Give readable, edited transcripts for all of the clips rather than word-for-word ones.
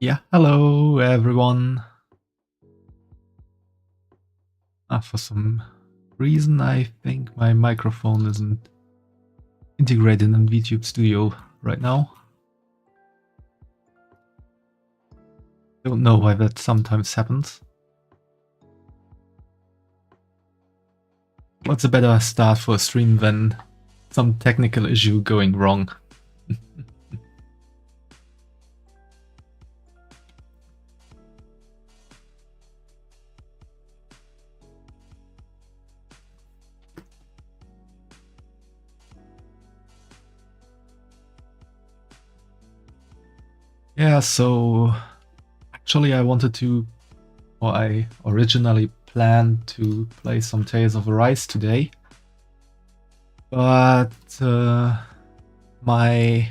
Yeah, hello everyone. For some reason, I think my microphone isn't integrated in VTube Studio right now. Don't know why that sometimes happens. What's a better start for a stream than some technical issue going wrong? Yeah, so actually I originally planned to play some Tales of Arise today, but my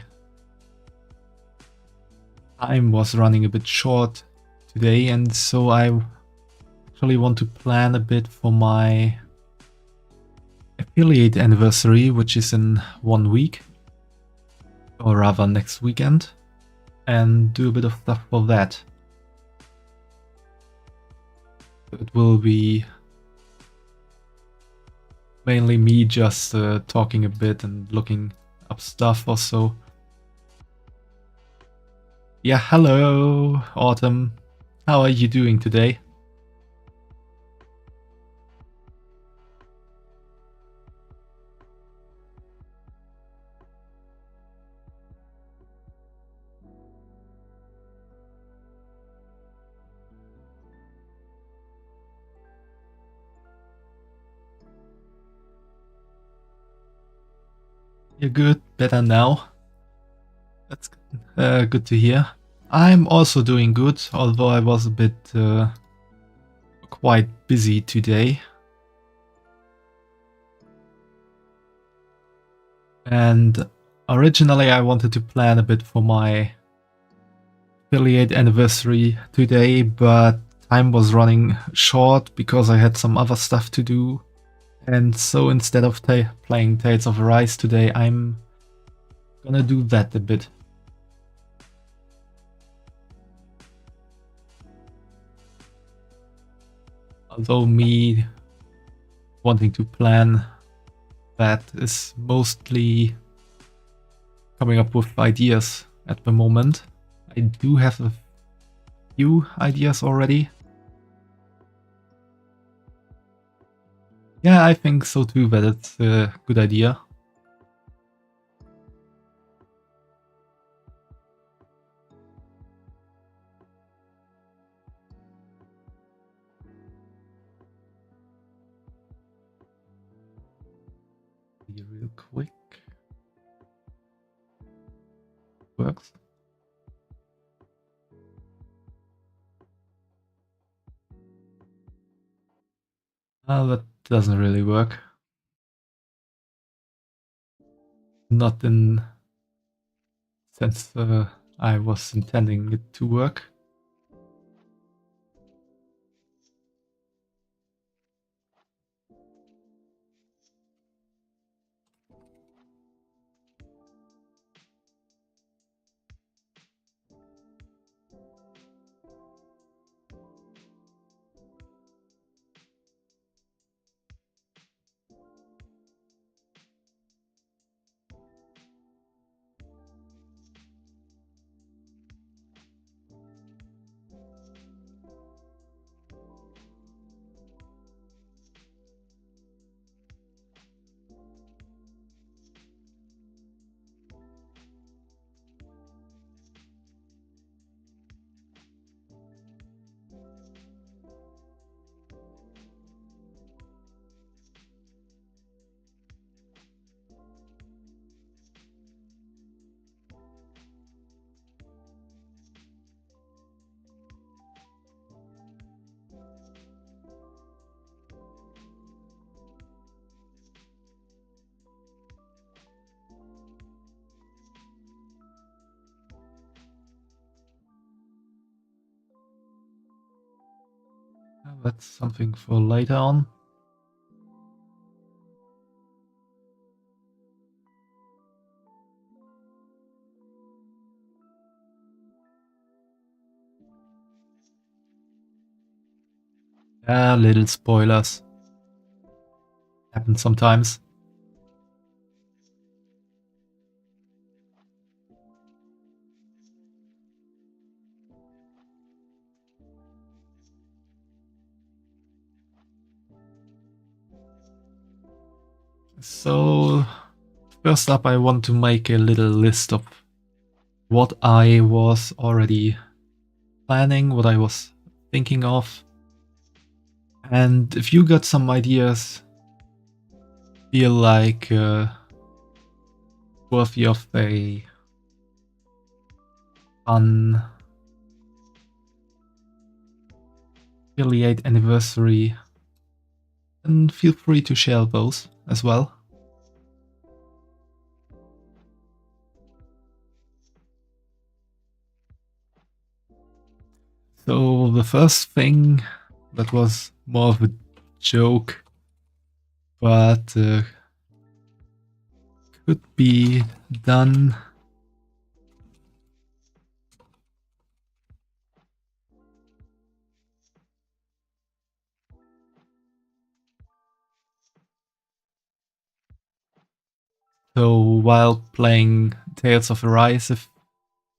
time was running a bit short today, and so I actually want to plan a bit for my affiliate anniversary, which is in 1 week, or rather next weekend, and do a bit of stuff for that. It will be mainly me just talking a bit and looking up stuff also. Yeah, hello, Autumn. How are you doing today? You're good, better now. That's good to hear. I'm also doing good, although I was a bit quite busy today. And originally I wanted to plan a bit for my affiliate anniversary today, but time was running short because I had some other stuff to do. And so instead of playing Tales of Arise today, I'm gonna do that a bit. Although me wanting to plan that is mostly coming up with ideas at the moment. I do have a few ideas already. Yeah, I think so too, that it's a good idea. Be real quick. Works. That doesn't really work. Not in sense I was intending it to work. That's something for later on. Little spoilers. Happen sometimes. So, first up, I want to make a little list of what I was already planning, what I was thinking of. And if you got some ideas, feel like worthy of a fun affiliate anniversary, then feel free to share those as well. So the first thing that was more of a joke, but could be done. So while playing Tales of Arise a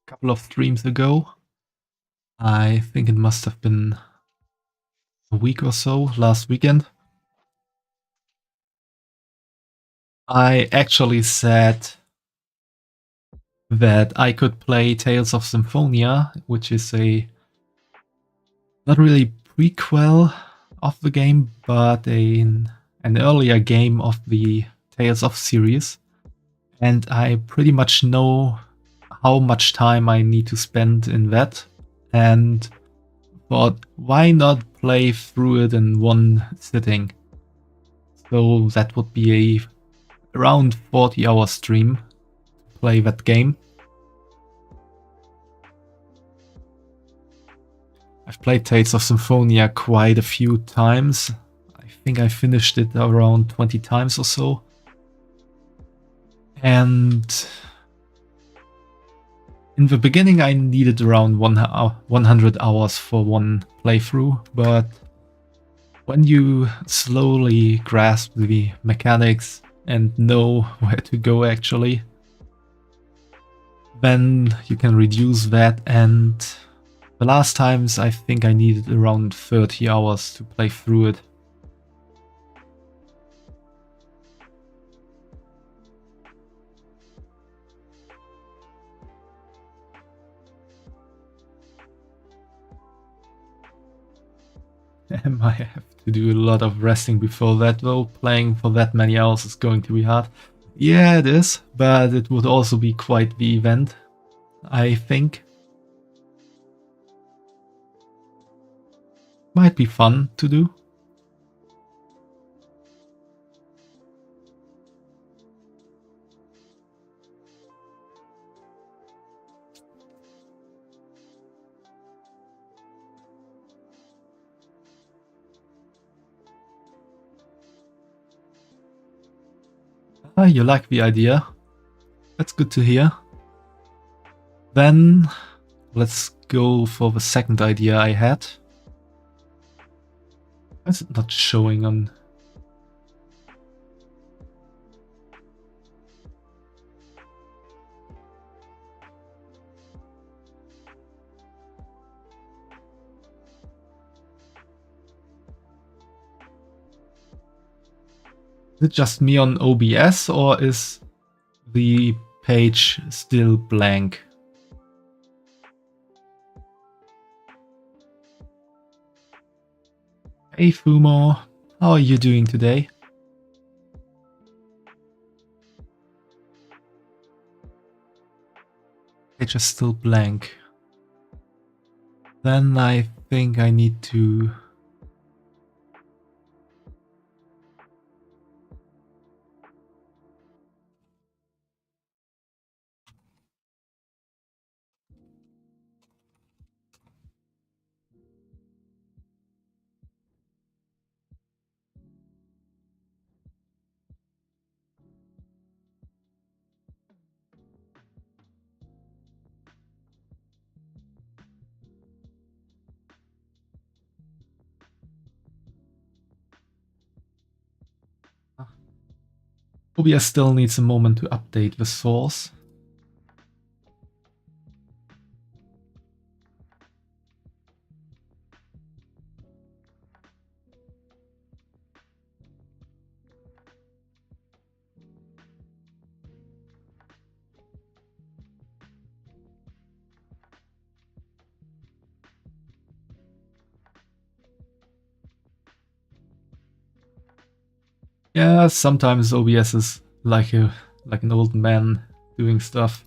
couple of streams ago, I think it must have been a week or so, last weekend, I actually said that I could play Tales of Symphonia, which is a not really prequel of the game, but an earlier game of the Tales of series. And I pretty much know how much time I need to spend in that, and thought, why not play through it in one sitting? So that would be a around 40-hour stream to play that game. I've played Tales of Symphonia quite a few times. I think I finished it around 20 times or so. And in the beginning I needed around 100 hours for one playthrough, but when you slowly grasp the mechanics and know where to go actually, then you can reduce that. And the last times I think I needed around 30 hours to play through it. I might have to do a lot of resting before that though. Playing for that many hours is going to be hard. Yeah, it is, but it would also be quite the event, I think. Might be fun to do. Ah, you like the idea? That's good to hear. Then let's go for the second idea I had. Why is it not showing on? Is it just me on OBS or is the page still blank? Hey Fumo, how are you doing today? Page is still blank. Then I think I need to... OBS still needs a moment to update the source. Yeah, sometimes OBS is like an old man doing stuff.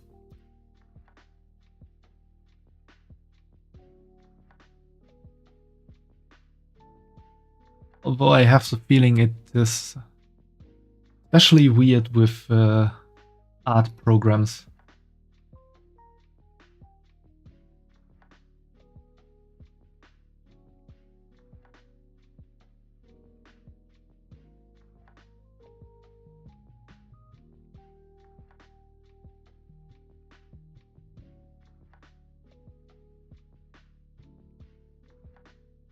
Although I have the feeling it is especially weird with art programs.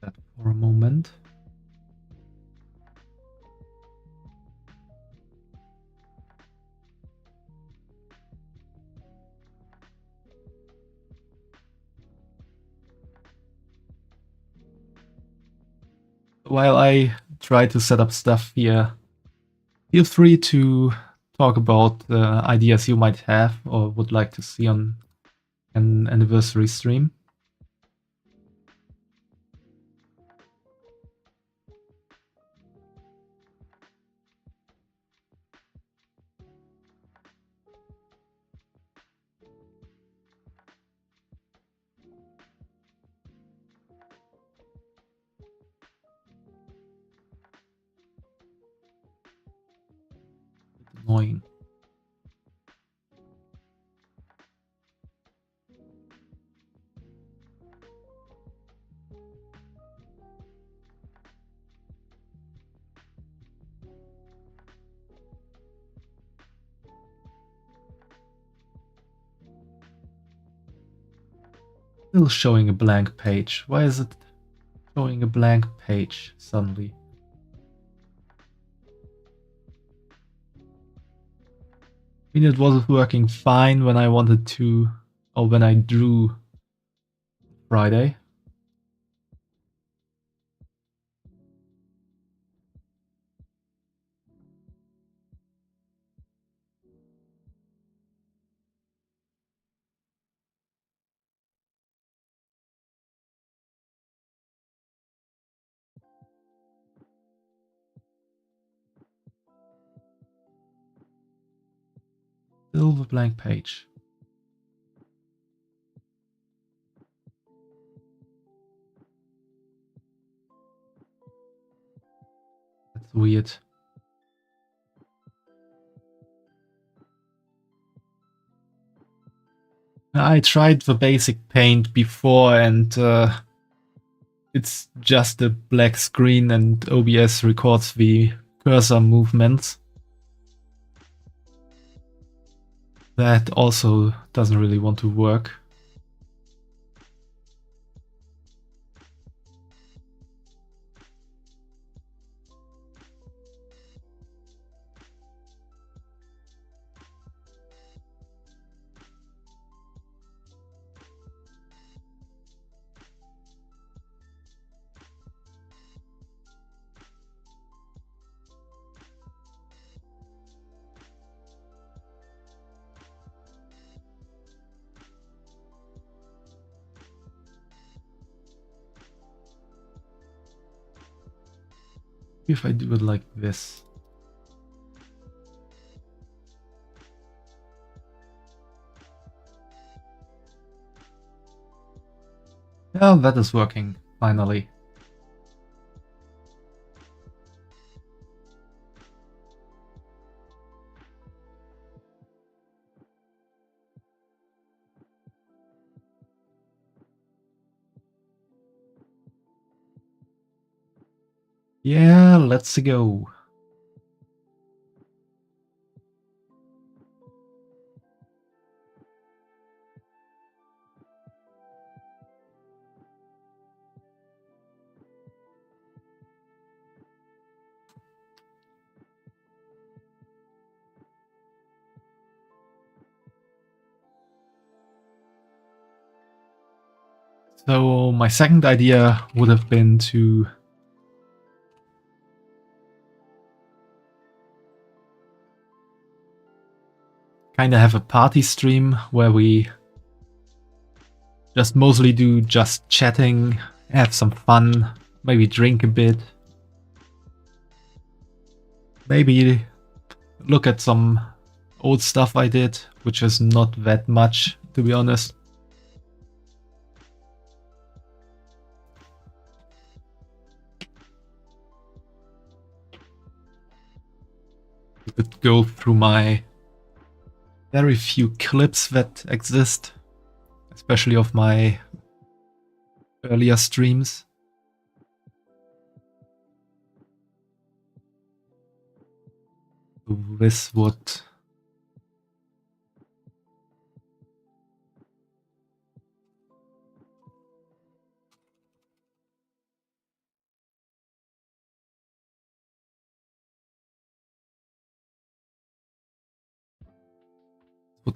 That for a moment. While I try to set up stuff here, feel free to talk about ideas you might have or would like to see on an anniversary stream. Annoying. Still showing a blank page. Why is it showing a blank page suddenly? I mean, it was working fine when I wanted to, or when I drew Friday. Still the blank page. That's weird. I tried the basic paint before and it's just a black screen and OBS records the cursor movements. That also doesn't really want to work. If I do it like this. Yeah, that is working, finally. Yeah, let's go. So my second idea would have been to kind of have a party stream where we just mostly do just chatting, have some fun, maybe drink a bit, maybe look at some old stuff I did, which is not that much, to be honest. You could go through my very few clips that exist, especially of my earlier streams. This would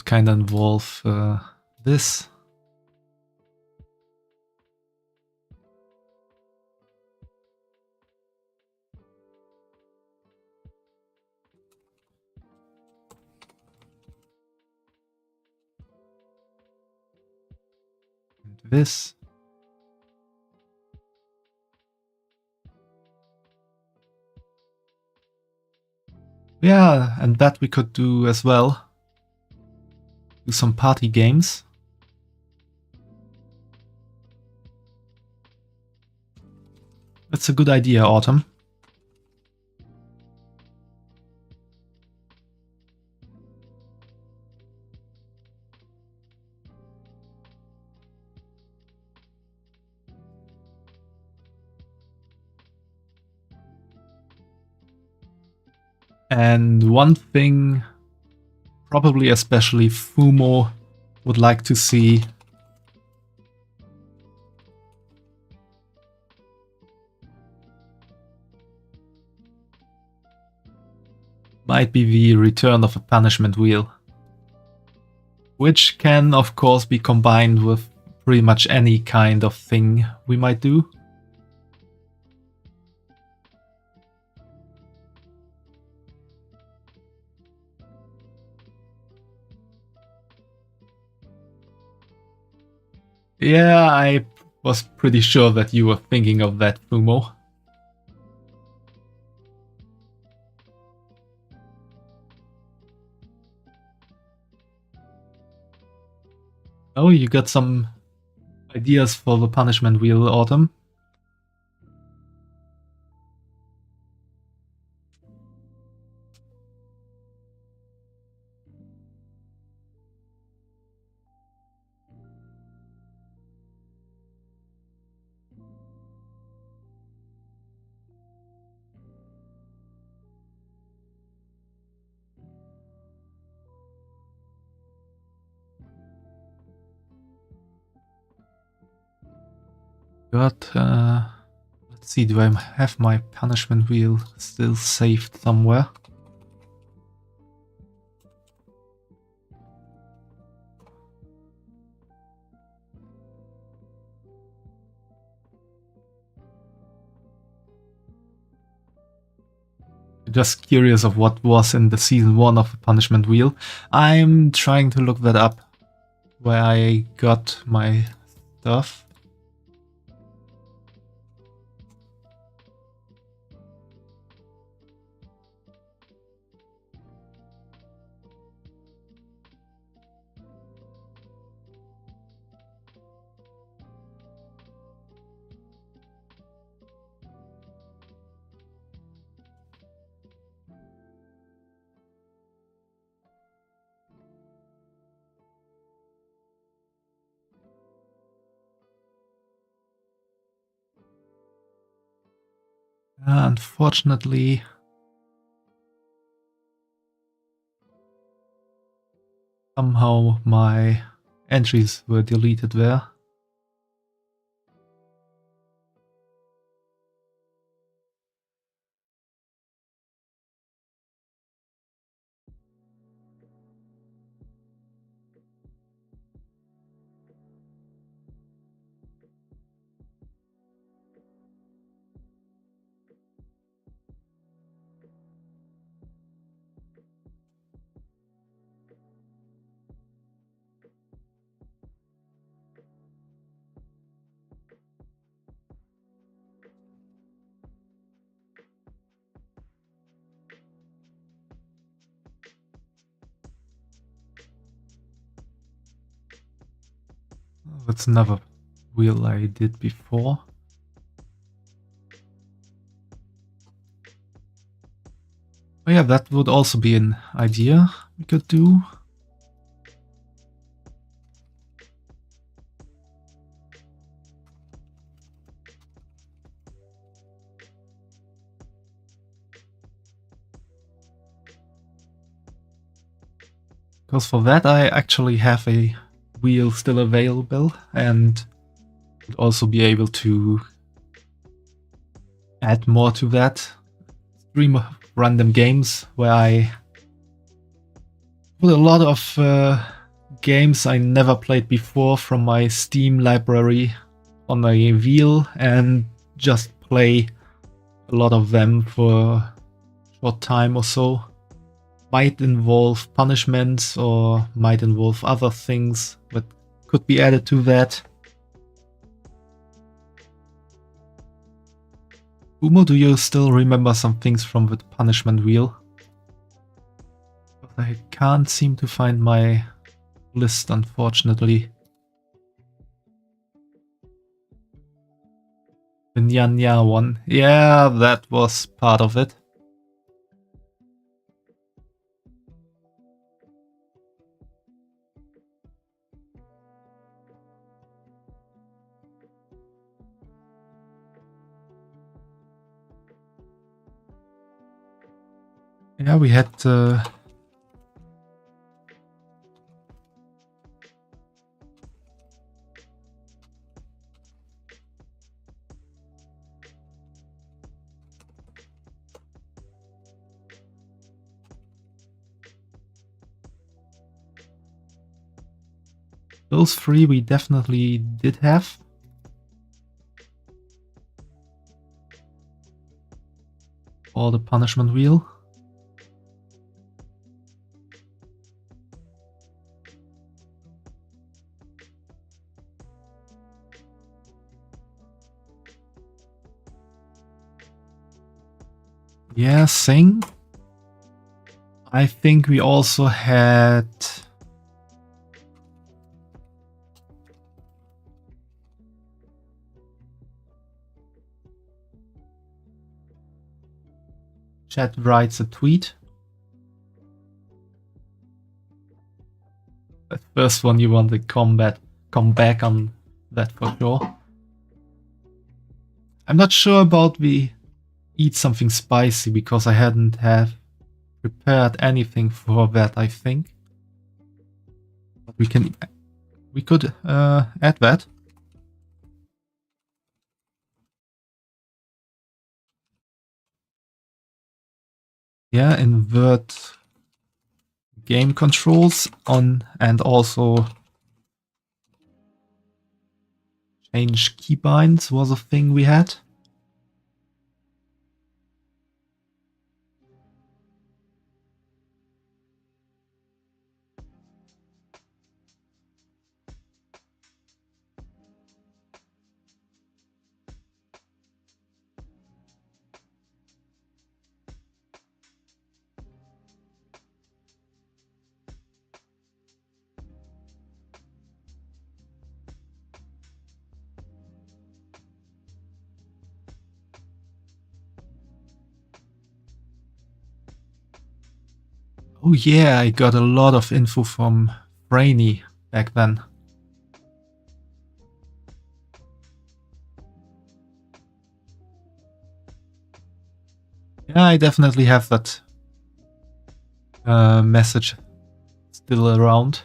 kind of involve this. And this. Yeah, and that we could do as well. Do some party games. That's a good idea, Autumn. And one thing, probably especially Fumo would like to see, might be the return of a punishment wheel. Which can, of course, be combined with pretty much any kind of thing we might do. Yeah, I was pretty sure that you were thinking of that, Fumo. Oh, you got some ideas for the punishment wheel, Autumn? Got, let's see, do I have my punishment wheel still saved somewhere? Just curious of what was in the season 1 of the punishment wheel. I'm trying to look that up, where I got my stuff. Unfortunately, somehow my entries were deleted there. That's another wheel I did before. Oh yeah, that would also be an idea we could do. Because for that I actually have a wheel still available and would also be able to add more to that. Stream random games where I put a lot of games I never played before from my Steam library on a wheel and just play a lot of them for a short time or so. Might involve punishments or might involve other things that could be added to that. Umo, do you still remember some things from the punishment wheel? I can't seem to find my list, unfortunately. The Nya one. Yeah, that was part of it. Yeah, we had those three we definitely did have. Or the punishment wheel. Yeah, sing. I think we also had chat writes a tweet. The first one you want to come back on that for sure. I'm not sure about the eat something spicy because I hadn't prepared anything for that, I think. But we could add that. Yeah, invert game controls on and also change keybinds was a thing we had. Oh yeah, I got a lot of info from Brainy back then. Yeah, I definitely have that message still around.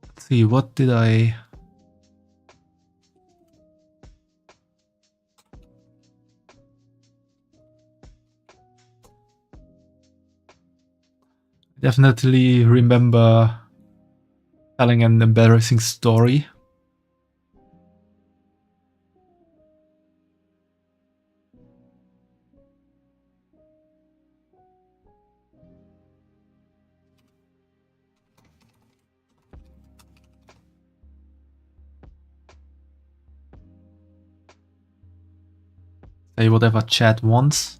Let's see, what did I... Definitely remember telling an embarrassing story. Say whatever chat wants.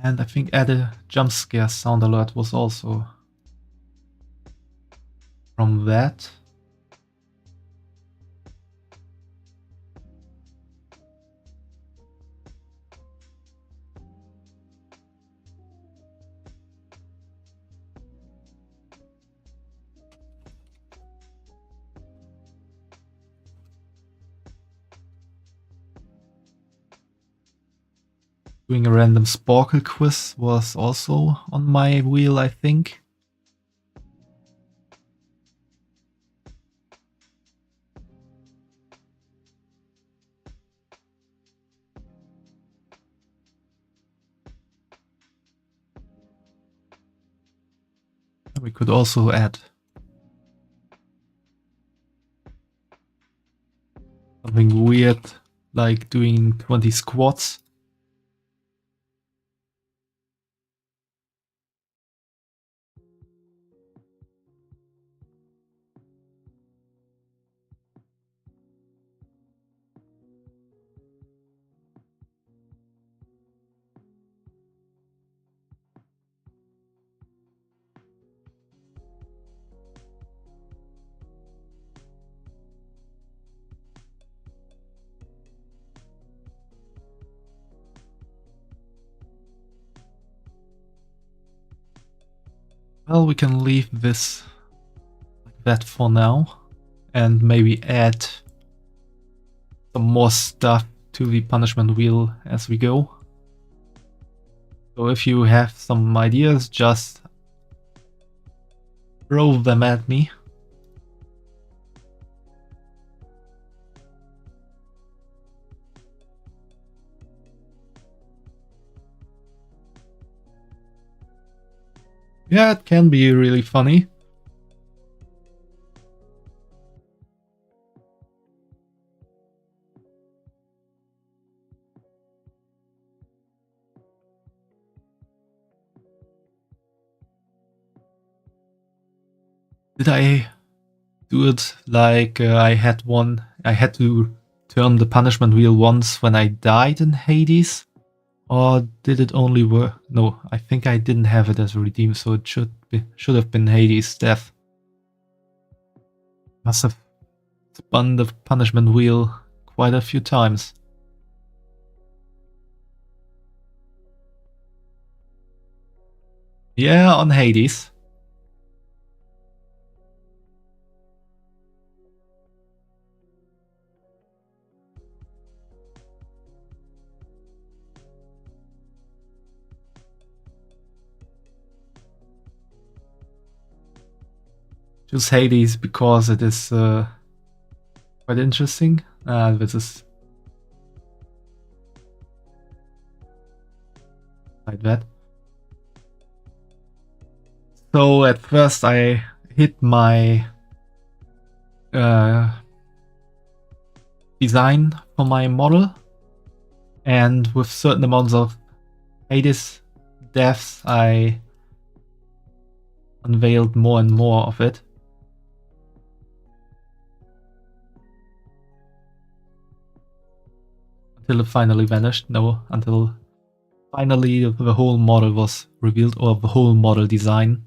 And I think add a jump scare sound alert was also from that. Doing a random Sporkle quiz was also on my wheel, I think. We could also add something weird, like doing 20 squats. Well, we can leave this like that for now and maybe add some more stuff to the punishment wheel as we go. So if you have some ideas, just throw them at me. Yeah, it can be really funny. Did I do it like I had to turn the punishment wheel once when I died in Hades? Or did it only work? No, I think I didn't have it as a redeem, so it should have been Hades' death. Must have spun the punishment wheel quite a few times. Yeah, on Hades. Choose Hades because it is quite interesting. This is like that. So at first I hit my design for my model, and with certain amounts of Hades deaths I unveiled more and more of it. Until it finally vanished. No, until finally the whole model was revealed, or the whole model design.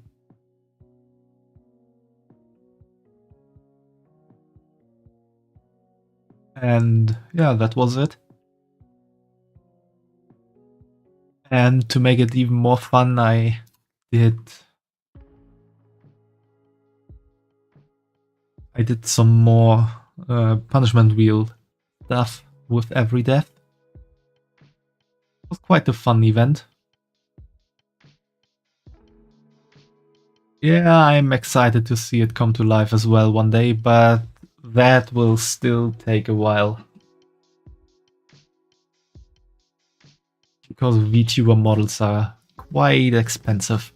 And yeah, that was it. And to make it even more fun, I did some more punishment wheel stuff with every death. It was quite a fun event. Yeah, I'm excited to see it come to life as well one day, but that will still take a while. Because Vtuber models are quite expensive.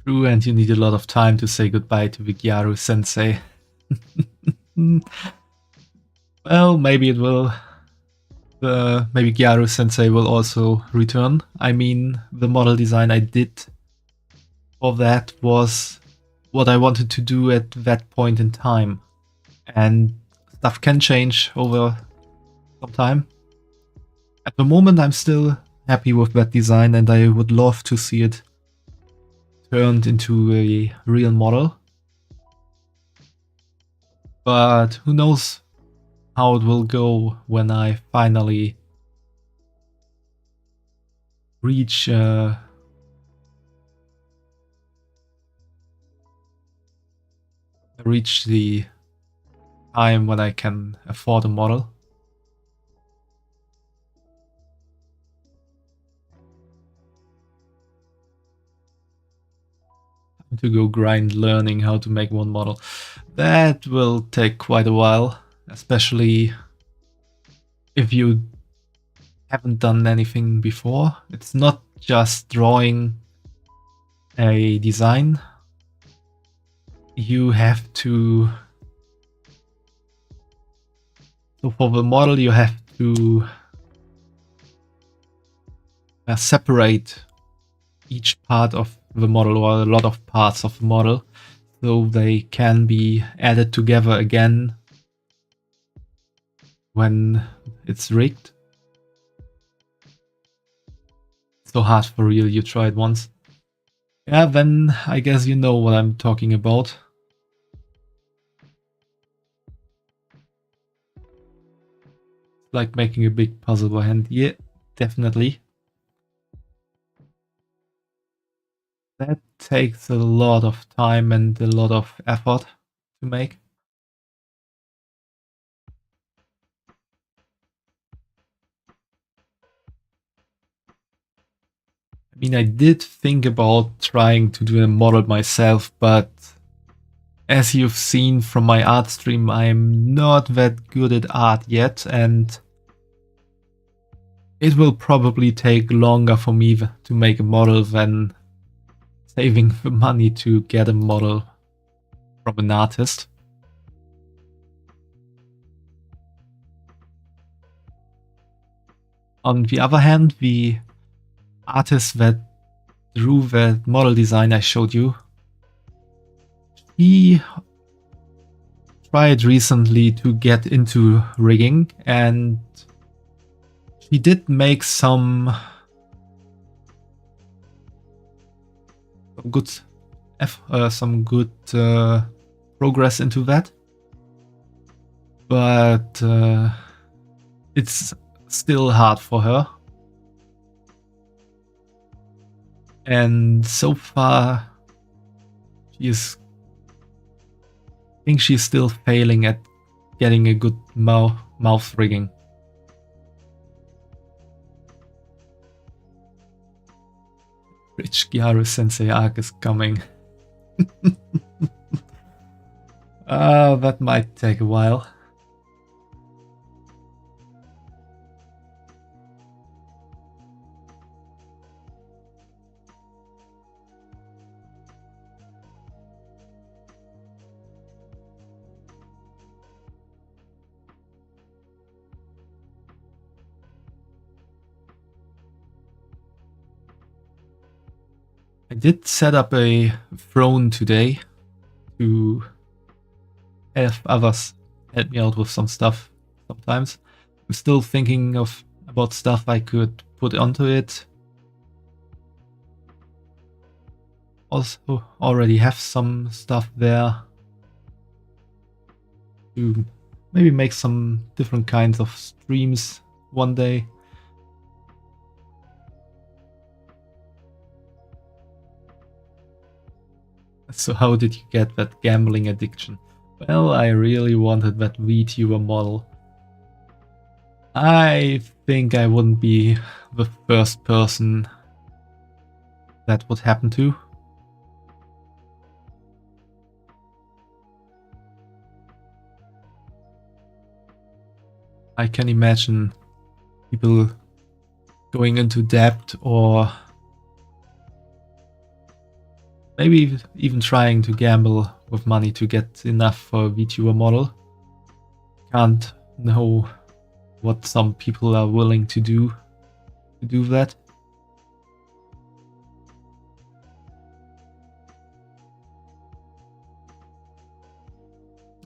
True, and you need a lot of time to say goodbye to Vigyaru Sensei. Well, maybe it will. Maybe Gyaru Sensei will also return. I mean, the model design I did for that was what I wanted to do at that point in time. And stuff can change over some time. At the moment, I'm still happy with that design, and I would love to see it turned into a real model. But who knows how it will go when I finally reach the time when I can afford a model. To go grind learning how to make one model. That will take quite a while, especially if you haven't done anything before. It's not just drawing a design. You have to... So for the model you have to separate each part of the model, or a lot of parts of the model, so they can be added together again when it's rigged. So hard for real, you try it once. Yeah, then I guess you know what I'm talking about. Like making a big puzzle by hand. Yeah, definitely. That takes a lot of time and a lot of effort to make. I mean, I did think about trying to do a model myself, but as you've seen from my art stream, I'm not that good at art yet, and it will probably take longer for me to make a model than saving the money to get a model from an artist. On the other hand, the artist that drew the model design I showed you, he tried recently to get into rigging, and he did make some good progress into that, but it's still hard for her. And so far, I think she's still failing at getting a good mouth rigging. Rich Gyaru Sensei arc is coming. That might take a while. I did set up a throne today to have others help me out with some stuff sometimes. I'm still thinking about stuff I could put onto it. Also already have some stuff there to maybe make some different kinds of streams one day. So how did you get that gambling addiction? Well, I really wanted that Vtuber model. I think I wouldn't be the first person that would happen to. I can imagine people going into debt or Maybe even trying to gamble with money to get enough for a VTuber model. Can't know what some people are willing to do that.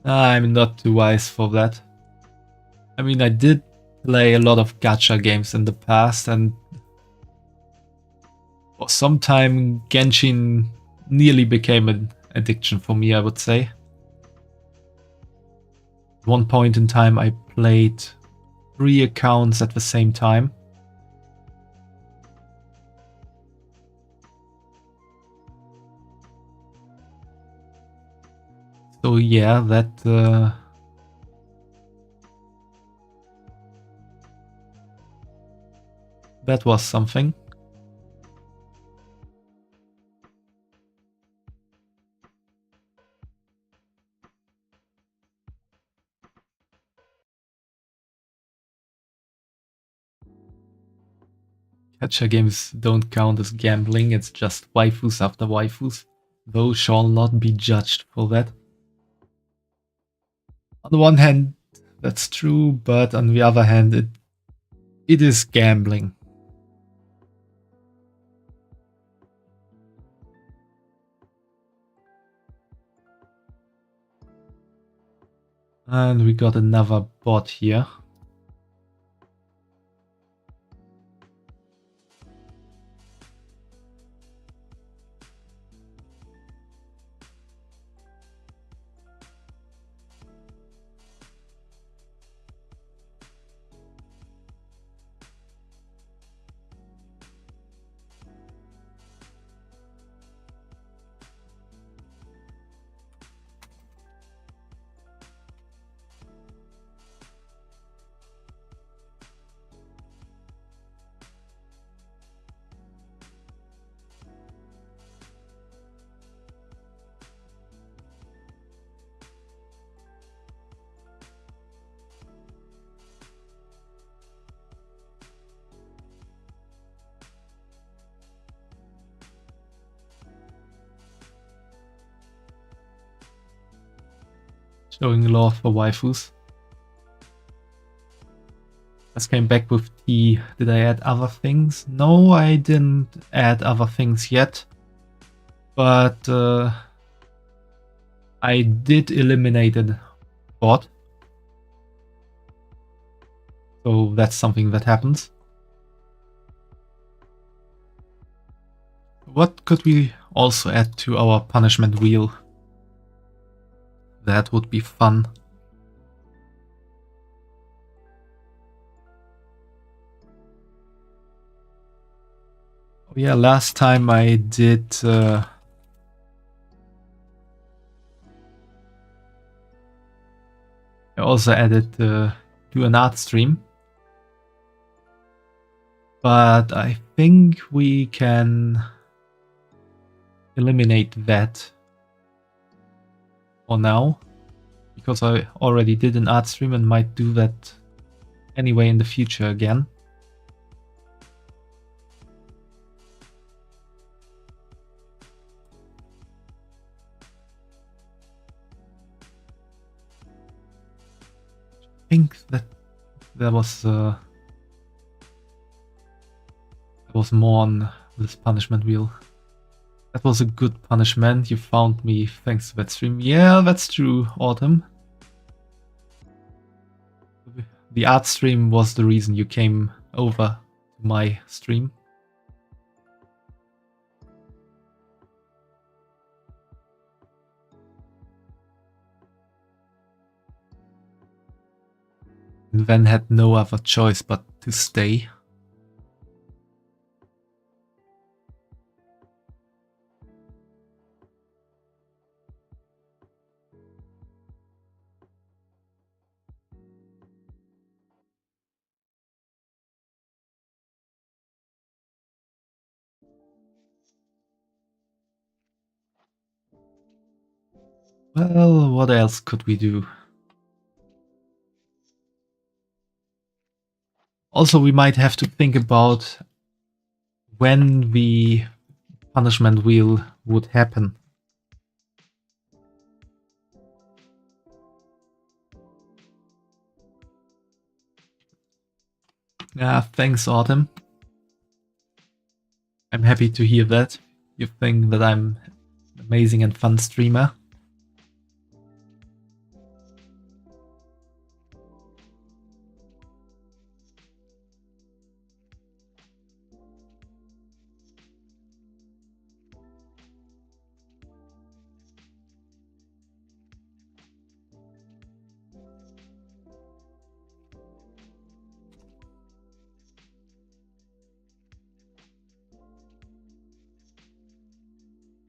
I'm not too wise for that. I mean, I did play a lot of gacha games in the past, and for some time Genshin nearly became an addiction for me, I would say. At one point in time I played 3 accounts at the same time. So yeah, that was something. Gacha games don't count as gambling, it's just waifus after waifus. Those shall not be judged for that. On the one hand, that's true, but on the other hand, it is gambling. And we got another bot here. Showing love for waifus. Just came back with tea. Did I add other things? No, I didn't add other things yet. But I did eliminate a bot. So that's something that happens. What could we also add to our punishment wheel? That would be fun. Oh yeah, last time I did I also added do an art stream. But I think we can eliminate that for now, because I already did an art stream and might do that anyway in the future again. I think that there was more on this punishment wheel. That was a good punishment. You found me thanks to that stream. Yeah, that's true, Autumn. The art stream was the reason you came over to my stream. And then had no other choice but to stay. Well, what else could we do? Also, we might have to think about when the punishment wheel would happen. Yeah, thanks, Autumn. I'm happy to hear that. You think that I'm an amazing and fun streamer.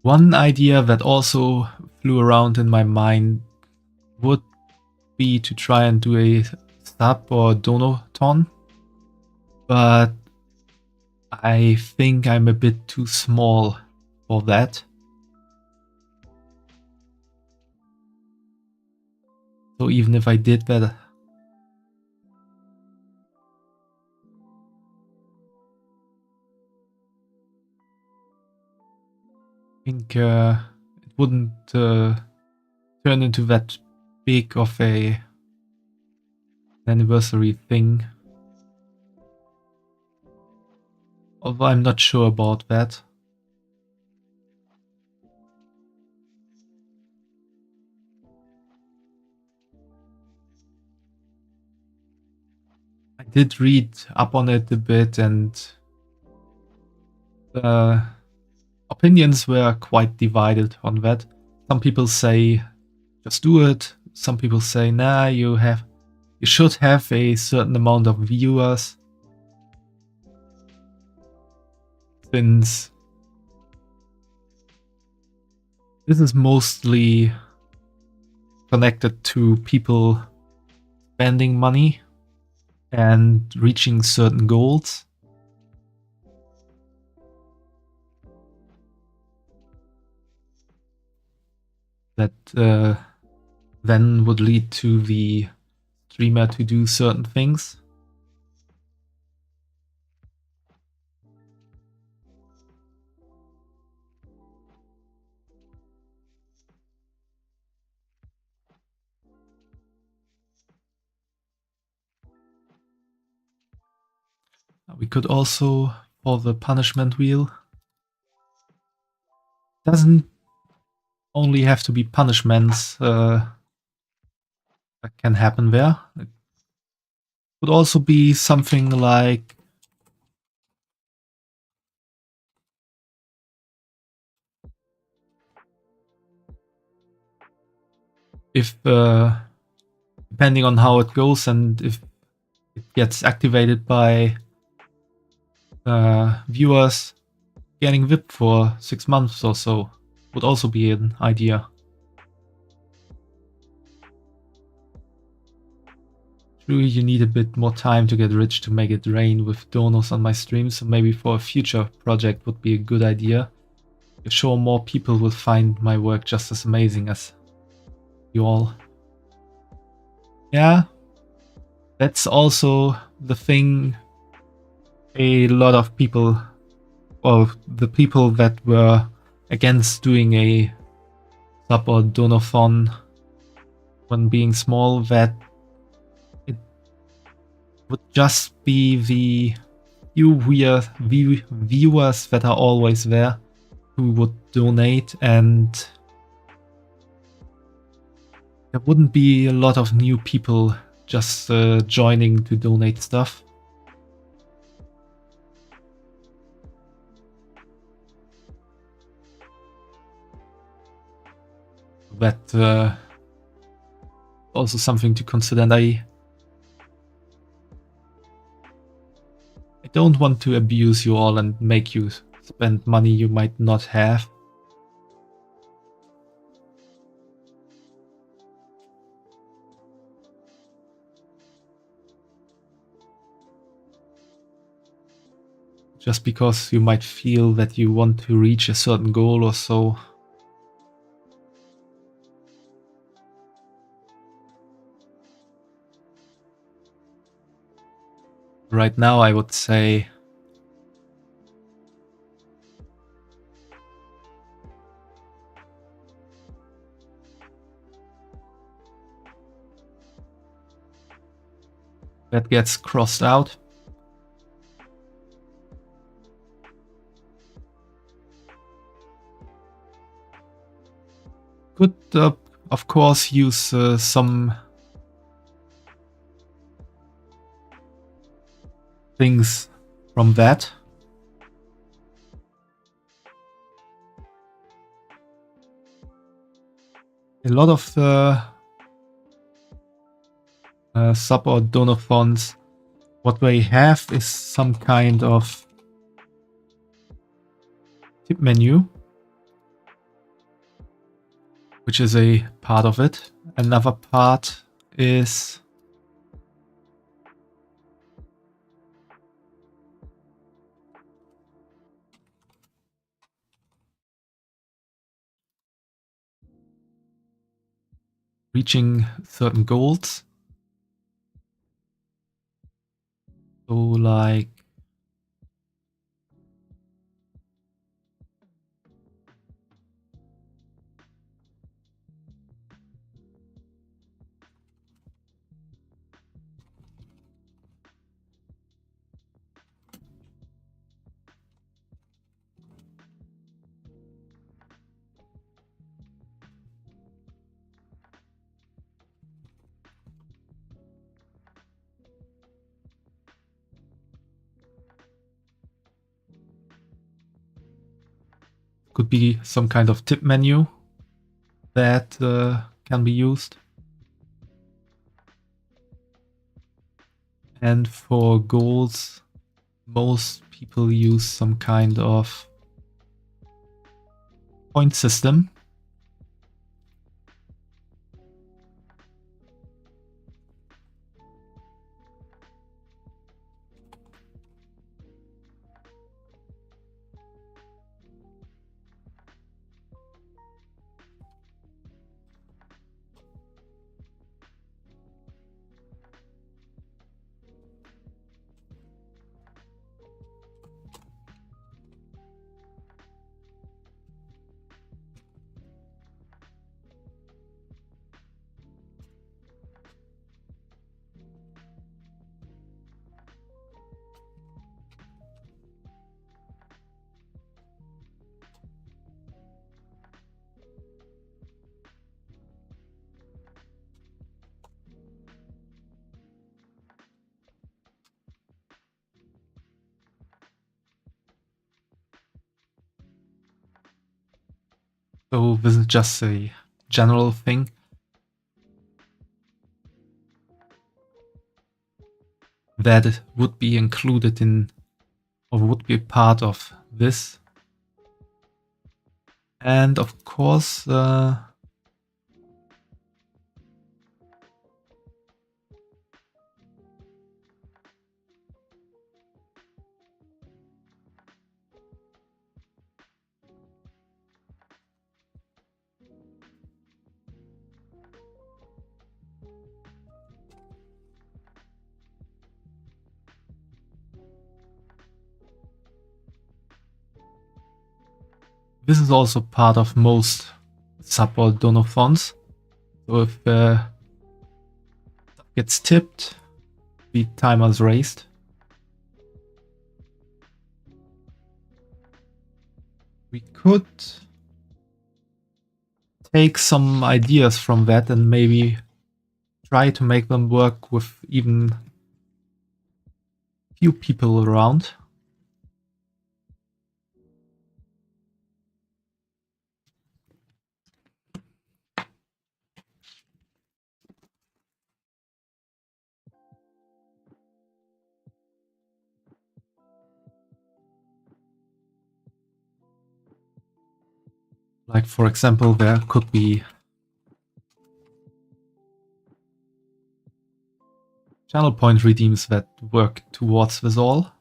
One idea that also flew around in my mind would be to try and do a sub or donathon, but I think I'm a bit too small for that. So even if I did that, I think it wouldn't turn into that big of a anniversary thing. Although I'm not sure about that. I did read up on it a bit, and opinions were quite divided on that. Some people say just do it. Some people say nah, you should have a certain amount of viewers, since this is mostly connected to people spending money and reaching certain goals. That then would lead to the streamer to do certain things. We could also, for the punishment wheel, doesn't only have to be punishments that can happen there. It could also be something like if, depending on how it goes and if it gets activated by viewers, getting VIP for 6 months or so would also be an idea. True, you need a bit more time to get rich to make it rain with donors on my stream, so maybe for a future project would be a good idea. I'm sure more people will find my work just as amazing as you all. Yeah, that's also the thing a lot of people, or the people that were against doing a sub or donathon when being small, that it would just be the few viewers that are always there who would donate, and there wouldn't be a lot of new people just joining to donate stuff. That also something to consider, and I don't want to abuse you all and make you spend money you might not have. Just because you might feel that you want to reach a certain goal or so. Right now I would say that gets crossed out. Could, of course, use some things from that. A lot of the sub or donor fonts, what they have is some kind of tip menu, which is a part of it. Another part is reaching certain goals. So like could be some kind of tip menu that can be used. And for goals, most people use some kind of point system. So this is just a general thing. That would be included in, or would be part of this. And of course, this is also part of most sub or donor fonts. So if gets tipped, the timer is raised. We could take some ideas from that and maybe try to make them work with even few people around. Like, for example, there could be channel point redeems that work towards this all.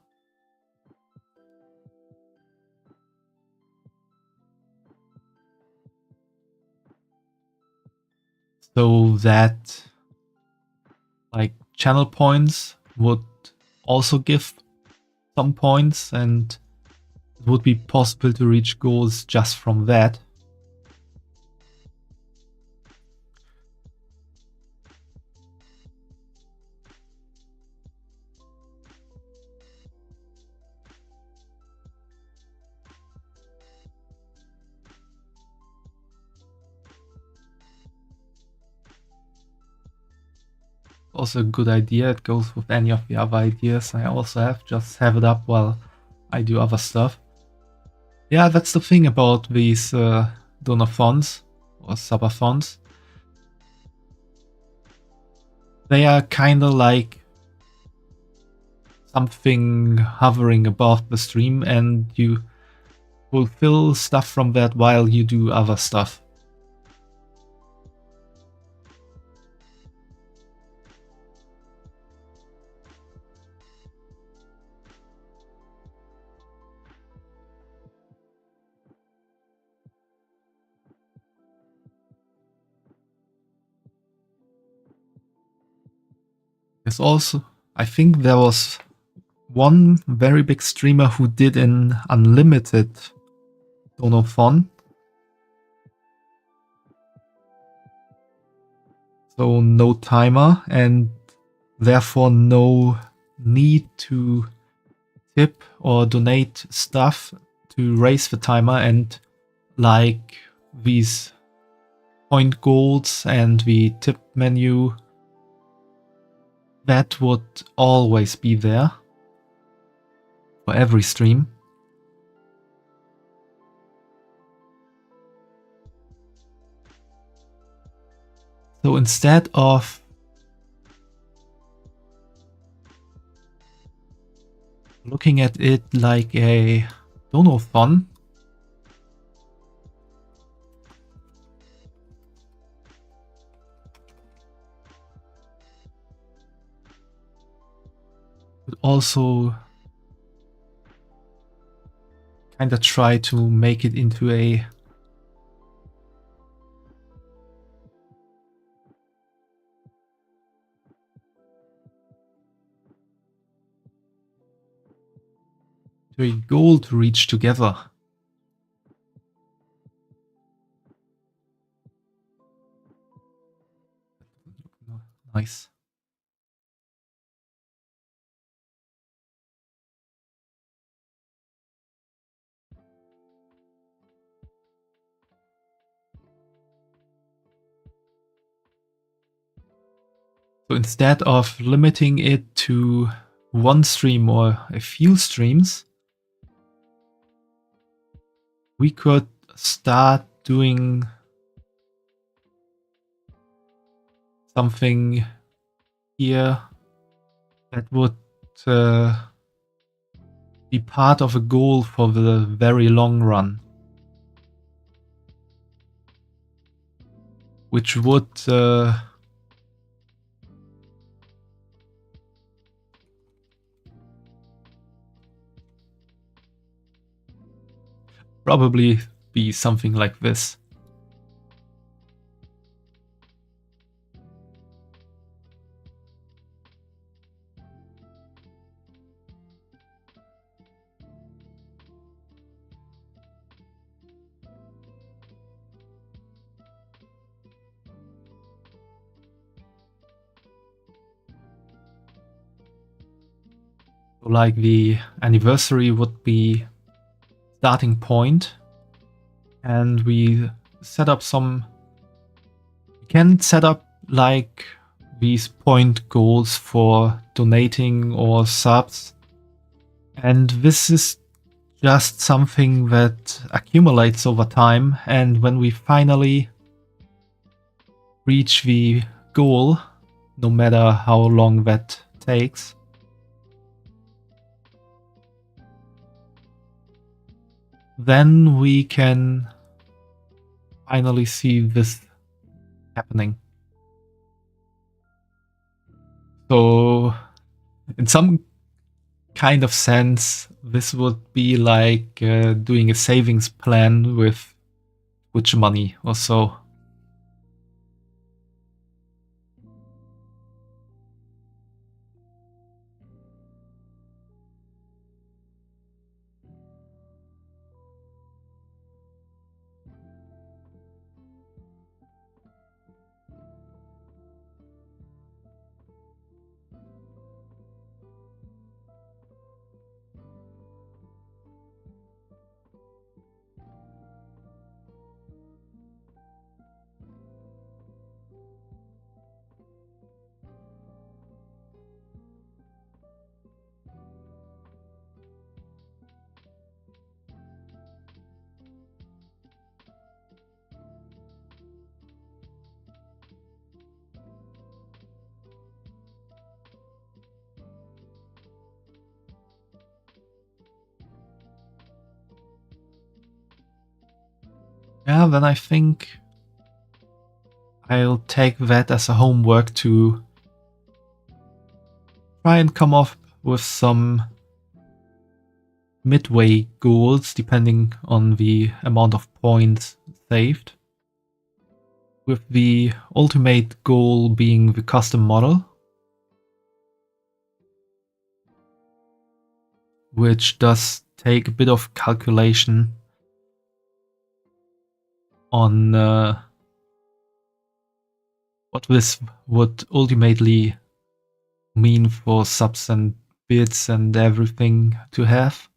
So that, like, channel points would also give some points, and it would be possible to reach goals just from that. also a good idea. It goes with any of the other ideas I also have. Just have it up while I do other stuff. Yeah, that's the thing about these donathons or subathons. They are kind of like something hovering above the stream, and you fulfill stuff from that while you do other stuff. There's also, I think there was one very big streamer who did an unlimited donathon. So no timer and therefore no need to tip or donate stuff to raise the timer, and like these point goals and the tip menu, that would always be there for every stream. So instead of looking at it like a donathon, but also kind of try to make it into a goal to reach together. Nice. So instead of limiting it to one stream or a few streams, we could start doing something here that would be part of a goal for the very long run, which would probably be something like this. Like the anniversary would be starting point, and we set up some, we can set up like these point goals for donating or subs, and this is just something that accumulates over time, and when we finally reach the goal, no matter how long that takes, then we can finally see this happening. So, in some kind of sense, this would be like doing a savings plan with Twitch money or so. Yeah, then I think I'll take that as a homework to try and come up with some midway goals depending on the amount of points saved. With the ultimate goal being the custom model, which does take a bit of calculation on what this would ultimately mean for subs and bits and everything to have.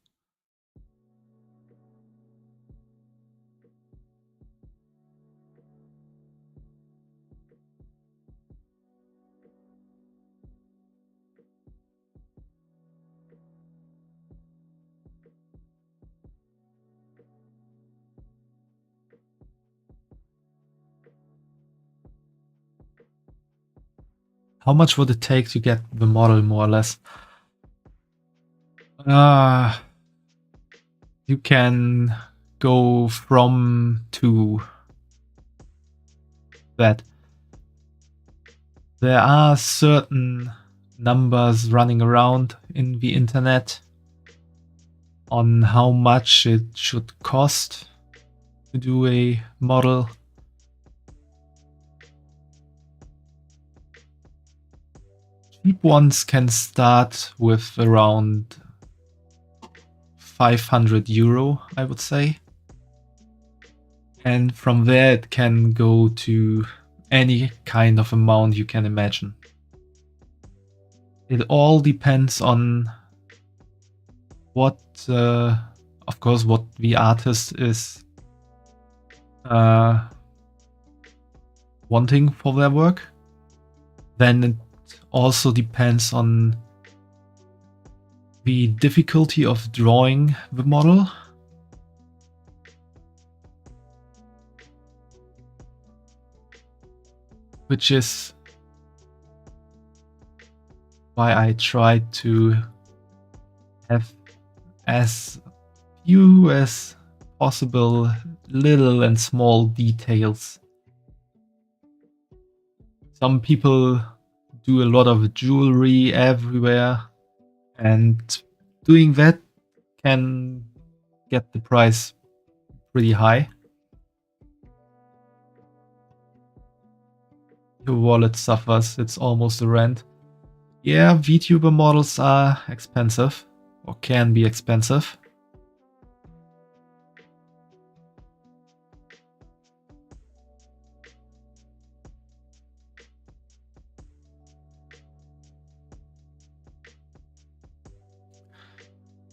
How much would it take to get the model, more or less? You can go from to that. There are certain numbers running around in the internet on how much it should cost to do a model. Cheap ones can start with around 500 euro, I would say. And from there it can go to any kind of amount you can imagine. It all depends on what, of course, what the artist is wanting for their work. Then it also depends on the difficulty of drawing the model. Which is why I tried to have as few as possible little and small details. Some people do a lot of jewelry everywhere, and doing that can get the price pretty high. Your wallet suffers, it's almost a rent. Yeah, Vtuber models are expensive, or can be expensive.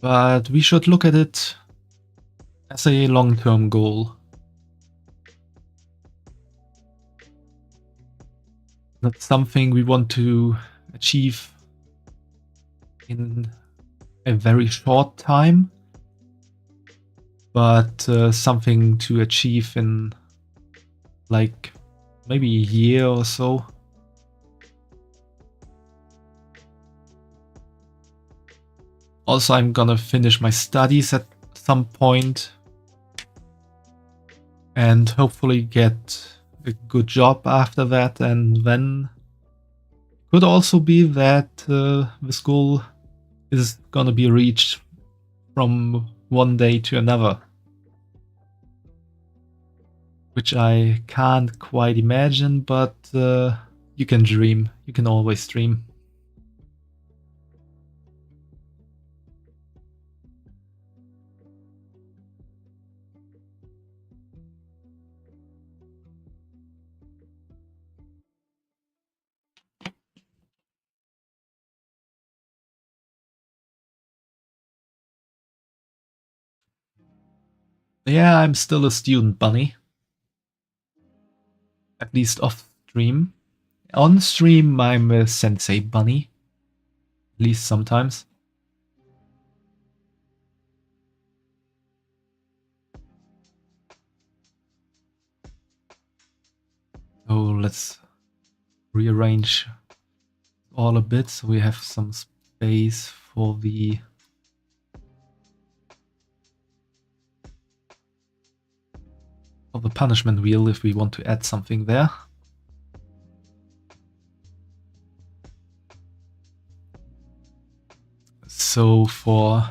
But we should look at it as a long-term goal. Not something we want to achieve in a very short time, but something to achieve in like maybe a year or so. Also, I'm gonna finish my studies at some point and hopefully get a good job after that, and then could also be that this goal is gonna be reached from one day to another, which I can't quite imagine, but you can dream. You can always dream. Yeah, I'm still a student bunny. At least off stream. On stream, I'm a sensei bunny. At least sometimes. Oh, let's rearrange all a bit so we have some space for the of the punishment wheel if we want to add something there. So hope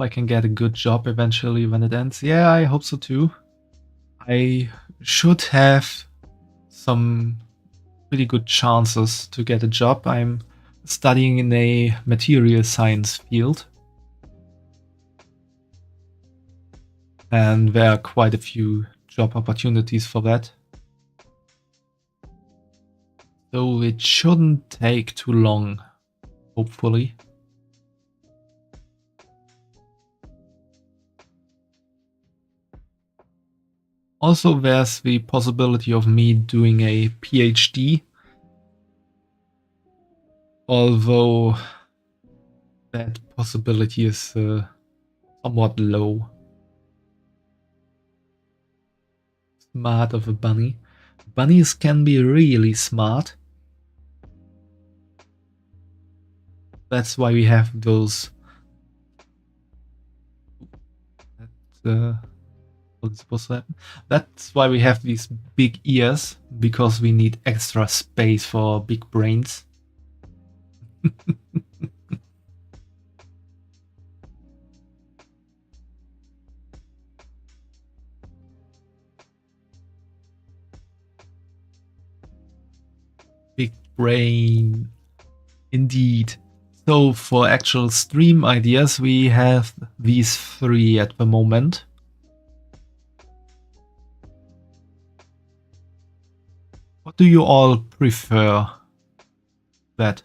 I can get a good job eventually when it ends. Yeah, I hope so too. I should have some pretty good chances to get a job. I'm studying in a material science field. And there are quite a few job opportunities for that. So it shouldn't take too long, hopefully. Also, there's the possibility of me doing a PhD, although that possibility is somewhat low. Smart of a bunny. Bunnies can be really smart. That's why we have those... what's supposed to happen? That's why we have these big ears, because we need extra space for big brains. Big brain, indeed. So for actual stream ideas, we have these 3 at the moment. What do you all prefer? That?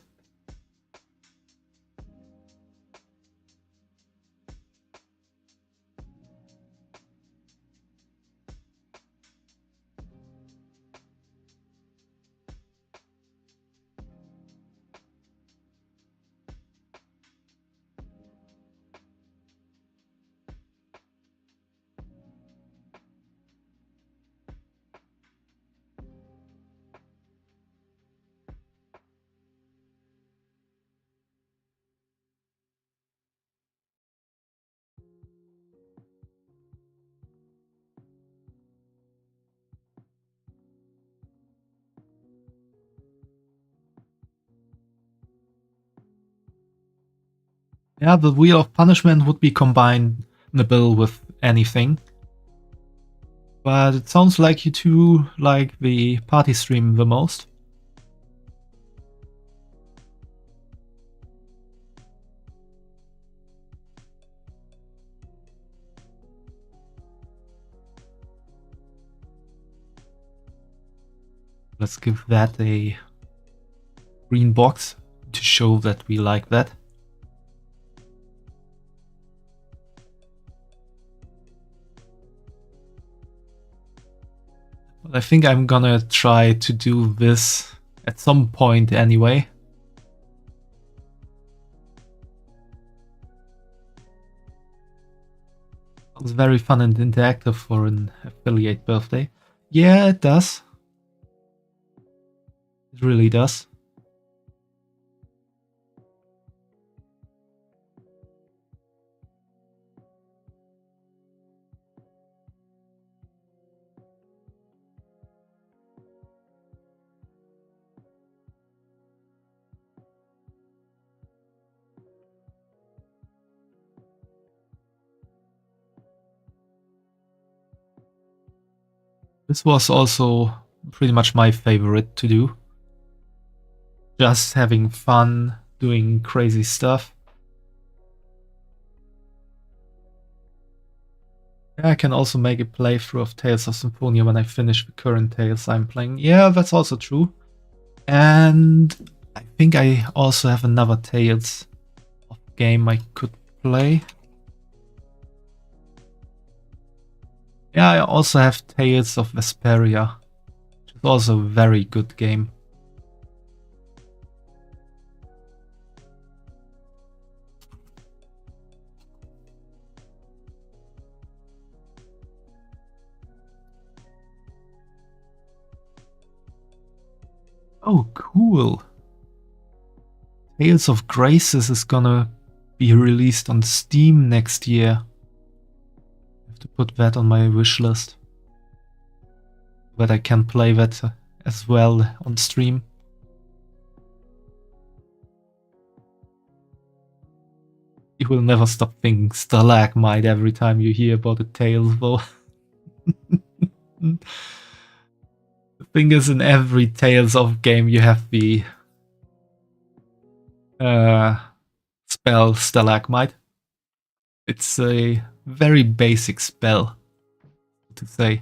Yeah, the Wheel of Punishment would be combinable with anything. But it sounds like you two like the party stream the most. Let's give that a green box to show that we like that. I think I'm gonna try to do this at some point anyway. It was very fun and interactive for an affiliate birthday. Yeah, it does. It really does. This was also pretty much my favorite to do. Just having fun, doing crazy stuff. I can also make a playthrough of Tales of Symphonia when I finish the current Tales I'm playing. Yeah, that's also true. And I think I also have another Tales game I could play. Yeah, I also have Tales of Vesperia, which is also a very good game. Oh, cool. Tales of Graces is gonna be released on Steam next year. I have to put that on my wish list. That I can play that as well on stream. You will never stop thinking stalagmite every time you hear about the tales, though. The thing is, in every Tales of game you have the spell stalagmite. It's a very basic spell, to say.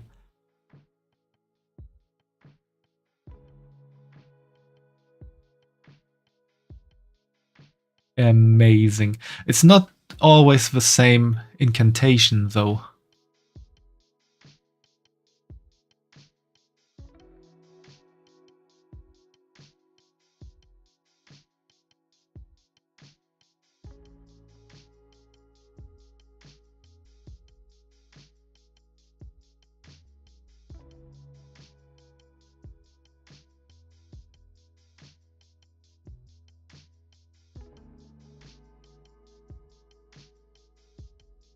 Amazing. It's not always the same incantation, though.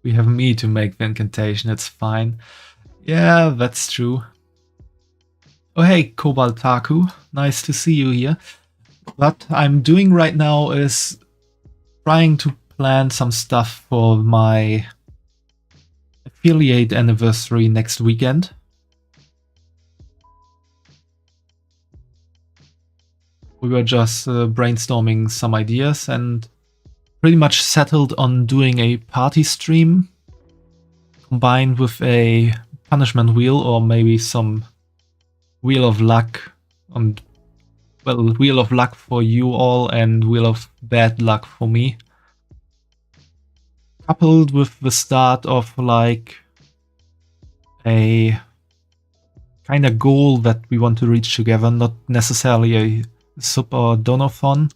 We have me to make the incantation, it's fine. Yeah, that's true. Oh hey, Kobaltaku, nice to see you here. What I'm doing right now is trying to plan some stuff for my affiliate anniversary next weekend. We were just brainstorming some ideas and pretty much settled on doing a party stream combined with a punishment wheel, or maybe some wheel of luck, and well, wheel of luck for you all and wheel of bad luck for me, coupled with the start of like a kind of goal that we want to reach together, not necessarily a sub or donathon,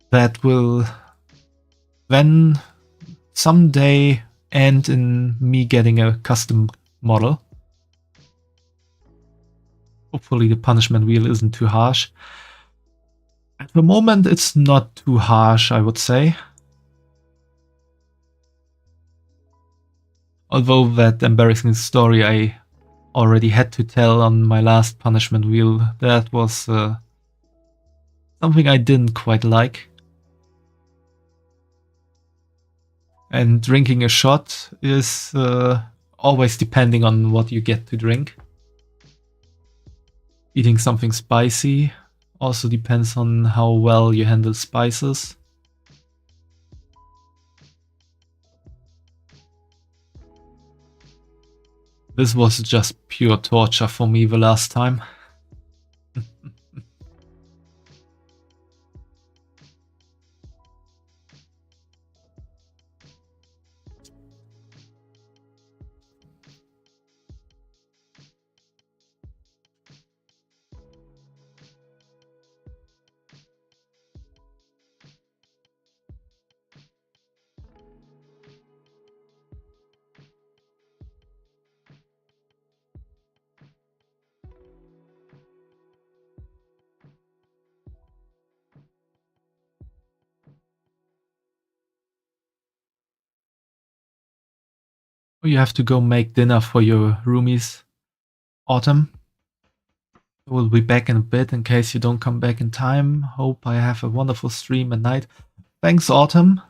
that will then someday end in me getting a custom model. Hopefully the punishment wheel isn't too harsh. At the moment it's not too harsh, I would say. Although that embarrassing story I already had to tell on my last punishment wheel, that was something I didn't quite like. And drinking a shot is always depending on what you get to drink. Eating something spicy also depends on how well you handle spices. This was just pure torture for me the last time. You have to go make dinner for your roomies, Autumn. We'll be back in a bit in case you don't come back in time. Hope I have a wonderful stream at night. Thanks, Autumn.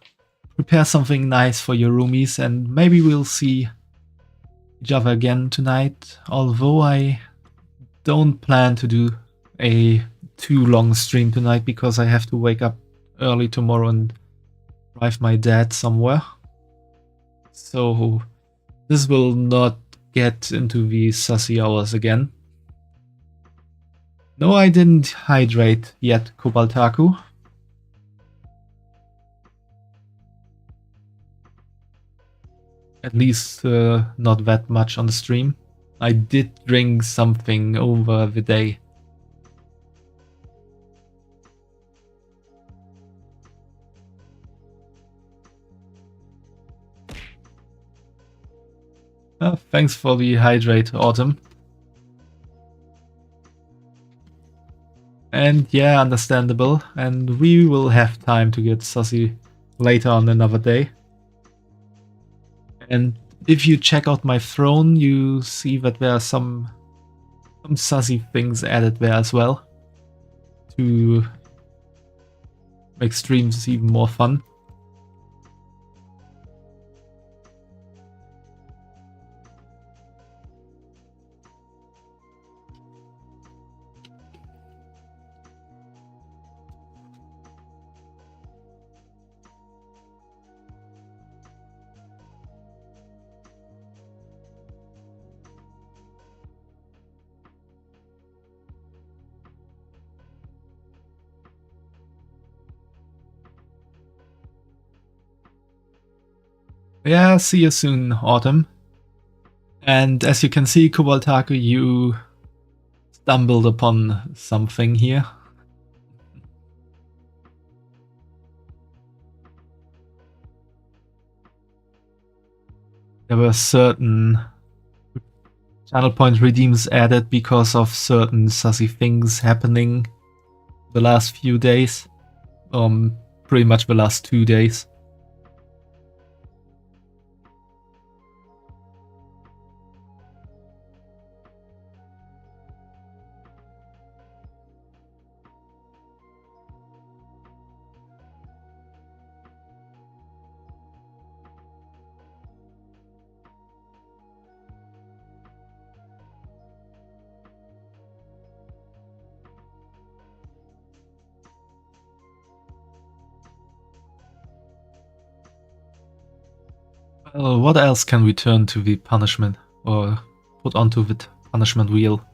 Prepare something nice for your roomies and maybe we'll see each other again tonight. Although I don't plan to do a too long stream tonight because I have to wake up early tomorrow and drive my dad somewhere. So this will not get into the sussy hours again. No, I didn't hydrate yet, Kobaltaku. At least not that much on the stream. I did drink something over the day. Thanks for the hydrate, Autumn. And yeah, understandable. And we will have time to get sussy later on another day. And if you check out my throne, you see that there are some sussy things added there as well to make streams even more fun. Yeah, see you soon, Autumn. And as you can see, Kobaltaku, you stumbled upon something here. There were certain channel point redeems added because of certain sussy things happening the last few days. Pretty much the last 2 days. Well, what else can we turn to the punishment or put onto the punishment wheel?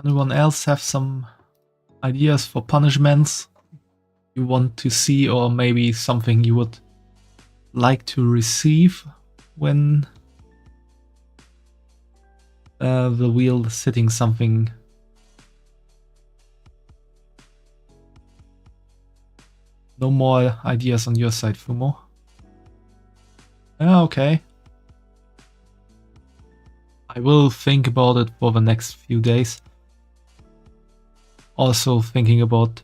Anyone else have some ideas for punishments you want to see, or maybe something you would like to receive when the wheel is hitting something? No more ideas on your side, Fumo? Okay. I will think about it for the next few days. Also thinking about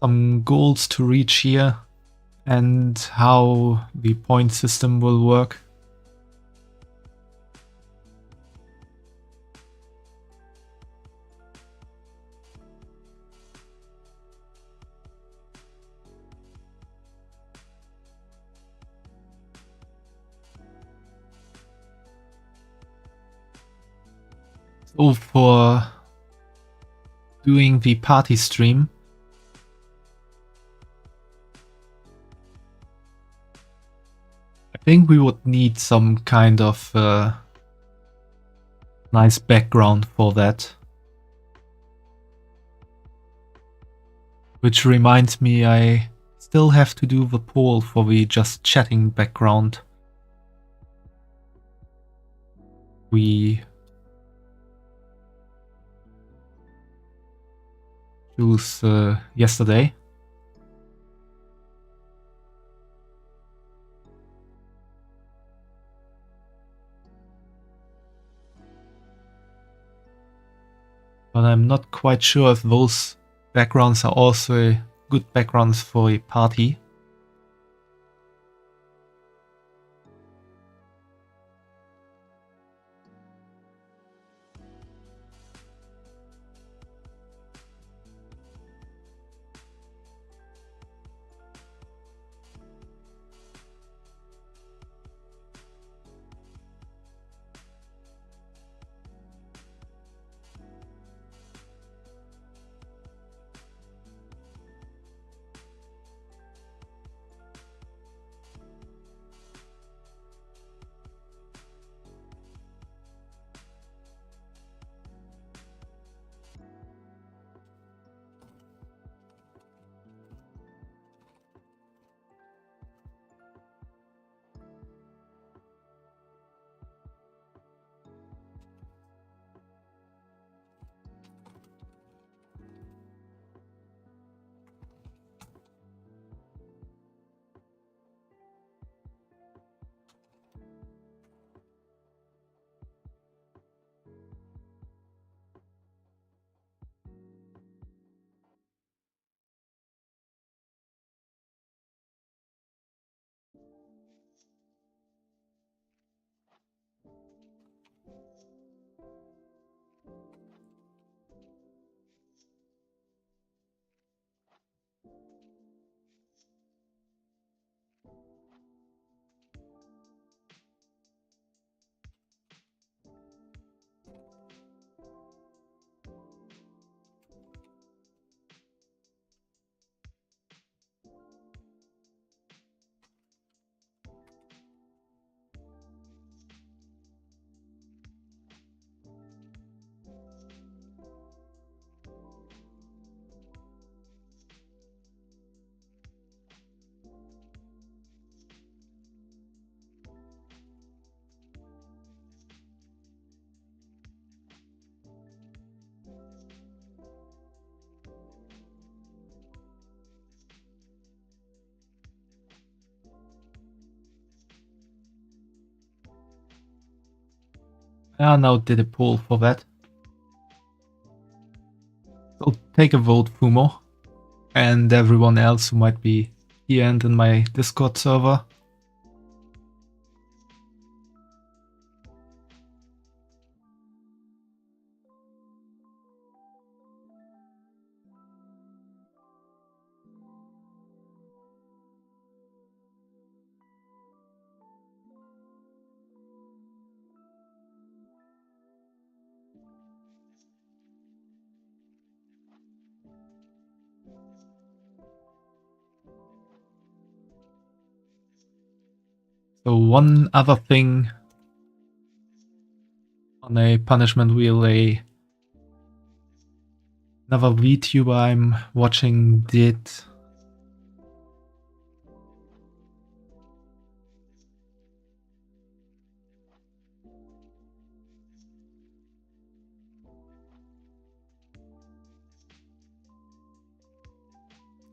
some goals to reach here and how the point system will work. So for doing the party stream, I think we would need some kind of nice background for that. Which reminds me, I still have to do the poll for the just chatting background we chose yesterday. but I'm not quite sure if those backgrounds are also good backgrounds for a party. I now did a poll for that. So take a vote, Fumo, and everyone else who might be here and in my Discord server. So one other thing on a punishment wheel, another VTuber I'm watching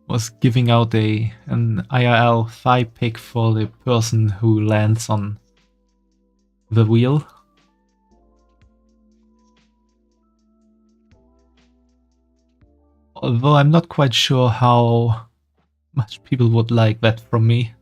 was giving out an IRL thigh pic for the person who lands on the wheel. Although I'm not quite sure how much people would like that from me.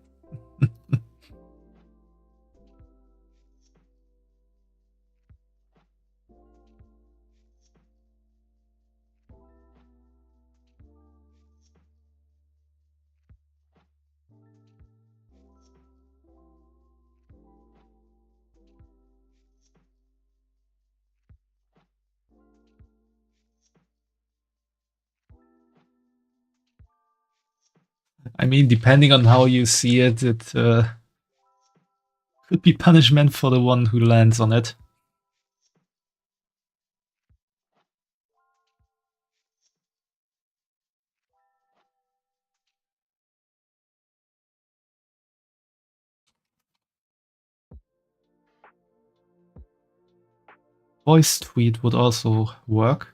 I mean, depending on how you see it, it could be punishment for the one who lands on it. Voice tweet would also work.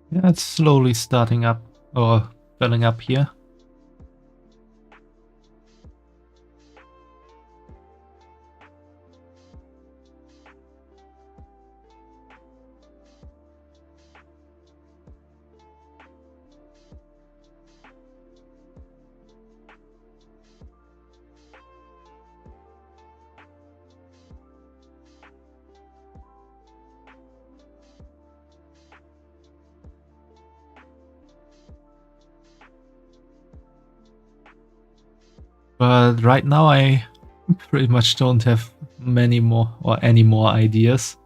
Yeah, it's slowly starting up or filling up here. But right now I pretty much don't have many more or any more ideas.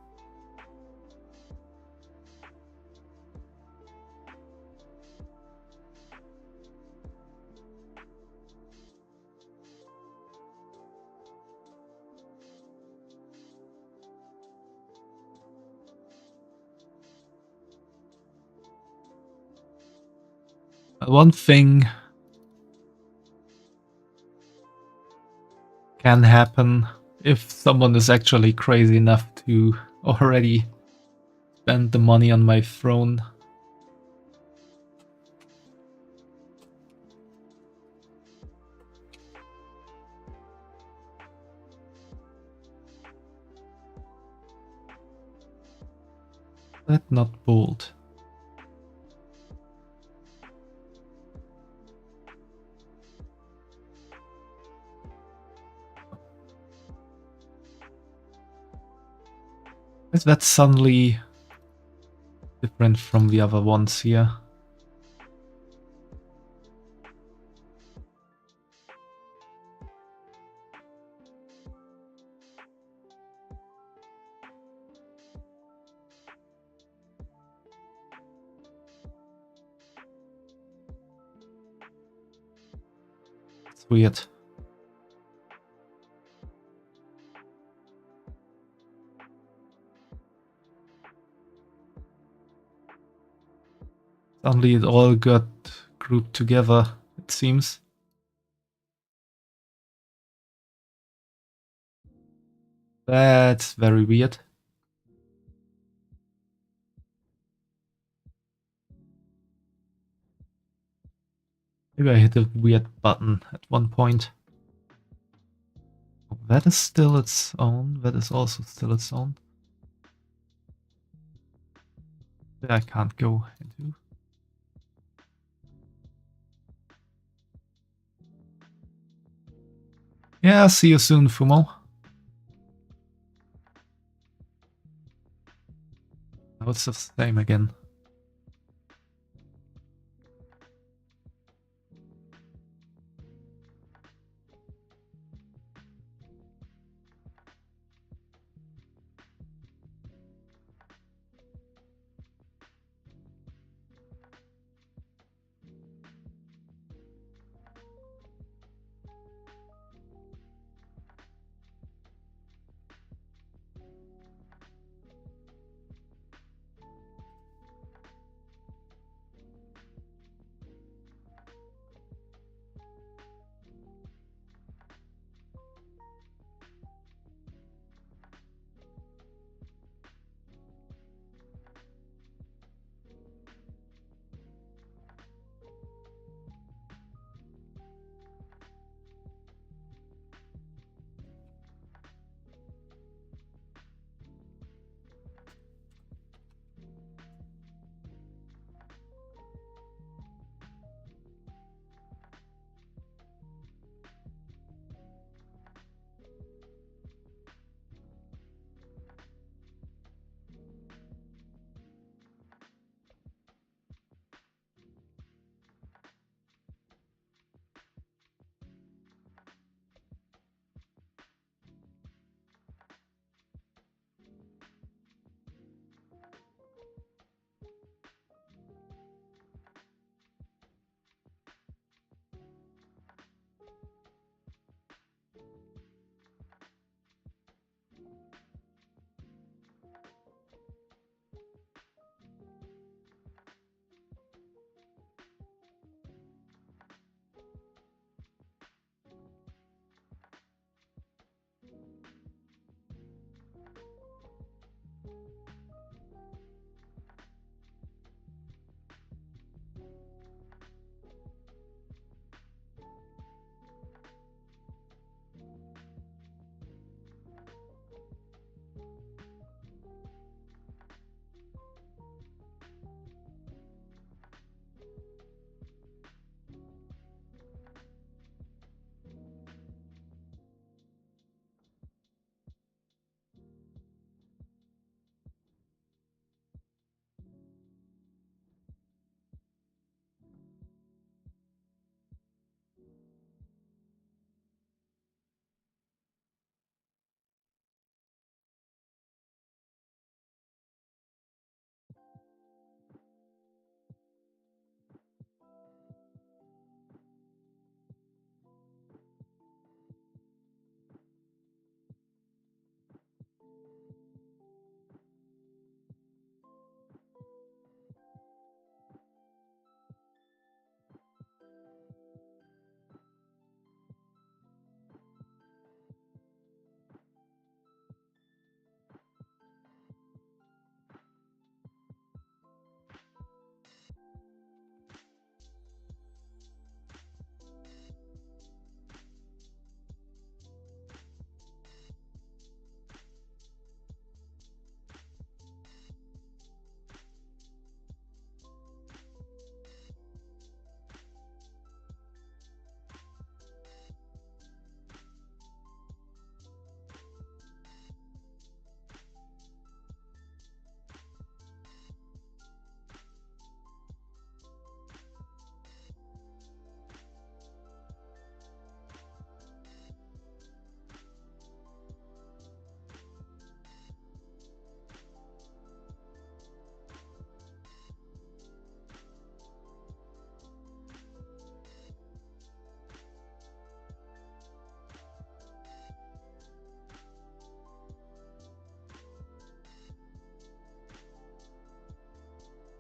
One thing can happen if someone is actually crazy enough to already spend the money on my throne. That not bold. Is that suddenly different from the other ones here? It's weird. Suddenly it all got grouped together, it seems. That's very weird. Maybe I hit a weird button at one point. Oh, that is still its own. That is also still its own. That I can't go into. Yeah, see you soon, Fumo. Now it's the same again.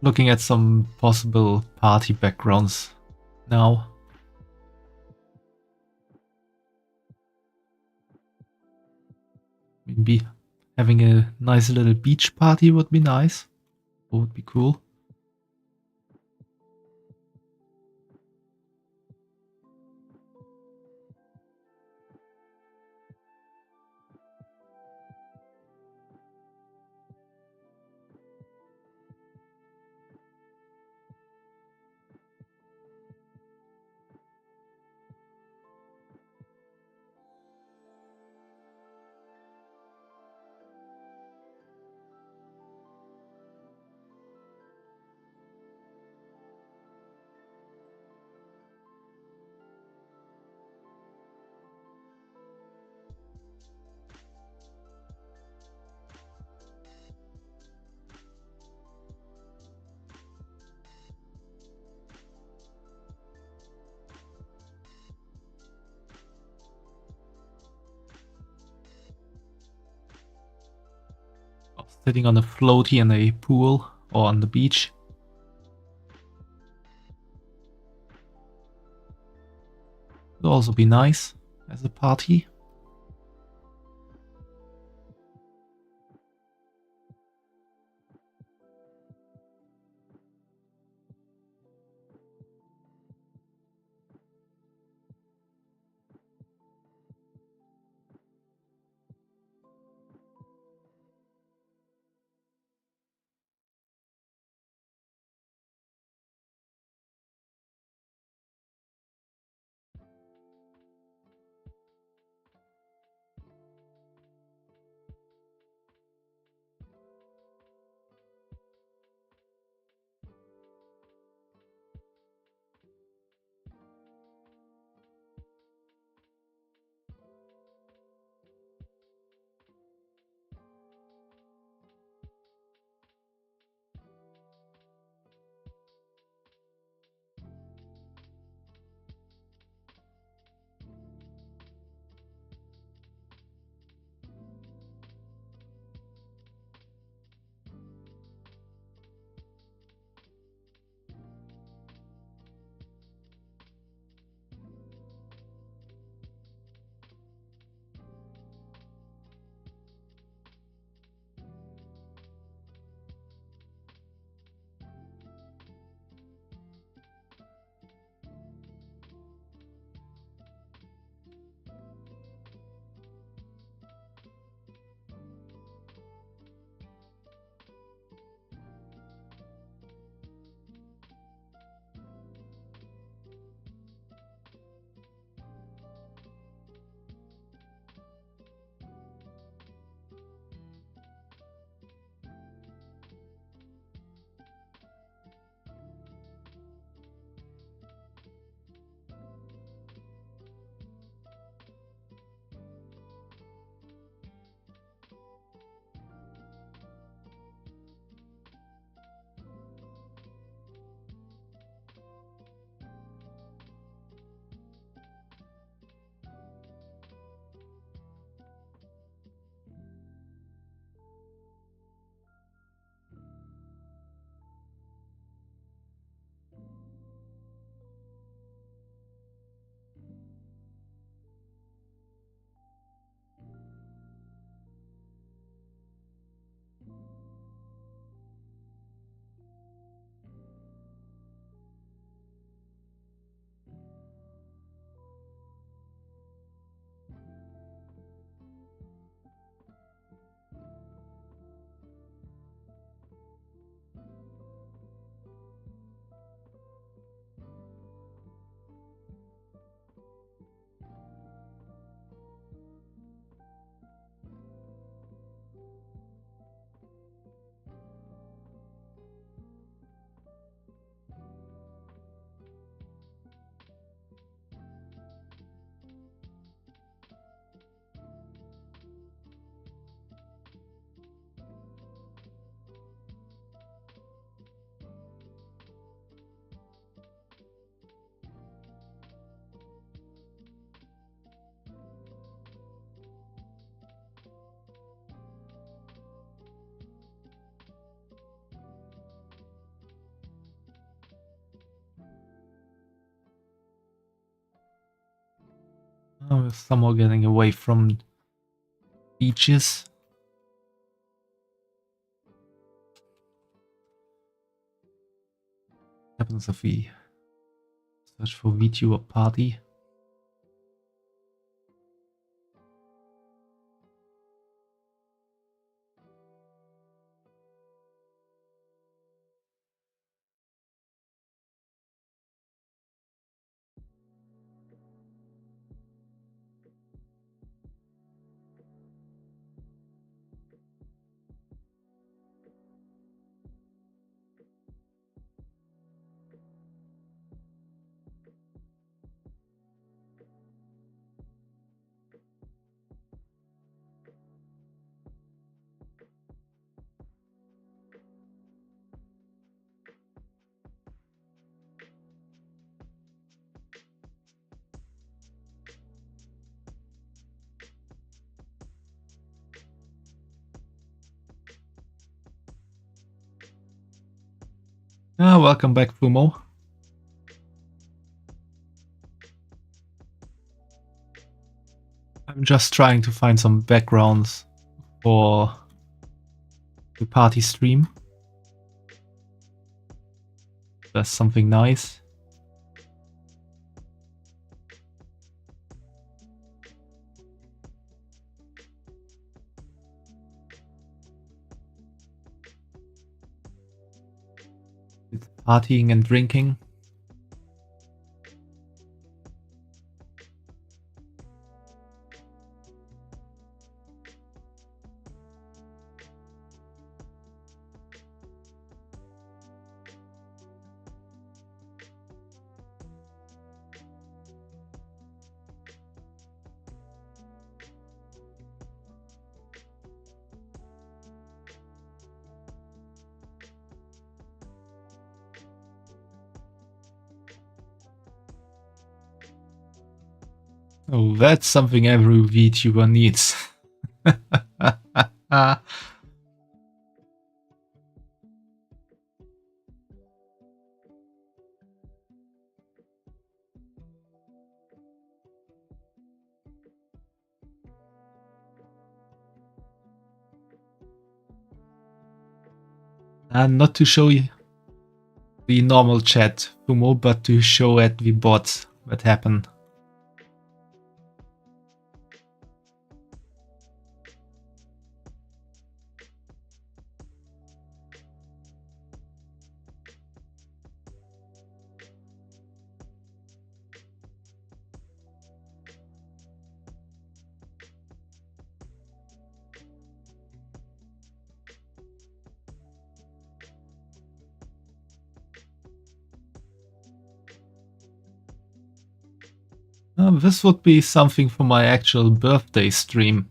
looking at some possible party backgrounds now. Maybe having a nice little beach party would be nice. That would be cool. Sitting on a floaty in a pool or on the beach. Would also be nice as a party. We're somehow getting away from beaches. What happens if we search for Vtuber party? Welcome back, Fumo. I'm just trying to find some backgrounds for the party stream. That's something nice. It's partying and drinking. Oh, that's something every VTuber needs. And not to show you the normal chat, Fumo, but to show at the bots what happened. This would be something for my actual birthday stream.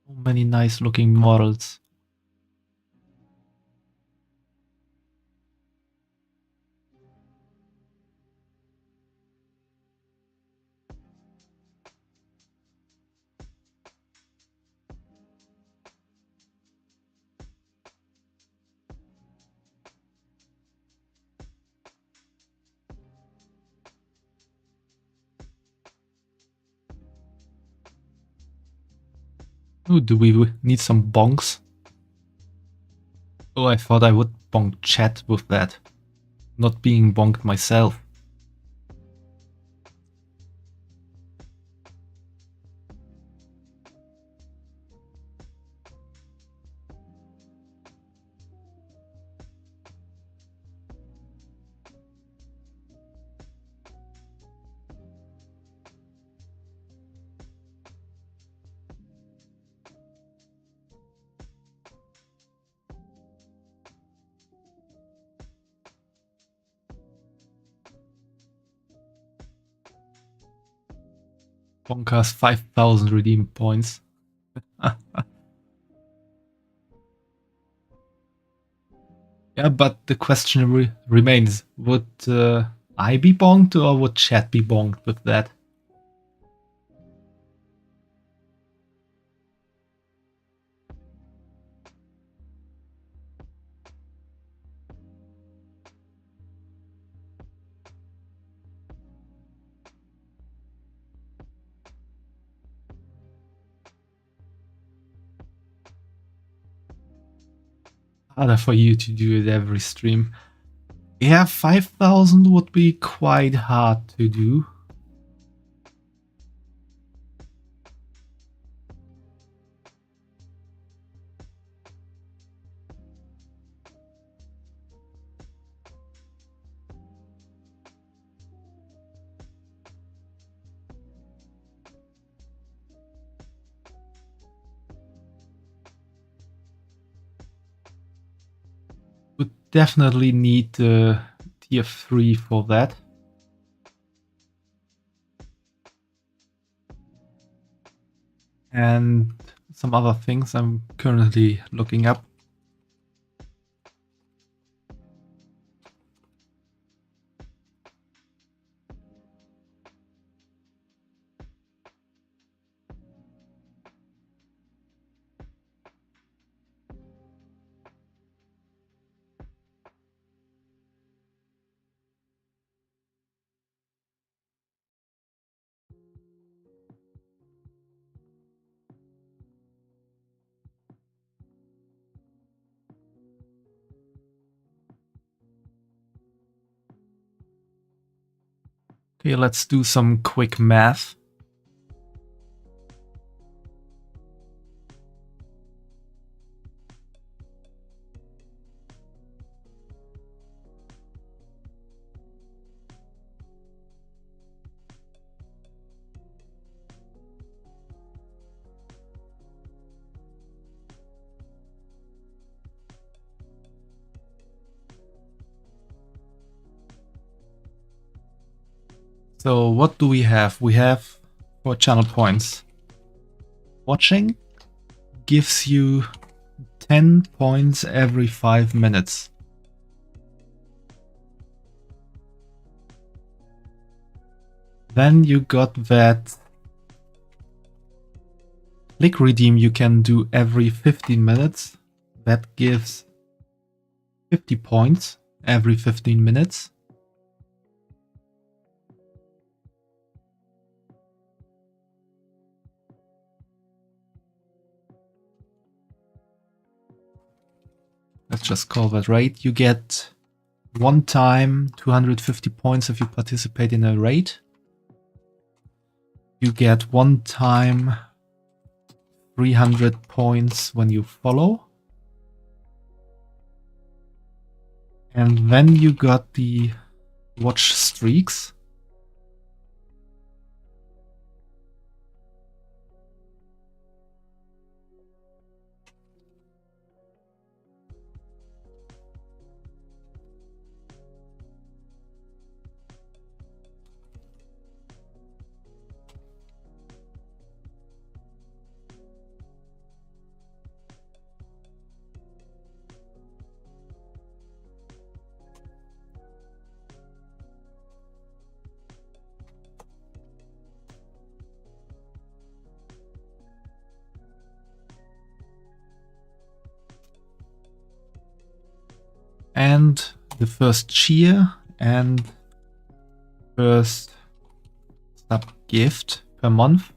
So many nice looking models. Oh, do we need some bonks? Oh, I thought I would bonk chat with that. Not being bonked myself. Bonkers 5,000 redeem points. Yeah, but the question remains, would I be bonked or would chat be bonked with that? Harder for you to do it every stream. Yeah, 5,000 would be quite hard to do. Would definitely need tier 3 for that. And some other things I'm currently looking up. Okay, let's do some quick math. So what do we have? We have 4 channel points. Watching gives you 10 points every 5 minutes. Then you got that click redeem you can do every 15 minutes. That gives 50 points every 15 minutes. Let's just call that raid. You get one time 250 points if you participate in a raid. You get one time 300 points when you follow. And then you got the watch streaks. And the first cheer and first sub gift per month.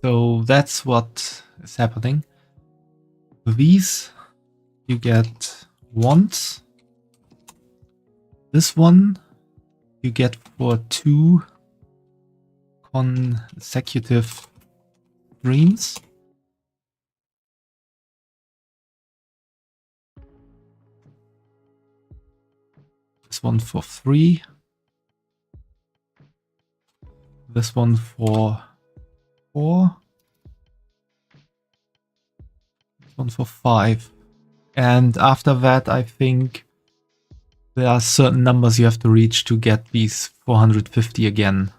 So that's what is happening. These you get once. This one you get for 2 consecutive streams. This one for 3. This one for 4. This one for 5. And after that, I think there are certain numbers you have to reach to get these 450 again.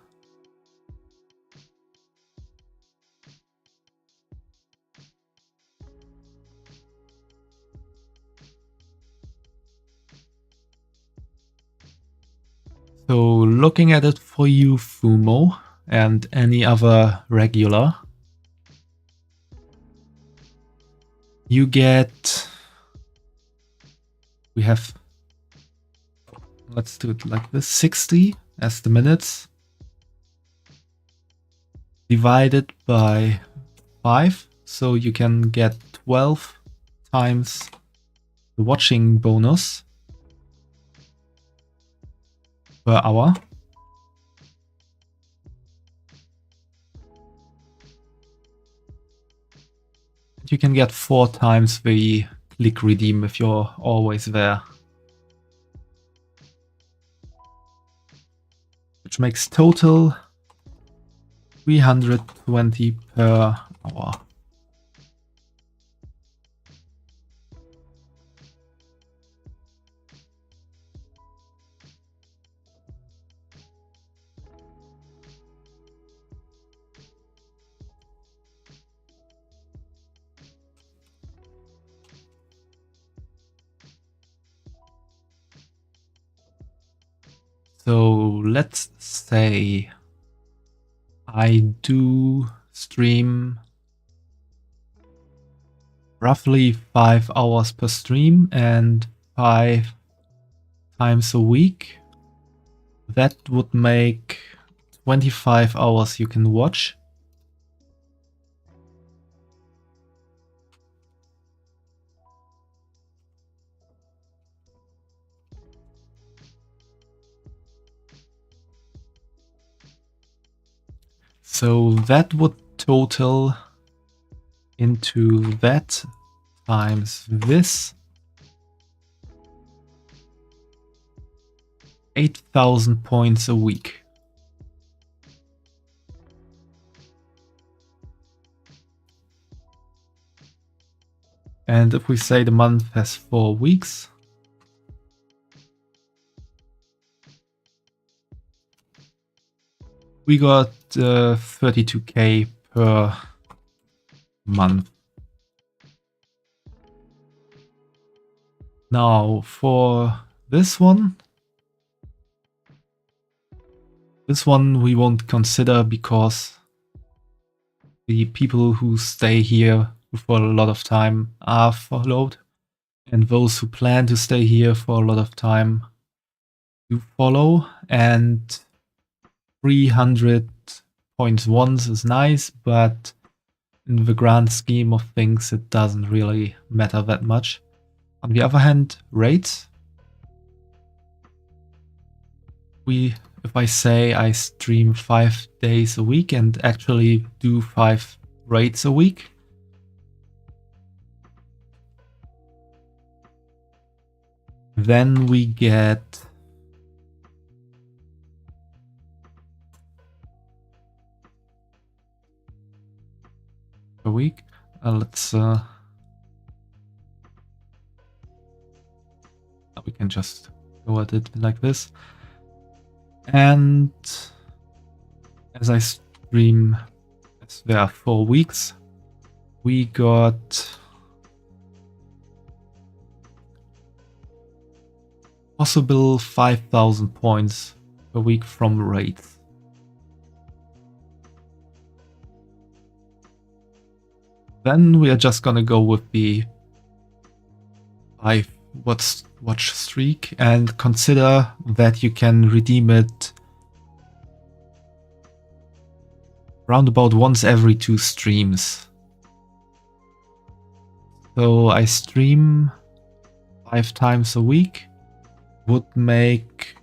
So looking at it for you, Fumo, and any other regular, you get, we have, let's do it like this, 60 as the minutes, divided by 5, so you can get 12 times the watching bonus per hour. You can get 4 times the click redeem if you're always there. Which makes total 320 per hour. So let's say I do stream roughly 5 hours per stream and 5 times a week. That would make 25 hours you can watch. So that would total into that times this 8,000 points a week. And if we say the month has 4 weeks, we got 32k per month. Now for this one we won't consider because the people who stay here for a lot of time are followed, and those who plan to stay here for a lot of time do follow, and 300 points once is nice, but in the grand scheme of things it doesn't really matter that much. On the other hand, rates. If I say I stream 5 days a week and actually do 5 raids a week, then we get a week. Let's we can just go at it like this. And as I stream, as there are 4 weeks, we got possible 5,000 points per week from raids. Then we are just gonna go with the 5 watch streak and consider that you can redeem it round about once every 2 streams. So I stream 5 times a week, would make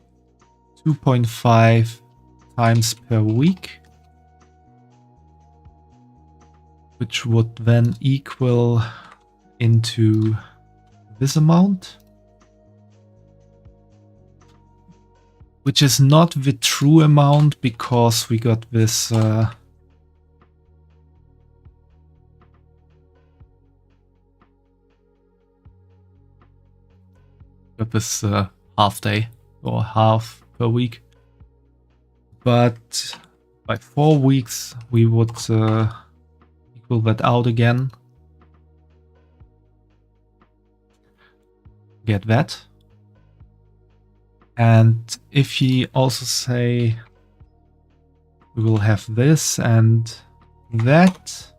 2.5 times per week, which would then equal into this amount, which is not the true amount because we got this with this half day or half per week. But by 4 weeks we would equal that out again. Get that. And if you also say we will have this and that,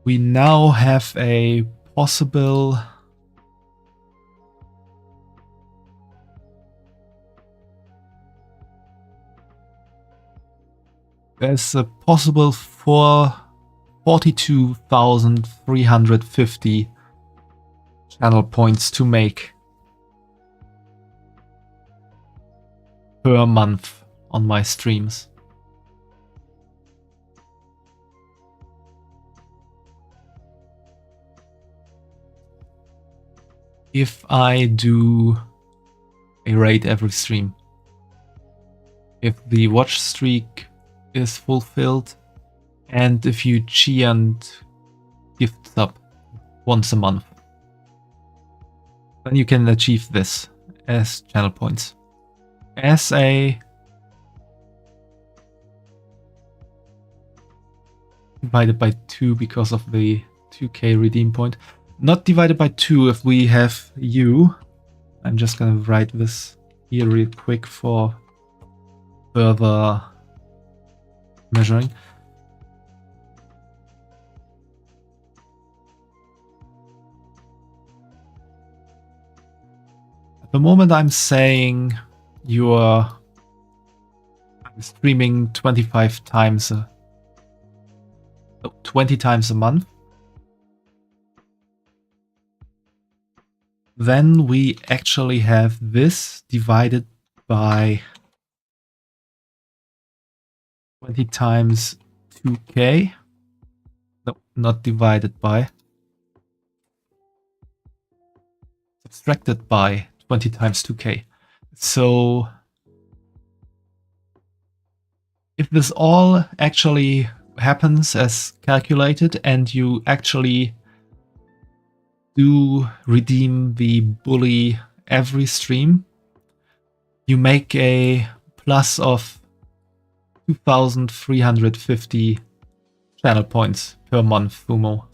we now have a possible there's a possible 42,350 channel points to make per month on my streams. If I do a raid every stream, if the watch streak is fulfilled, and if you cheer and gift sub once a month, then you can achieve this as channel points. As a divided by 2 because of the 2k redeem point. Not divided by 2 if we have you. I'm just gonna write this here real quick for further measuring. At the moment I'm saying I'm streaming 25 times 20 times a month. Then we actually have this divided by 20 times 2k. No, not divided by. Subtracted by 20 times 2k. So if this all actually happens as calculated and you actually do redeem the bully every stream, you make a plus of 2,350 channel points per month, Fumo.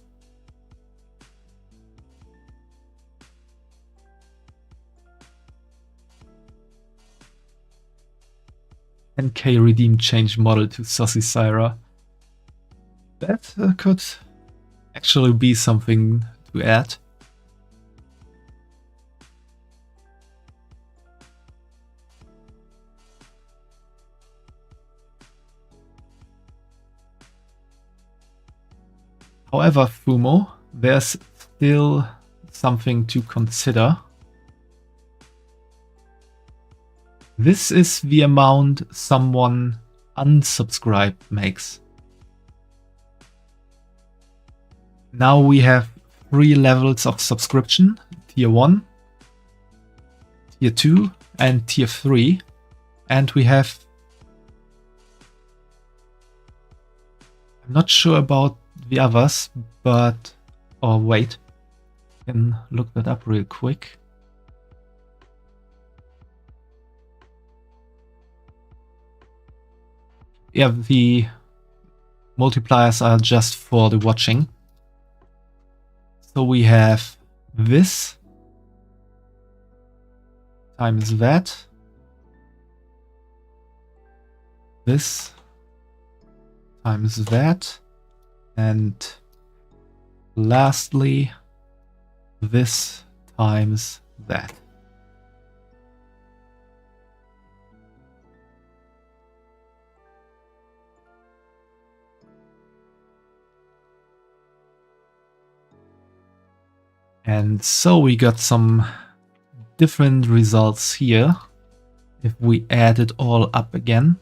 $10k redeem change model to Sussy Syra. That could actually be something to add. However, Fumo, there's still something to consider. This is the amount someone unsubscribed makes. Now we have 3 levels of subscription, tier 1, tier 2 and tier 3, and we have, I'm not sure about the others, but, oh wait, I can look that up real quick. Yeah, the multipliers are just for the watching. So we have this times that, this times that, and lastly this times that. And so we got some different results here if we add it all up again.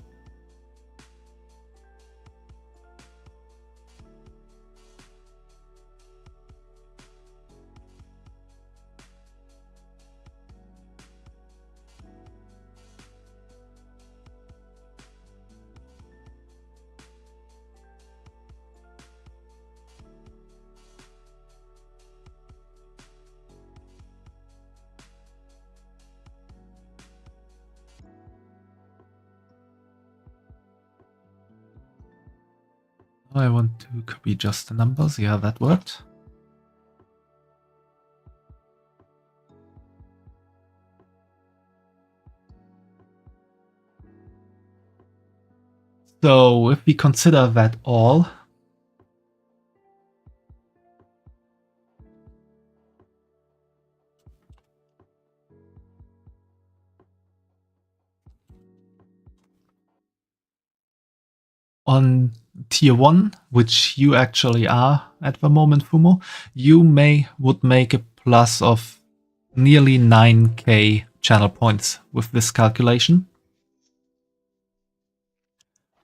I want to copy just the numbers. Yeah, that worked. So if we consider that all, on tier 1, which you actually are at the moment, Fumo, you would make a plus of nearly 9k channel points with this calculation.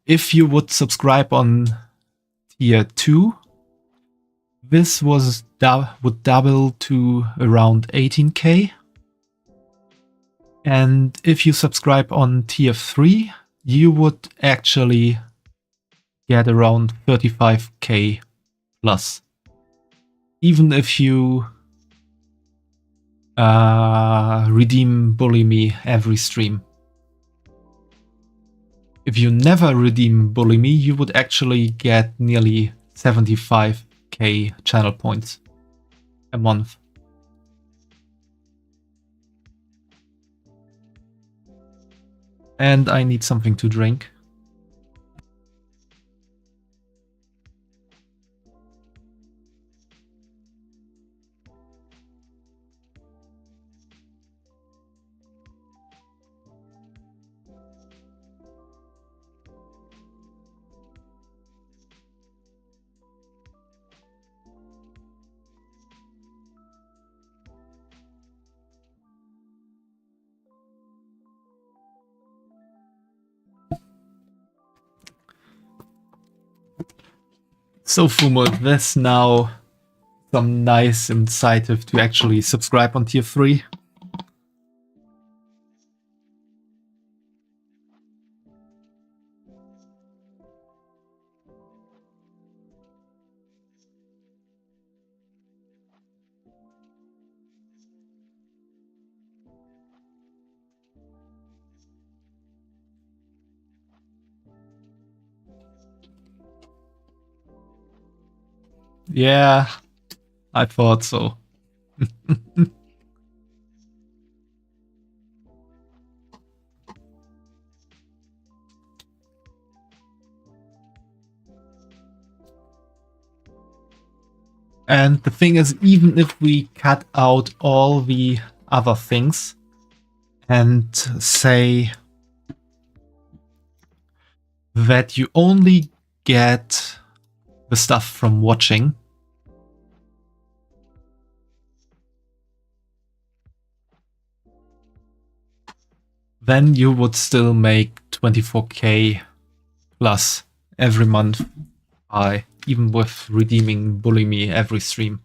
If you would subscribe on tier 2, this would double to around 18k. And if you subscribe on tier 3, you would actually get around 35k plus. Even if you redeem Bully Me every stream. If you never redeem Bully Me, you would actually get nearly 75k channel points a month. And I need something to drink. So Fumo, that's now some nice incentive to actually subscribe on tier 3. Yeah, I thought so. And the thing is, even if we cut out all the other things and say that you only get the stuff from watching, then you would still make 24k plus every month, even with redeeming Bully Me every stream.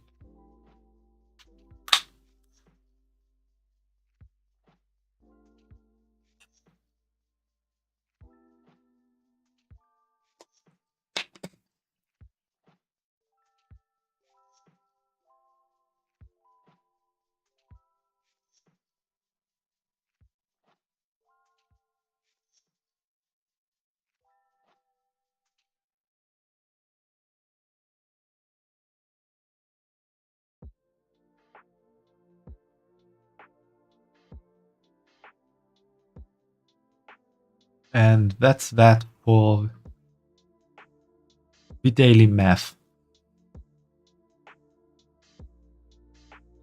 And that's that for the daily math.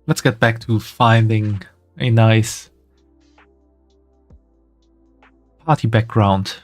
Let's get back to finding a nice party background.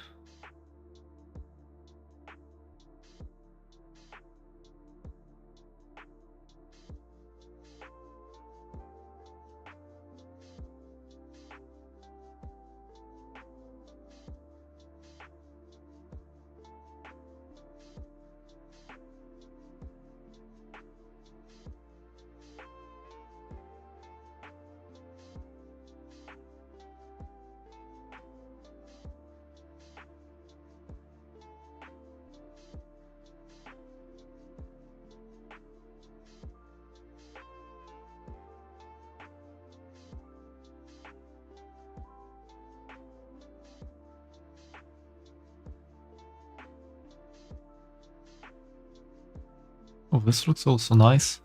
Oh, this looks also nice.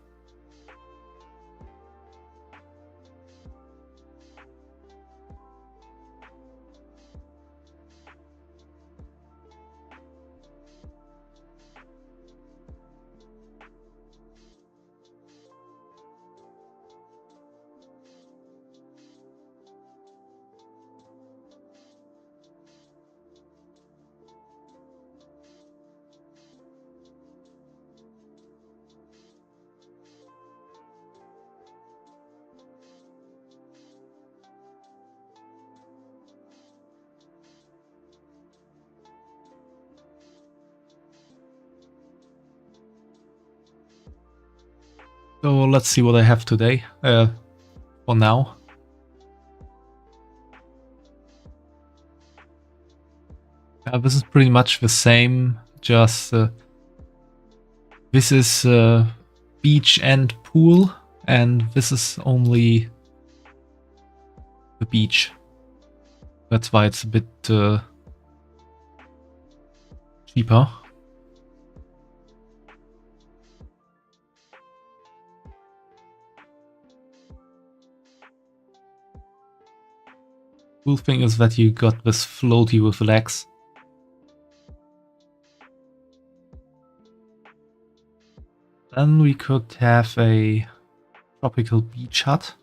So let's see what I have today, for now. This is pretty much the same, just this is beach and pool, and this is only the beach. That's why it's a bit cheaper. Cool thing is that you got this floaty with legs. Then we could have a tropical beach hut.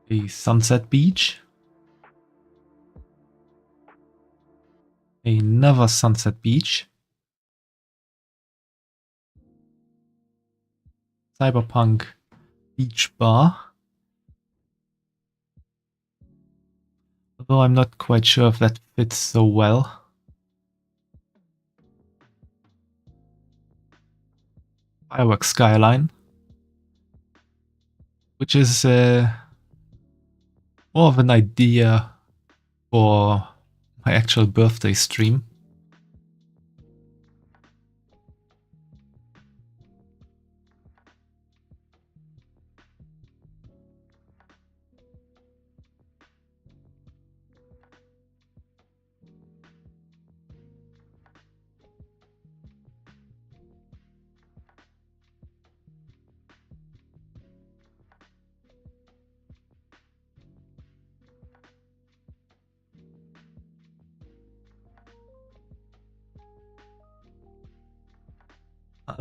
A sunset beach. Another sunset beach. Cyberpunk beach bar. Although I'm not quite sure if that fits so well. Fireworks skyline. Which is more of an idea for my actual birthday stream.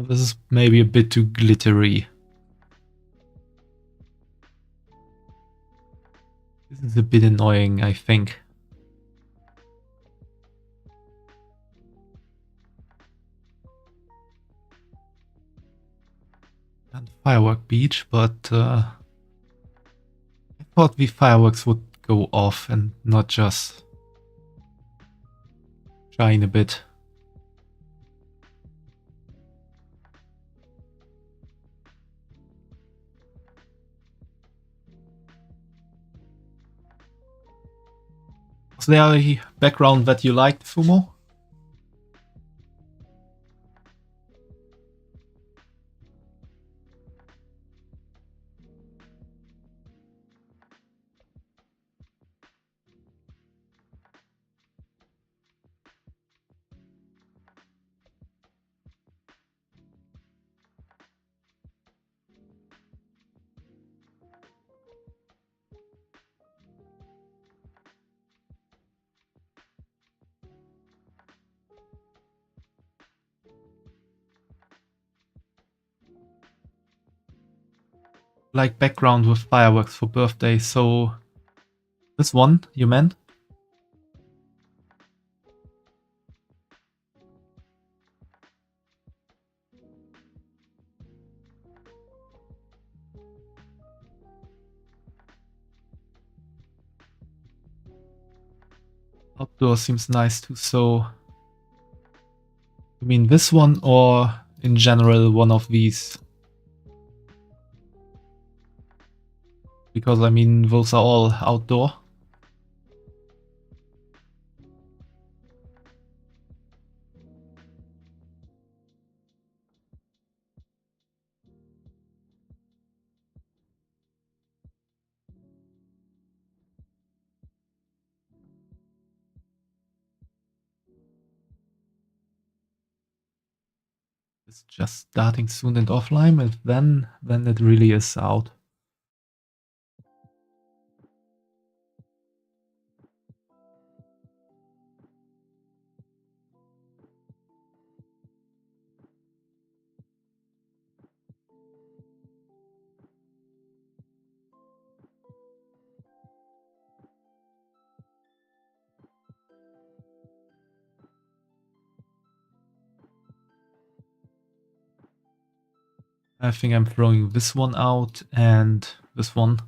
This is maybe a bit too glittery. This is a bit annoying, I think. And firework beach, but I thought the fireworks would go off and not just shine a bit. Was there a background that you liked, Fumo? Like background with fireworks for birthday, so this one you meant? Outdoor seems nice too, so you mean this one or in general one of these? Because I mean those are all outdoor. It's just starting soon and offline, and then it really is out. I think I'm throwing this one out and this one.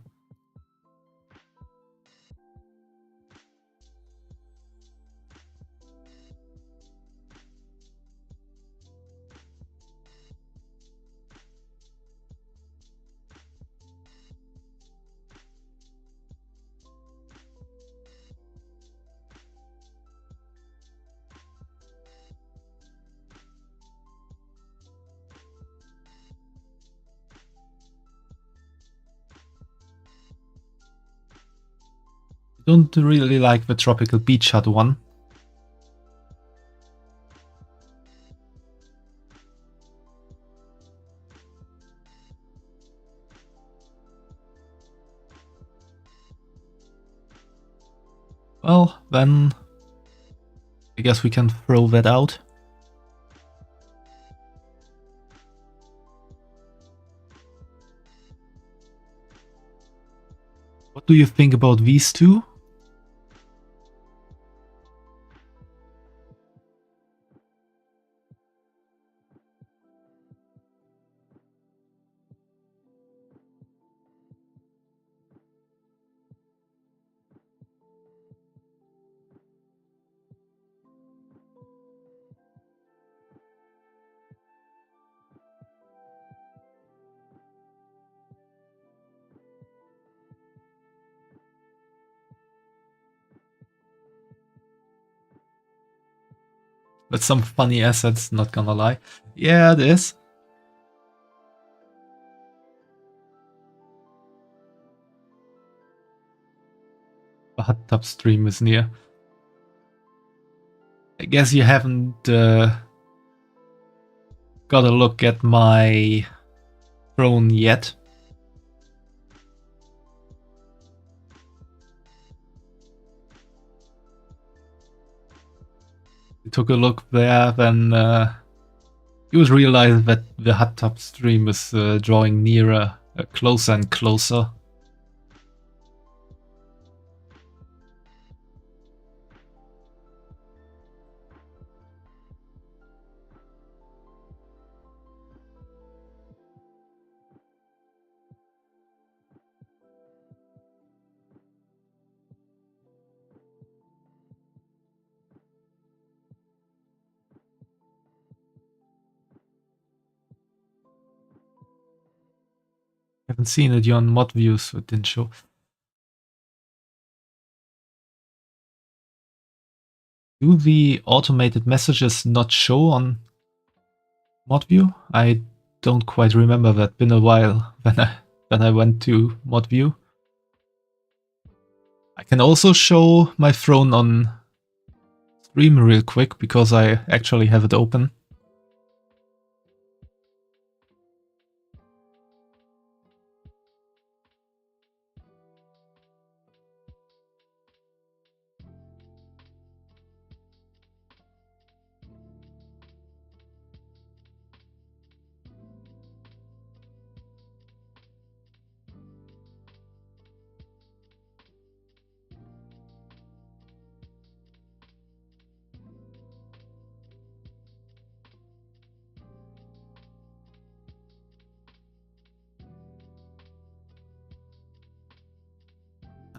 Don't really like the tropical beach hut one. Well, then I guess we can throw that out. What do you think about these two? That's some funny assets, not gonna lie. Yeah, it is. The hot tub stream is near. I guess you haven't got a look at my drone yet. You took a look there, then you would realize that the hot tub stream is drawing nearer, closer and closer. Haven't seen it, you're on mod view, so it didn't show. Do the automated messages not show on mod view? I don't quite remember that. Been a while when I went to mod view. I can also show my throne on stream real quick because I actually have it open.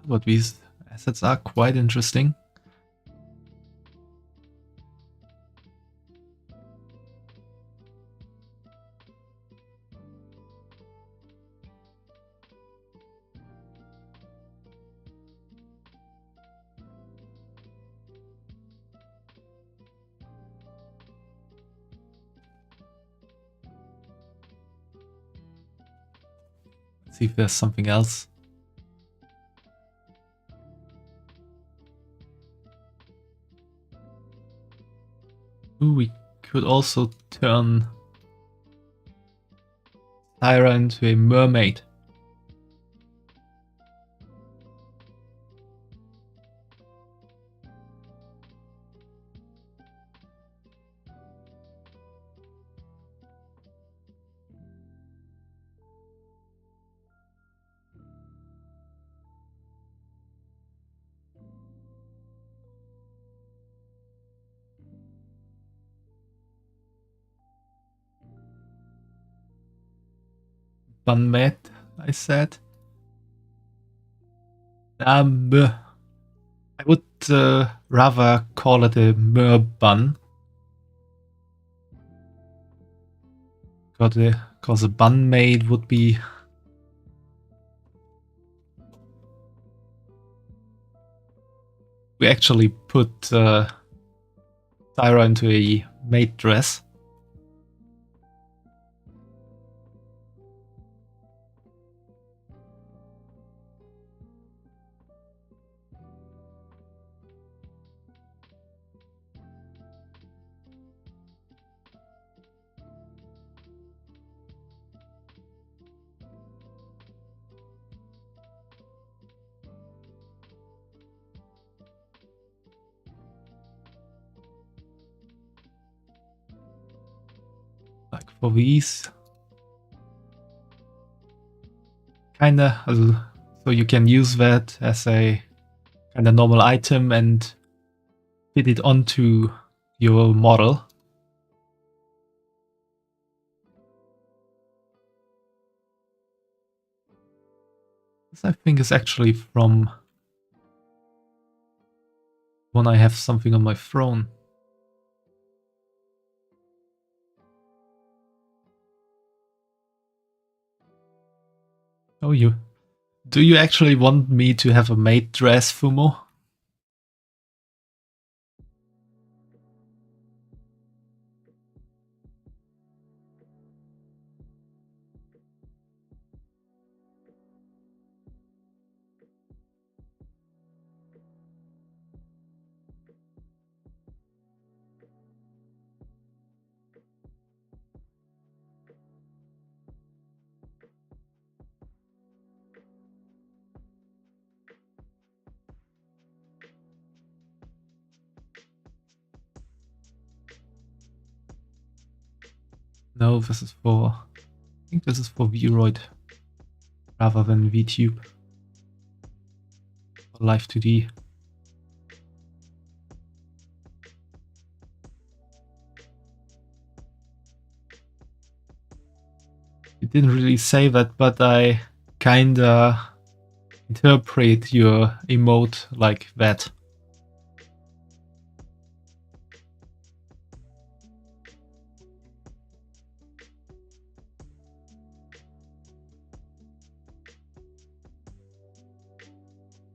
But these assets are quite interesting. Let's see if there's something else. Ooh, we could also turn Tyra into a mermaid. Bunmet, I said. I would rather call it a mer bun. Because a bun maid would be... We actually put Tyra into a maid dress. Like for these. Kinda, so you can use that as a kinda normal item and fit it onto your model. This I think is actually from when I have something on my throne. Oh, do you actually want me to have a maid dress, Fumo? No, this is for... I think this is for Vroid rather than Vtube. Live 2D. You didn't really say that, but I kinda interpret your emote like that.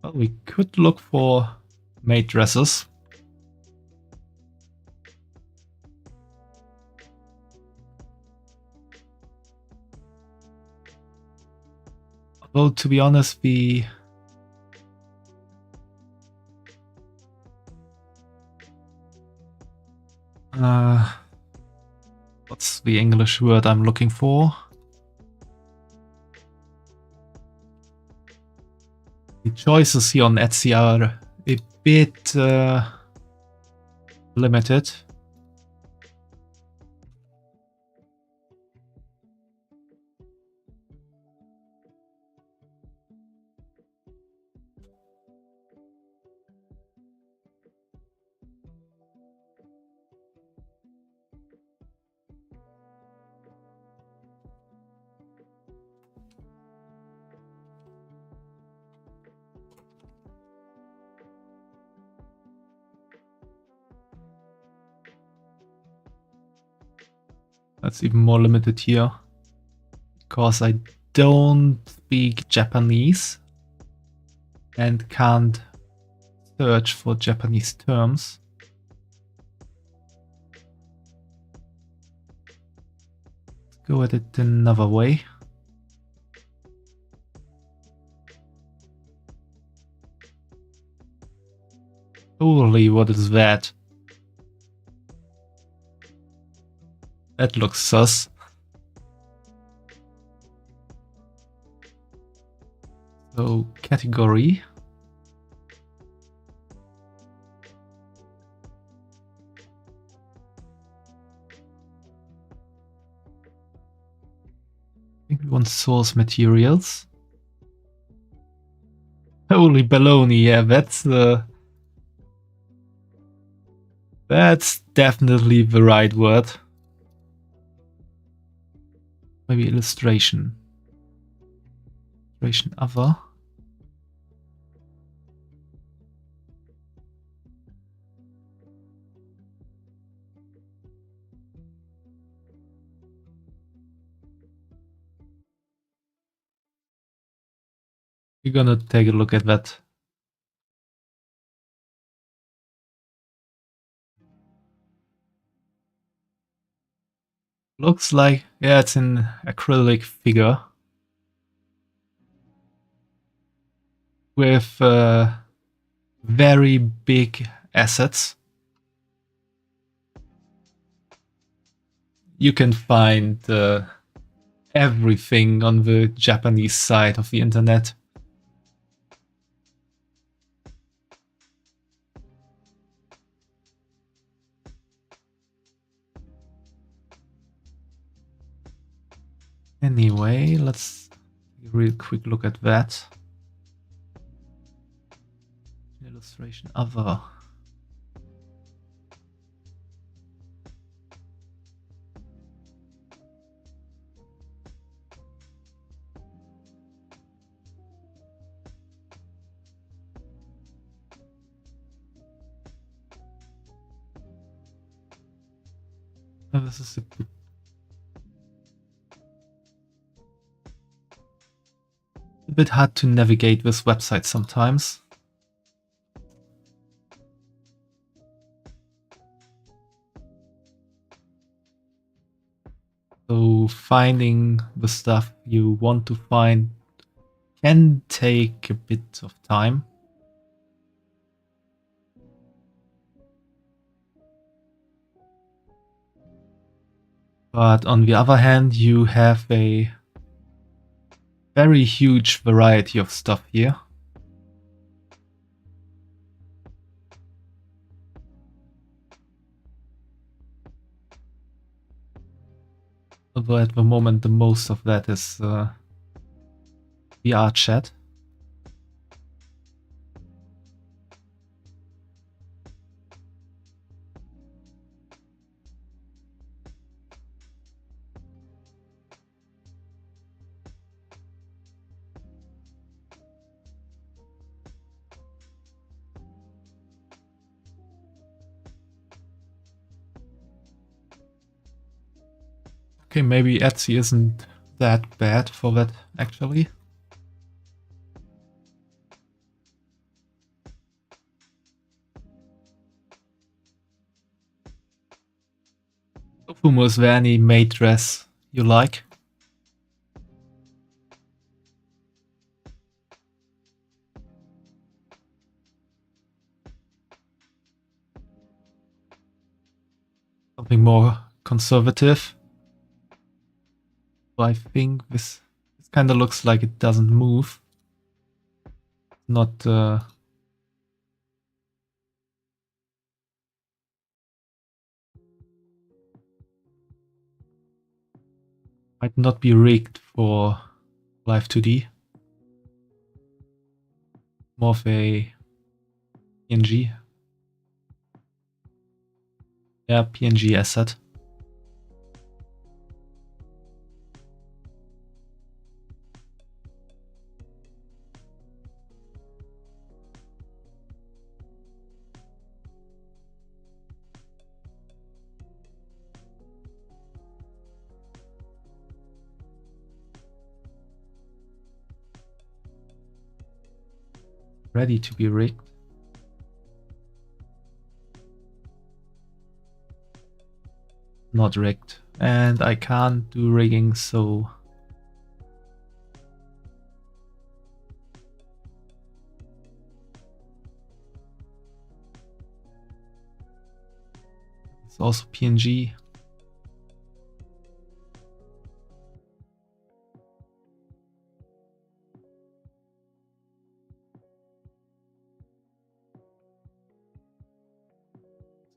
Well, we could look for maid dresses. Although, to be honest, what's the English word I'm looking for? The choices here on Etsy are a bit limited. That's even more limited here, because I don't speak Japanese and can't search for Japanese terms. Let's go at it another way. Holy, what is that? That looks sus. So category. I think we want source materials. Holy baloney, yeah, that's definitely the right word. Maybe illustration. Illustration other. We're gonna take a look at that. Looks like, yeah, it's an acrylic figure with very big assets. You can find everything on the Japanese side of the internet. Anyway, let's take a real quick look at that. Illustration other. Oh, this is a bit hard to navigate this website sometimes. So finding the stuff you want to find can take a bit of time. But on the other hand, you have a very huge variety of stuff here. Although at the moment the most of that is VR chat. Okay, maybe Etsy isn't that bad for that, actually. Fumo, is there any maid dress you like? Something more conservative? So I think this kind of looks like it doesn't move. Not might not be rigged for Live 2D. More of a PNG. Yeah, PNG asset. Ready to be rigged. Not rigged. And I can't do rigging, so it's also PNG.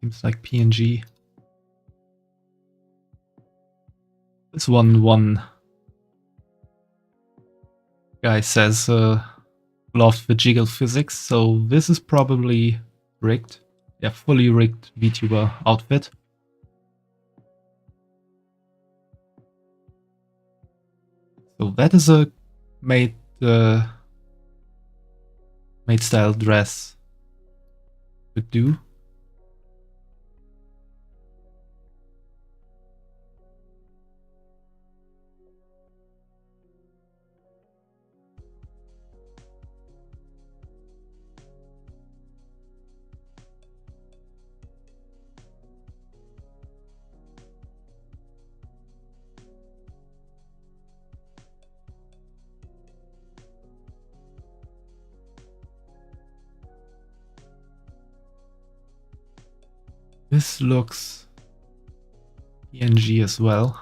Seems like PNG. This one guy says loved the jiggle physics, so this is probably rigged. Yeah, fully rigged Vtuber outfit. So that is a maid style dress. Could do. This looks PNG as well.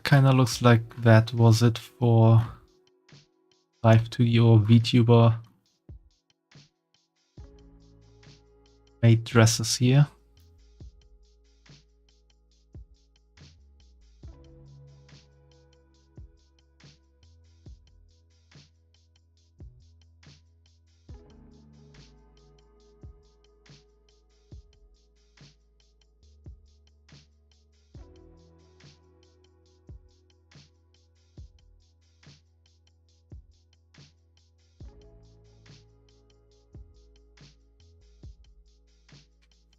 Kinda looks like that was it for Live to Your VTuber made dresses here.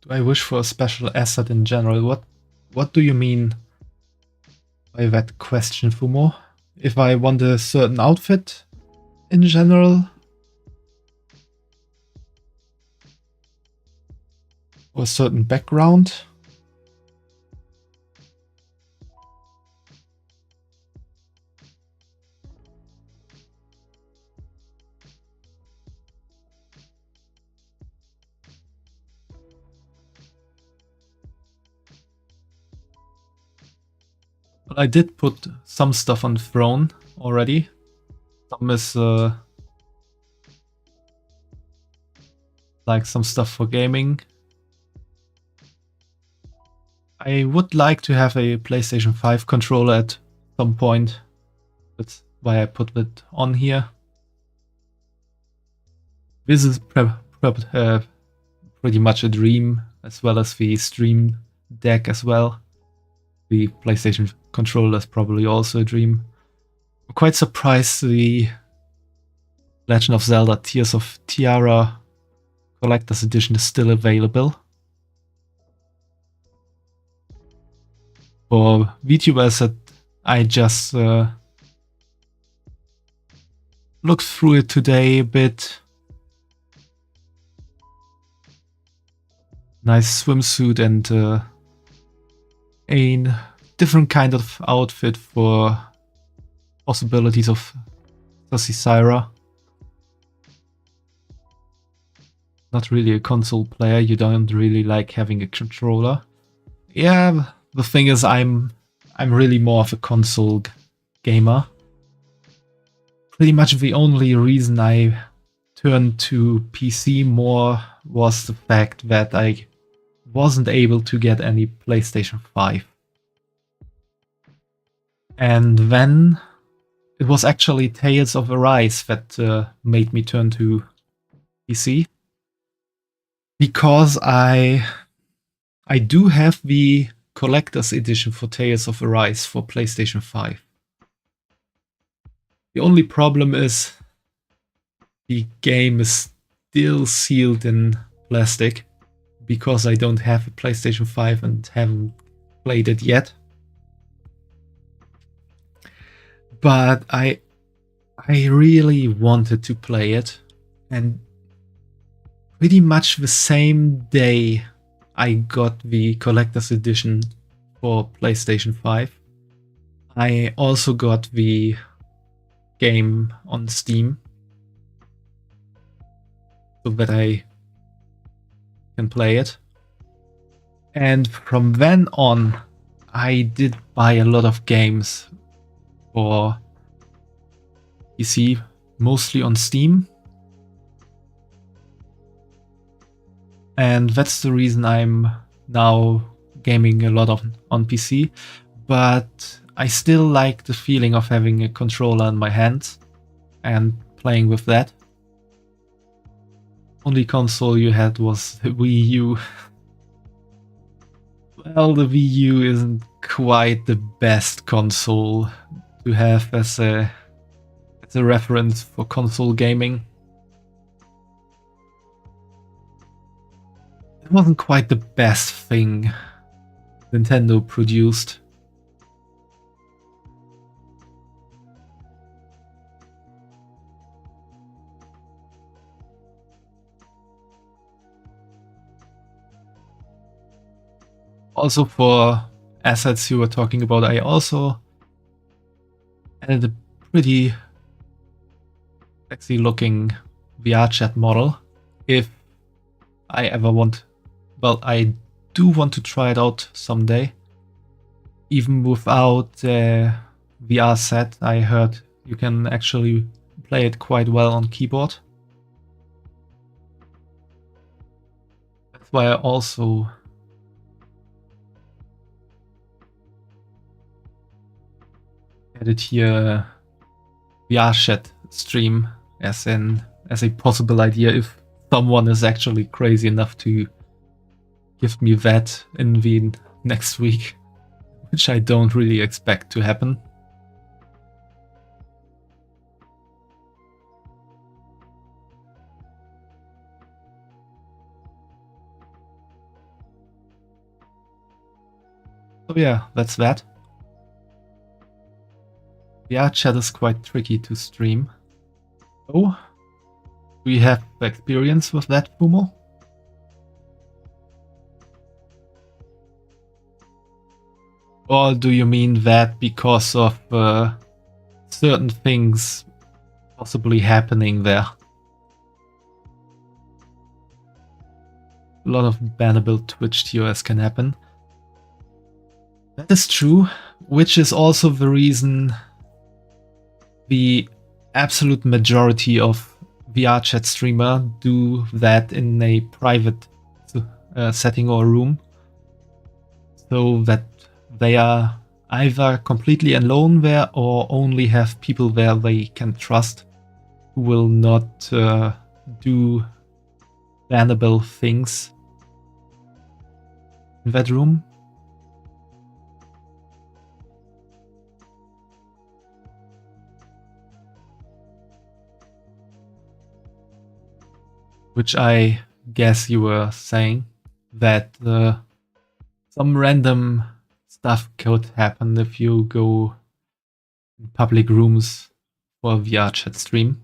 Do I wish for a special asset in general? What do you mean by that question, Fumo? If I want a certain outfit in general? Or a certain background? Well, I did put some stuff on the throne already. Some is like some stuff for gaming. I would like to have a PlayStation 5 controller at some point. That's why I put it on here. This is pretty much a dream, as well as the Stream Deck as well. The PlayStation controller is probably also a dream. I'm quite surprised the Legend of Zelda Tears of Tiara Collector's Edition is still available. For VTubers that I just looked through it today a bit. Nice swimsuit and a different kind of outfit for possibilities of Sussy Syra. Not really a console player, you don't really like having a controller. Yeah, the thing is I'm really more of a console gamer. Pretty much the only reason I turned to PC more was the fact that I wasn't able to get any PlayStation 5. And then it was actually Tales of Arise that made me turn to PC. because I do have the collector's edition for Tales of Arise for PlayStation 5. The only problem is the game is still sealed in plastic because I don't have a PlayStation 5 and haven't played it yet. But I really wanted to play it, and pretty much the same day I got the collector's edition for PlayStation 5, I also got the game on Steam so that I can play it. And from then on, I did buy a lot of games for PC, mostly on Steam. And that's the reason I'm now gaming a lot on PC. But I still like the feeling of having a controller in my hands and playing with that. Only console you had was the Wii U. Well, the Wii U isn't quite the best console to have as a reference for console gaming. It wasn't quite the best thing Nintendo produced. Also, for assets you were talking about, I also added a pretty sexy looking VR chat model. If I ever want, well, I do want to try it out someday. Even without a VR set, I heard you can actually play it quite well on keyboard. That's why I also added here VR chat stream as a possible idea if someone is actually crazy enough to give me that in the next week, which I don't really expect to happen. So yeah, that's that. VR chat is quite tricky to stream. Oh, do you have experience with that, Fumo? Or do you mean that because of certain things possibly happening there? A lot of bannable Twitch TOS can happen. That is true, which is also the reason the absolute majority of VR chat streamer do that in a private setting or room, so that they are either completely alone there or only have people there they can trust who will not do bannable things in that room. Which I guess you were saying, that some random stuff could happen if you go in public rooms for a VR chat stream.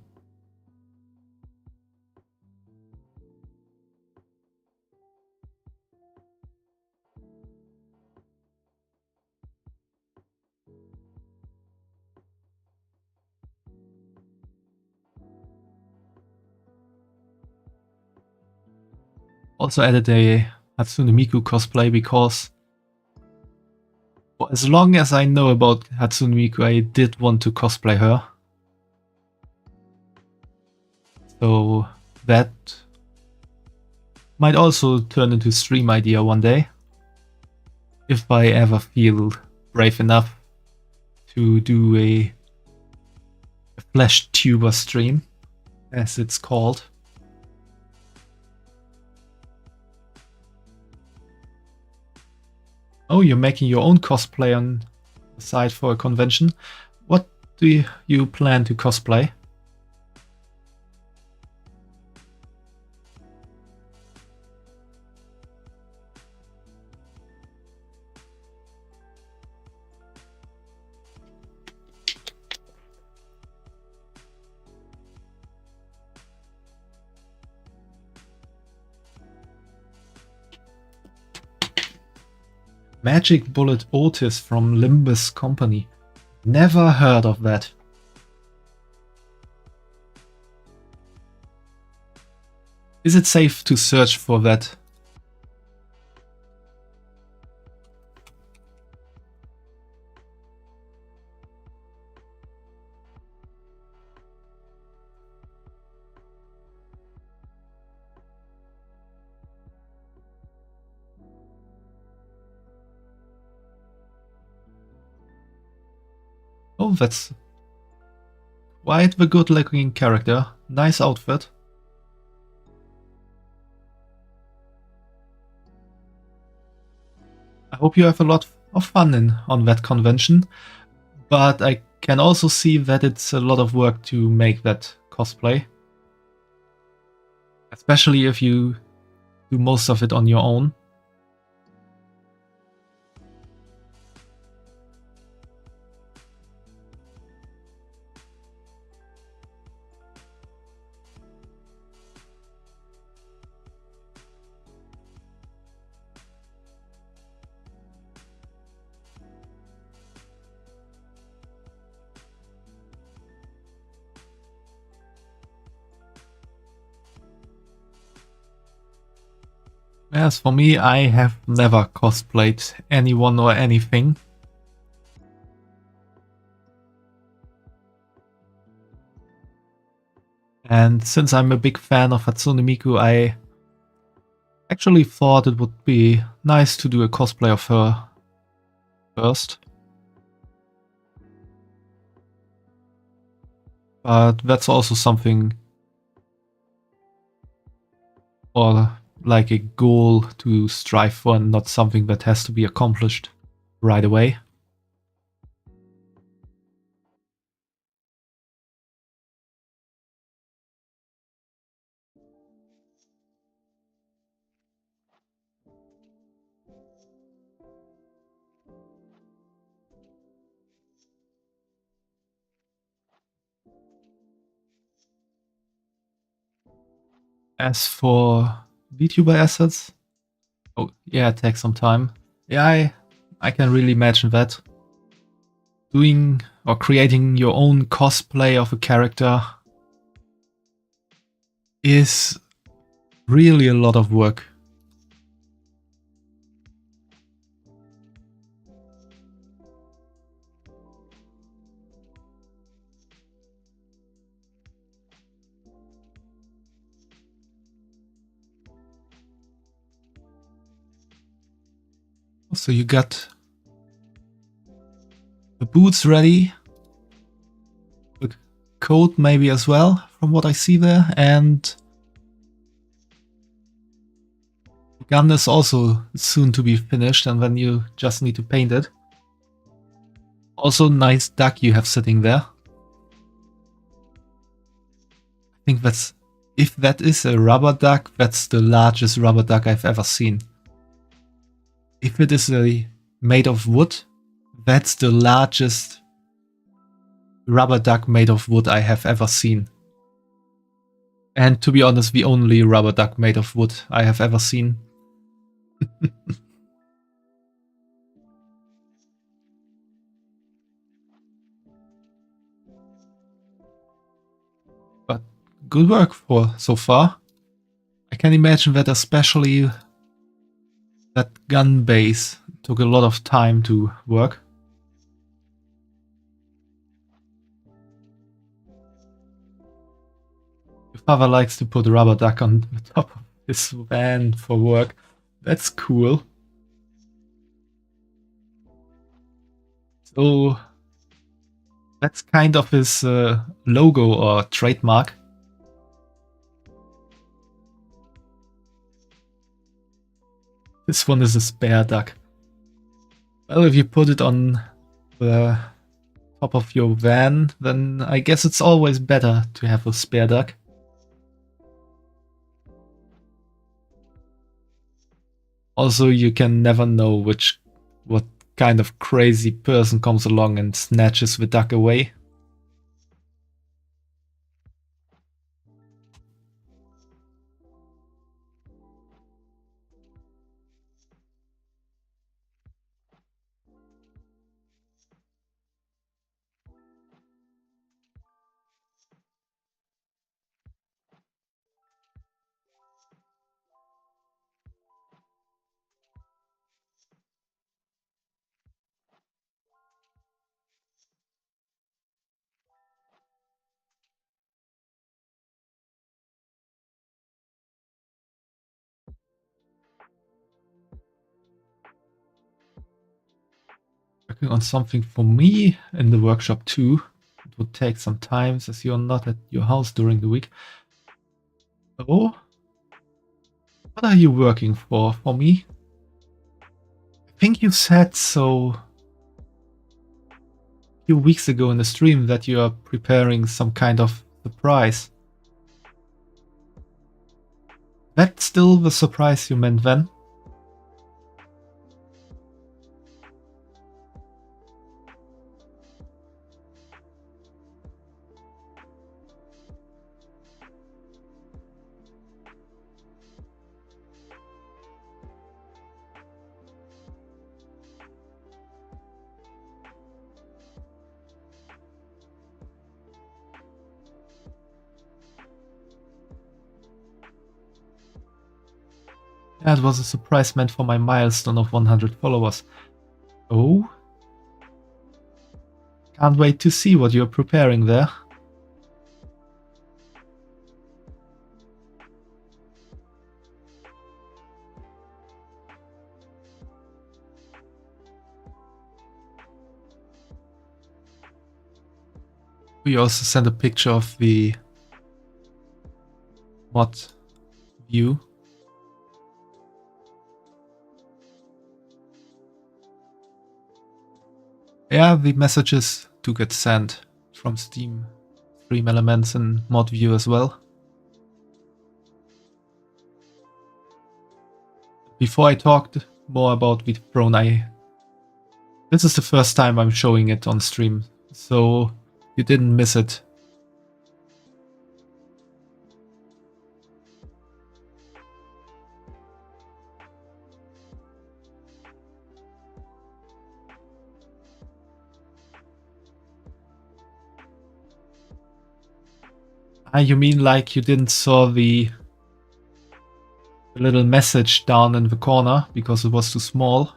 Also added a Hatsune Miku cosplay because for as long as I know about Hatsune Miku, I did want to cosplay her. So that might also turn into a stream idea one day, if I ever feel brave enough to do a Vtuber stream, as it's called. Oh, you're making your own cosplay on the side for a convention. What do you plan to cosplay? Magic Bullet Otis from Limbus Company. Never heard of that. Is it safe to search for that? Oh, that's quite the good looking character. Nice outfit. I hope you have a lot of fun on that convention, but I can also see that it's a lot of work to make that cosplay. Especially if you do most of it on your own. As for me, I have never cosplayed anyone or anything. And since I'm a big fan of Hatsune Miku, I actually thought it would be nice to do a cosplay of her first. But that's also something, or like a goal to strive for, and not something that has to be accomplished right away. As for VTuber assets, oh yeah, it takes some time. Yeah, I can really imagine that. Doing or creating your own cosplay of a character is really a lot of work. So you got the boots ready, the coat maybe as well, from what I see there, and the gun is also soon to be finished, and then you just need to paint it. Also, nice duck you have sitting there. I think that's, if that is a rubber duck, that's the largest rubber duck I've ever seen. If it is made of wood, that's the largest rubber duck made of wood I have ever seen. And to be honest, the only rubber duck made of wood I have ever seen. But good work for so far. I can imagine that especially that gun base took a lot of time to work. Your father likes to put a rubber duck on the top of his van for work. That's cool. So that's kind of his logo or trademark. This one is a spare duck. Well, if you put it on the top of your van, then I guess it's always better to have a spare duck. Also, you can never know what kind of crazy person comes along and snatches the duck away. Working on something for me in the workshop too. It would take some time as you're not at your house during the week. Oh? What are you working for me? I think you said so a few weeks ago in the stream that you are preparing some kind of surprise. That's still the surprise you meant then? Yeah, it was a surprise meant for my milestone of 100 followers. Oh? Can't wait to see what you're preparing there. We also sent a picture of the mod view. Yeah, the messages do get sent from Steam Stream Elements and mod view as well. Before I talked more about the throne, this is the first time I'm showing it on stream, so you didn't miss it. Ah, you mean like you didn't saw the little message down in the corner because it was too small?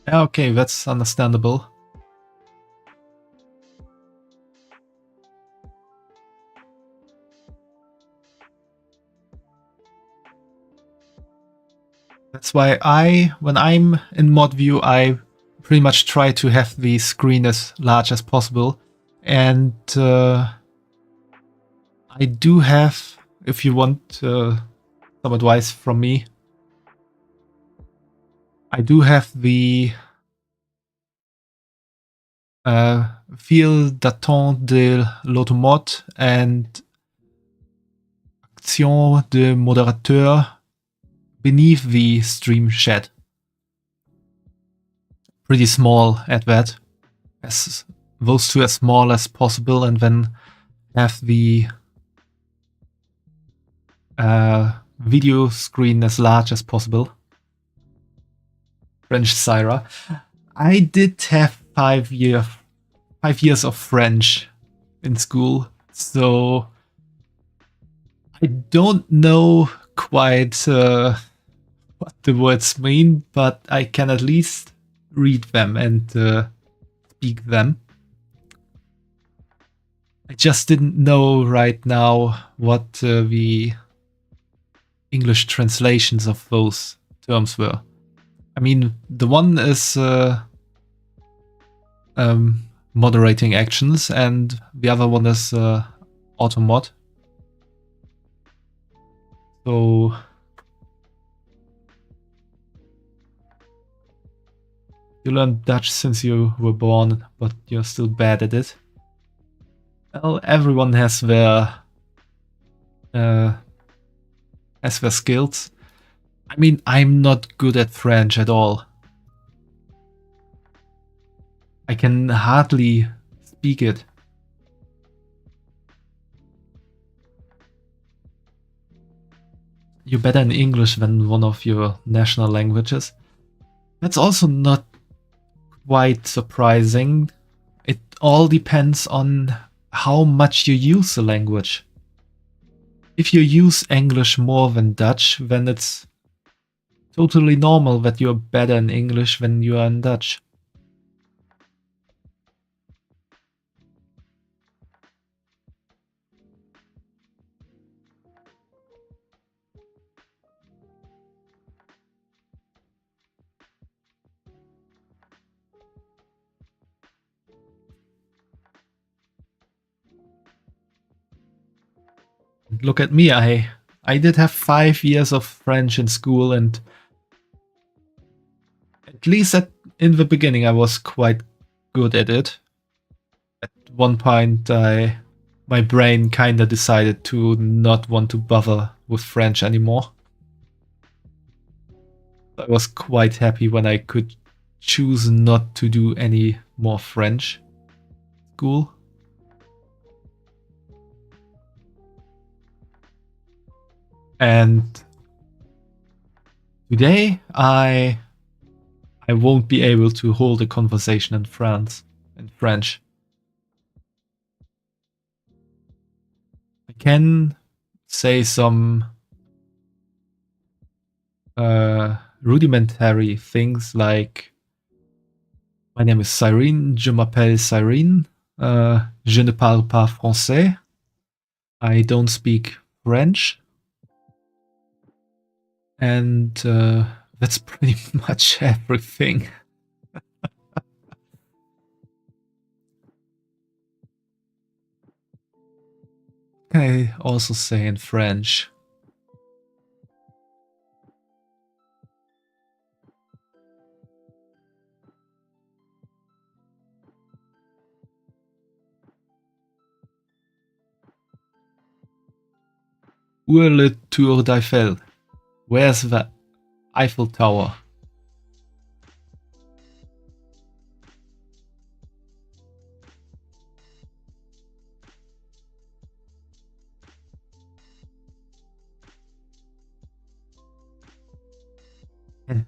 Yeah, okay, that's understandable. That's why when I'm in mod view, I pretty much try to have the screen as large as possible. And I do have, if you want some advice from me, I do have the fil d'attente de l'automate and action de modérateur beneath the stream chat. Pretty small at that. As those two as small as possible, and then have the video screen as large as possible. French Syra. I did have 5 years of French in school, so I don't know quite what the words mean, but I can at least read them and speak them. I just didn't know right now what the English translations of those terms were. I mean, the one is moderating actions, and the other one is automod. So you learned Dutch since you were born, but you're still bad at it. Well, everyone has their skills. I mean, I'm not good at French at all. I can hardly speak it. You're better in English than one of your national languages. That's also not quite surprising. It all depends on how much you use the language. If you use English more than Dutch, then it's totally normal that you're better in English than you are in Dutch. Look at me, I did have 5 years of French in school, and at least in the beginning I was quite good at it. At one point my brain kinda decided to not want to bother with French anymore. I was quite happy when I could choose not to do any more French school. And today I won't be able to hold a conversation in French. I can say some rudimentary things like, my name is Cyrene, je m'appelle Cyrene, je ne parle pas français, I don't speak French, and that's pretty much everything. Can I also say in French? Où est le Tour d'Eiffel? Where's the Eiffel Tower?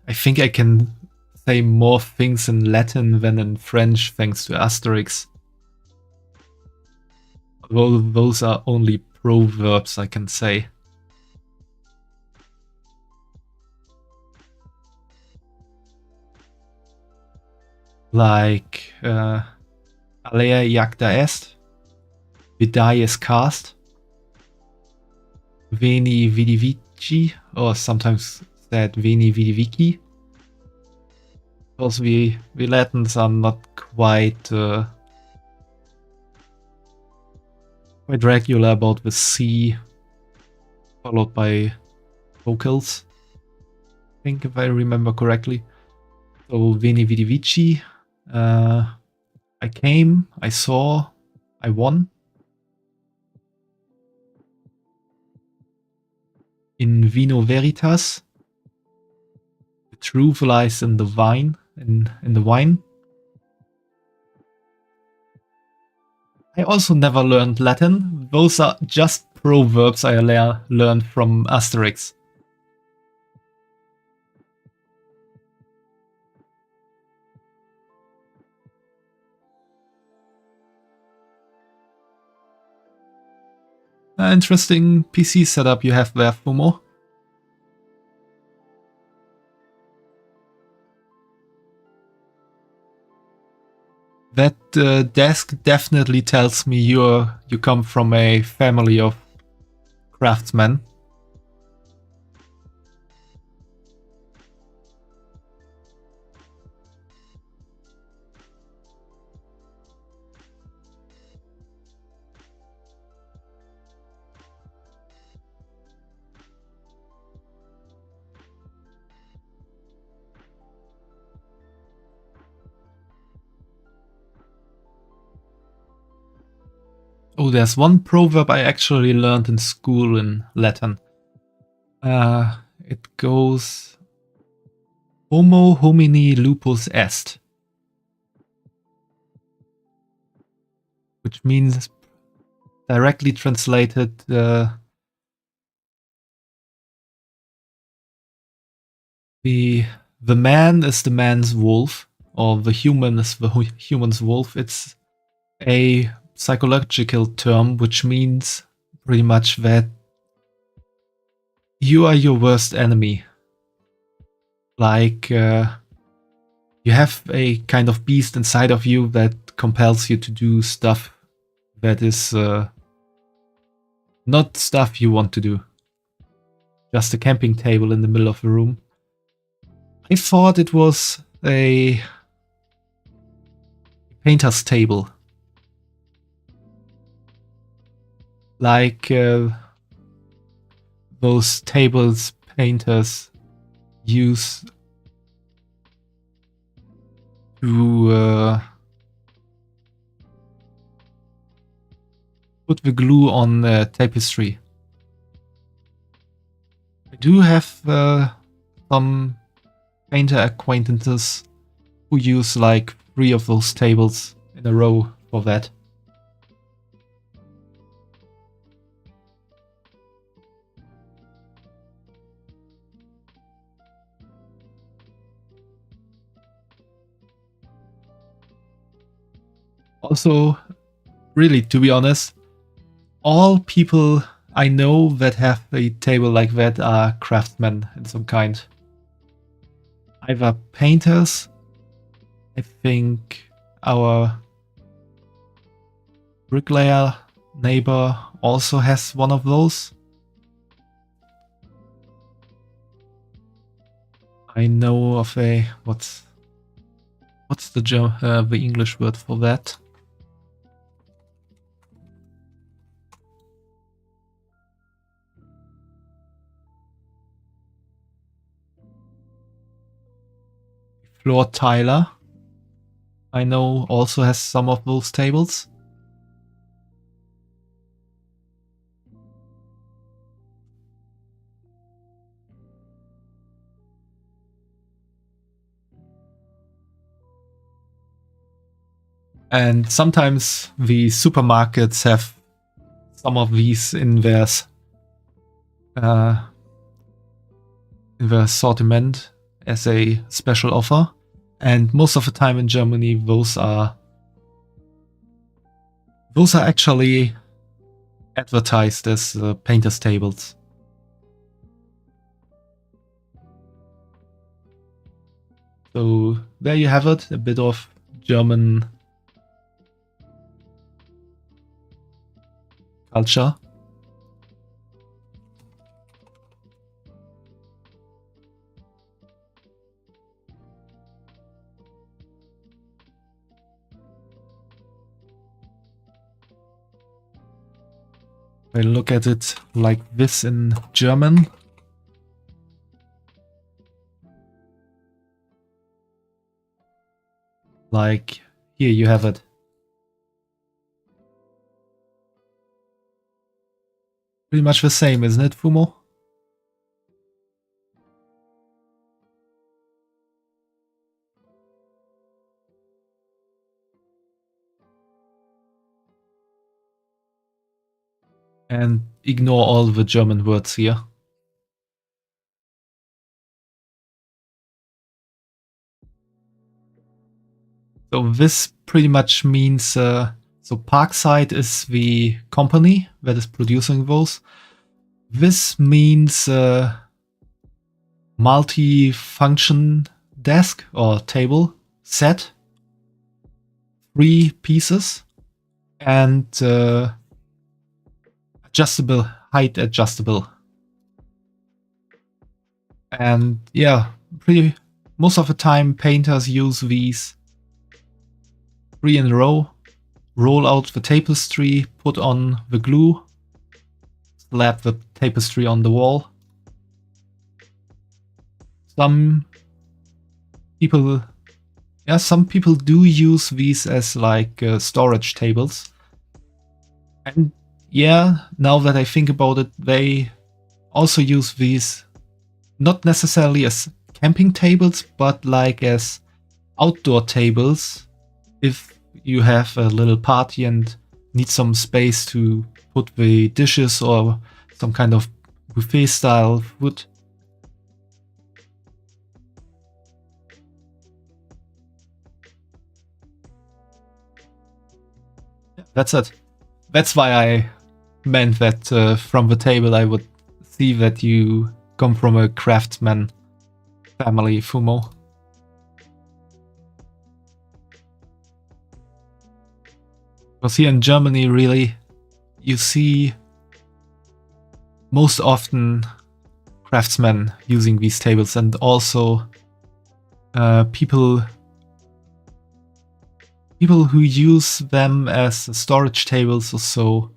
I think I can say more things in Latin than in French thanks to Asterix. Although those are only proverbs I can say. Like Alea jacta est, Vidae is cast, Veni vidi vici, or sometimes said Veni vidi vici. Because we Latins are not quite regular about the C followed by vocals, I think, if I remember correctly. So Veni vidi vici. I came, I saw, I won. In vino veritas, the truth lies in the wine. In the wine. I also never learned Latin. Those are just proverbs I learned from Asterix. Interesting PC setup you have there, Fumo. That desk definitely tells me you come from a family of craftsmen. Oh, there's one proverb I actually learned in school in Latin. It goes Homo homini lupus est, which means, directly translated, the man is the man's wolf, or the human is the human's wolf. It's a psychological term, which means pretty much that you are your worst enemy. Like, you have a kind of beast inside of you that compels you to do stuff that is not stuff you want to do. Just a camping table in the middle of the room. I thought it was a painter's table. Like those tables painters use to put the glue on tapestry. I do have some painter acquaintances who use like 3 of those tables in a row for that. Also, really, to be honest, all people I know that have a table like that are craftsmen in some kind. Either painters. I think our bricklayer neighbor also has one of those. I know of a what's the English word for that? Floor tiler, I know, also has some of those tables. And sometimes the supermarkets have some of these in their assortment as a special offer. And most of the time in Germany, those are actually advertised as painters' tables. So there you have it, a bit of German culture. I look at it like this in German. Like, here you have it. Pretty much the same, isn't it, Fumo? And ignore all the German words here. So this pretty much means, so Parkside is the company that is producing those. This means multi-function desk or table set, 3 pieces, and adjustable, height adjustable. And yeah, most of the time painters use these 3 in a row, roll out the tapestry, put on the glue, slap the tapestry on the wall. Some people do use these as like storage tables. And yeah, now that I think about it, they also use these not necessarily as camping tables, but like as outdoor tables if you have a little party and need some space to put the dishes or some kind of buffet style food. That's it. That's why I meant that from the table I would see that you come from a craftsman family, Fumo. Because here in Germany, really, you see most often craftsmen using these tables, and also people who use them as storage tables or so.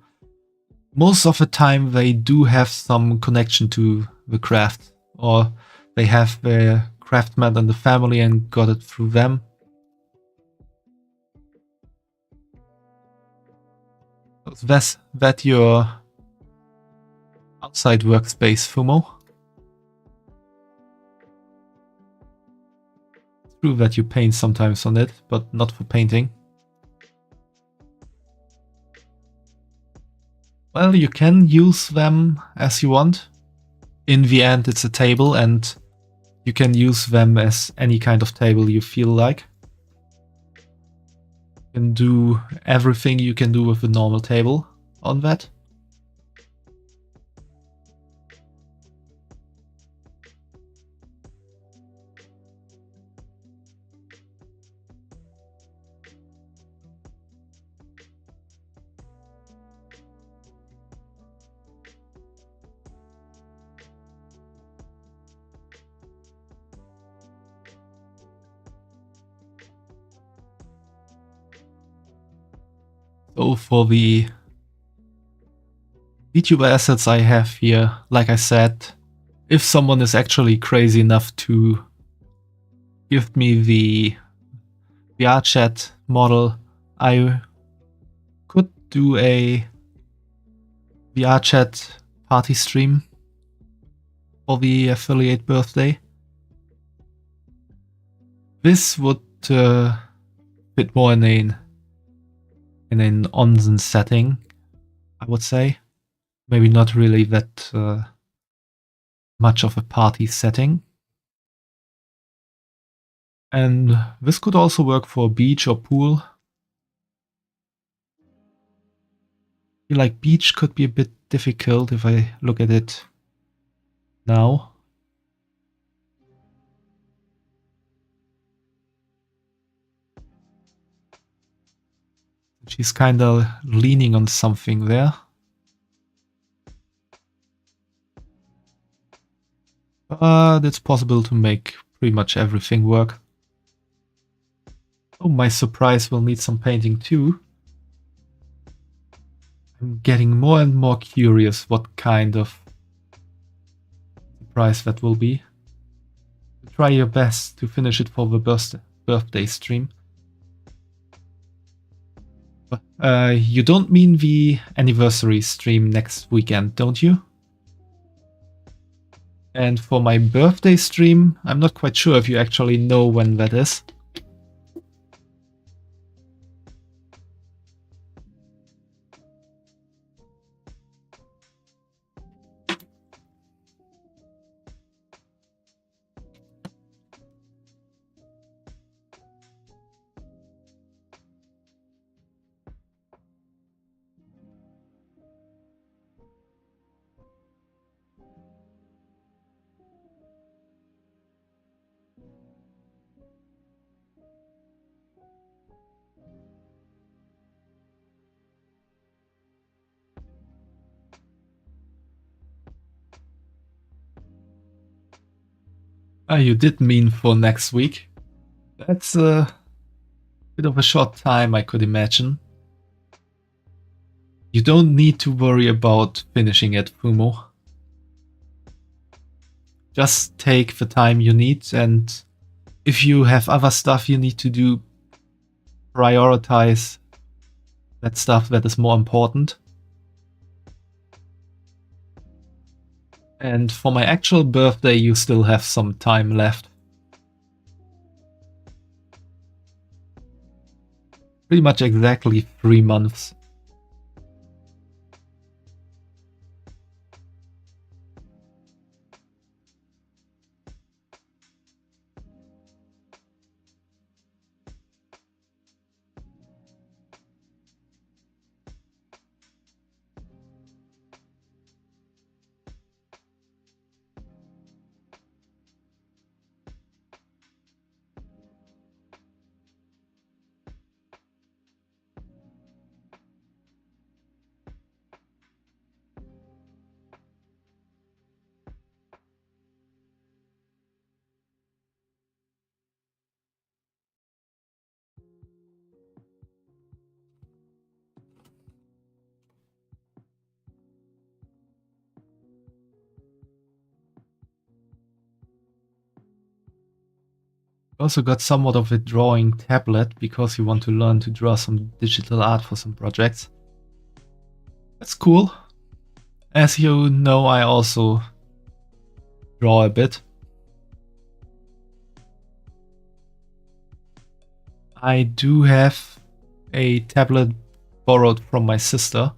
Most of the time they do have some connection to the craft, or they have the craftsman in the family and got it through them. Is that your outside workspace, Fumo? It's true that you paint sometimes on it, but not for painting. Well, you can use them as you want. In the end, it's a table, and you can use them as any kind of table you feel like. You can do everything you can do with a normal table on that. So for the Vtuber assets I have here, like I said, if someone is actually crazy enough to give me the VR chat model, I could do a VR chat party stream for the affiliate birthday. This would fit more in an onsen setting, I would say. Maybe not really that much of a party setting. And this could also work for a beach or pool. I feel like beach could be a bit difficult if I look at it now. She's kind of leaning on something there. But it's possible to make pretty much everything work. Oh, my surprise will need some painting too. I'm getting more and more curious what kind of surprise that will be. Try your best to finish it for the birthday stream. You don't mean the anniversary stream next weekend, don't you? And for my birthday stream, I'm not quite sure if you actually know when that is. You did mean for next week. That's a bit of a short time, I could imagine. You don't need to worry about finishing it, Fumo. Just take the time you need, and if you have other stuff you need to do, prioritize that stuff that is more important. And for my actual birthday, you still have some time left. Pretty much exactly 3 months. Also got somewhat of a drawing tablet because you want to learn to draw some digital art for some projects. That's cool. As you know, I also draw a bit. I do have a tablet borrowed from my sister.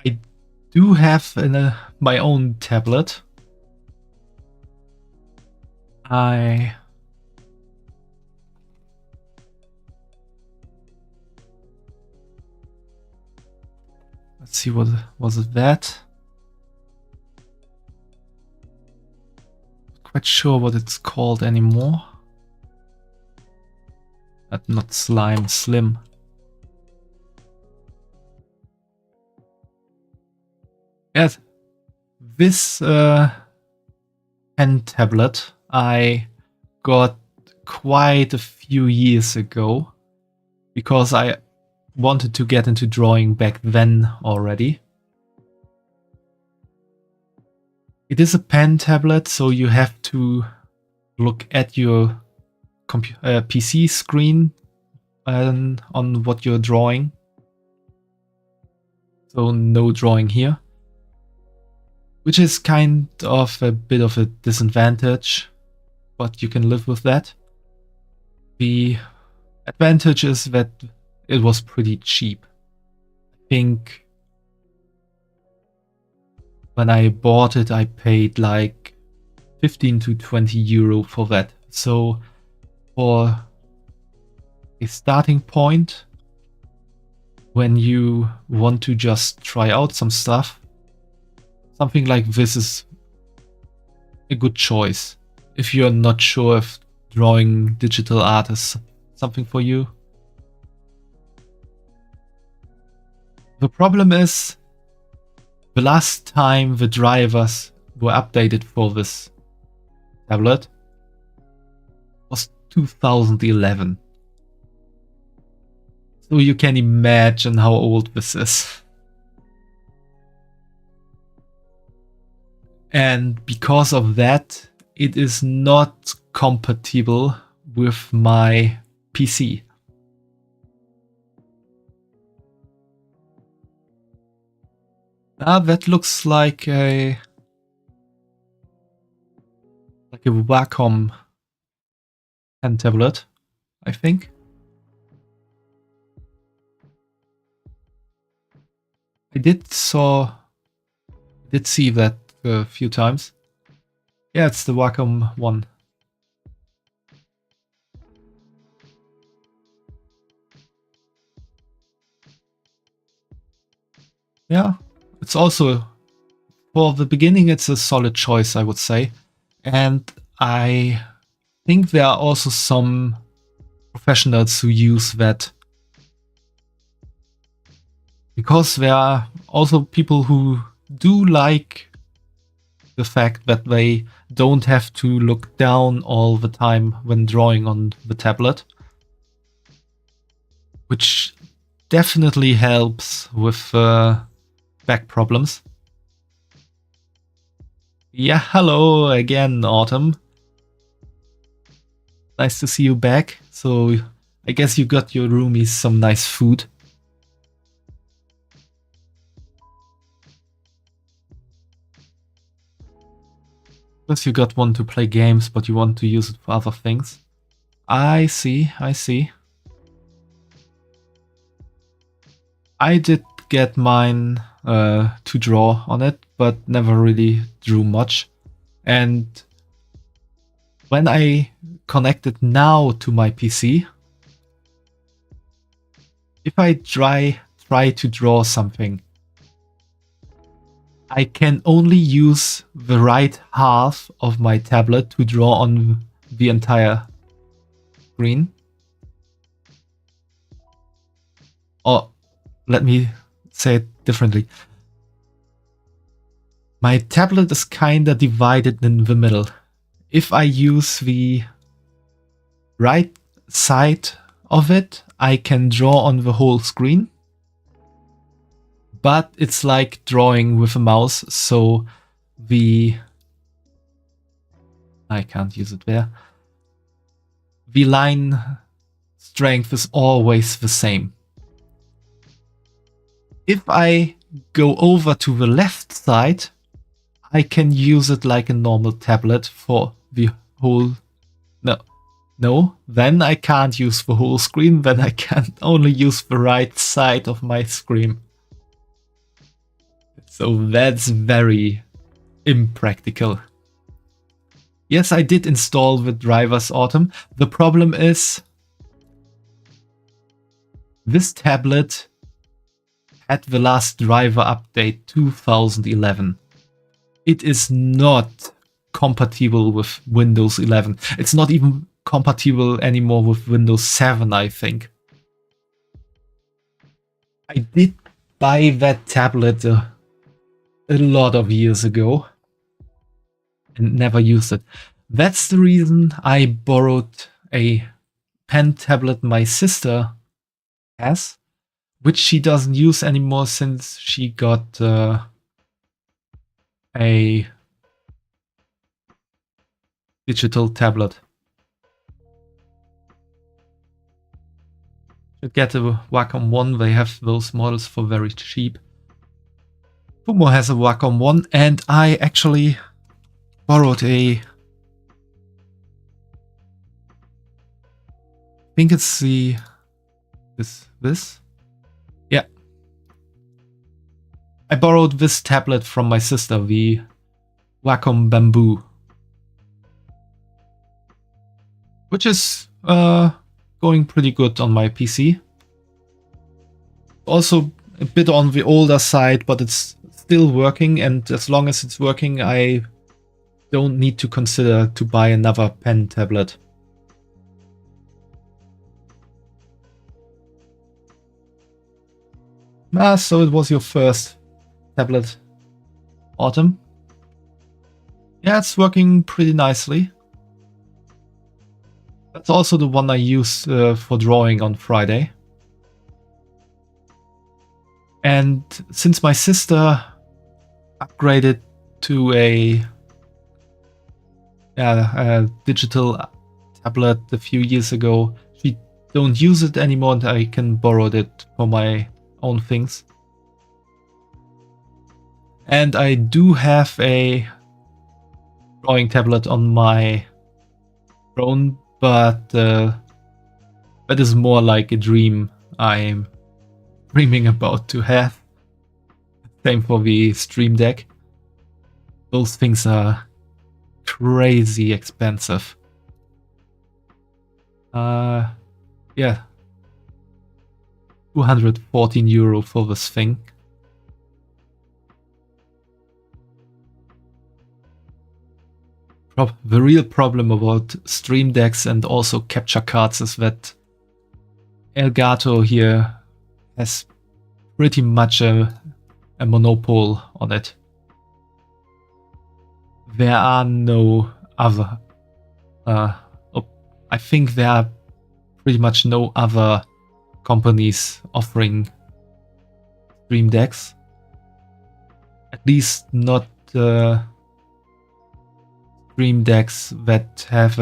I do have my own tablet. Let's see, what was it that? Not quite sure what it's called anymore. Not Slime, Slim. Yes, this pen tablet I got quite a few years ago because I wanted to get into drawing back then already. It is a pen tablet, so you have to look at your PC screen on what you're drawing. So no drawing here, which is kind of a bit of a disadvantage, but you can live with that. The advantage is that it was pretty cheap. I think when I bought it, I paid like 15 to 20 euro for that. So for a starting point, when you want to just try out some stuff, something like this is a good choice. If you're not sure if drawing digital art is something for you. The problem is, the last time the drivers were updated for this tablet was 2011. So you can imagine how old this is. And because of that, it is not compatible with my PC. That looks like a Wacom pen tablet, I think. I did see that a few times. Yeah, it's the Wacom one. Yeah, it's also, for the beginning, it's a solid choice, I would say. And I think there are also some professionals who use that. Because there are also people who do like the fact that they don't have to look down all the time when drawing on the tablet, which definitely helps with back problems. Yeah, hello again, Autumn. Nice to see you back. So I guess you got your roomies some nice food. Plus you got one to play games, but you want to use it for other things. I see, I see. I did get mine to draw on it, but never really drew much. And when I connect it now to my PC, if I try to draw something, I can only use the right half of my tablet to draw on the entire screen. Or let me say it differently. My tablet is kinda divided in the middle. If I use the right side of it, I can draw on the whole screen. But it's like drawing with a mouse, so I can't use it there. The line strength is always the same. If I go over to the left side, I can use it like a normal tablet for the whole... No, then I can't use the whole screen, then I can only use the right side of my screen. So that's very impractical. Yes, I did install the drivers Autumn. The problem is this tablet had the last driver update 2011. It is not compatible with Windows 11. It's not even compatible anymore with Windows 7, I think. I did buy that tablet a lot of years ago and never used it. That's the reason I borrowed a pen tablet my sister has, which she doesn't use anymore since she got a digital tablet. Should get a Wacom One. They have those models for very cheap. Fumo has a Wacom One, and I actually borrowed I think it's this. Yeah. I borrowed this tablet from my sister, the Wacom Bamboo. Which is going pretty good on my PC. Also a bit on the older side, but it's still working, and as long as it's working, I don't need to consider to buy another pen tablet. So it was your first tablet, Autumn. Yeah, it's working pretty nicely. That's also the one I used for drawing on Friday. And since my sister upgraded to a digital tablet a few years ago, she don't use it anymore, and I can borrow it for my own things. And I do have a drawing tablet on my own, but that is more like a dream I'm dreaming about to have. Same for the Stream Deck. Those things are crazy expensive. Yeah. 214 euro for this thing. The real problem about Stream Decks and also capture cards is that Elgato here has pretty much a monopoly on it. There are no other... I think there are pretty much no other companies offering Stream Decks. At least not Stream Decks that have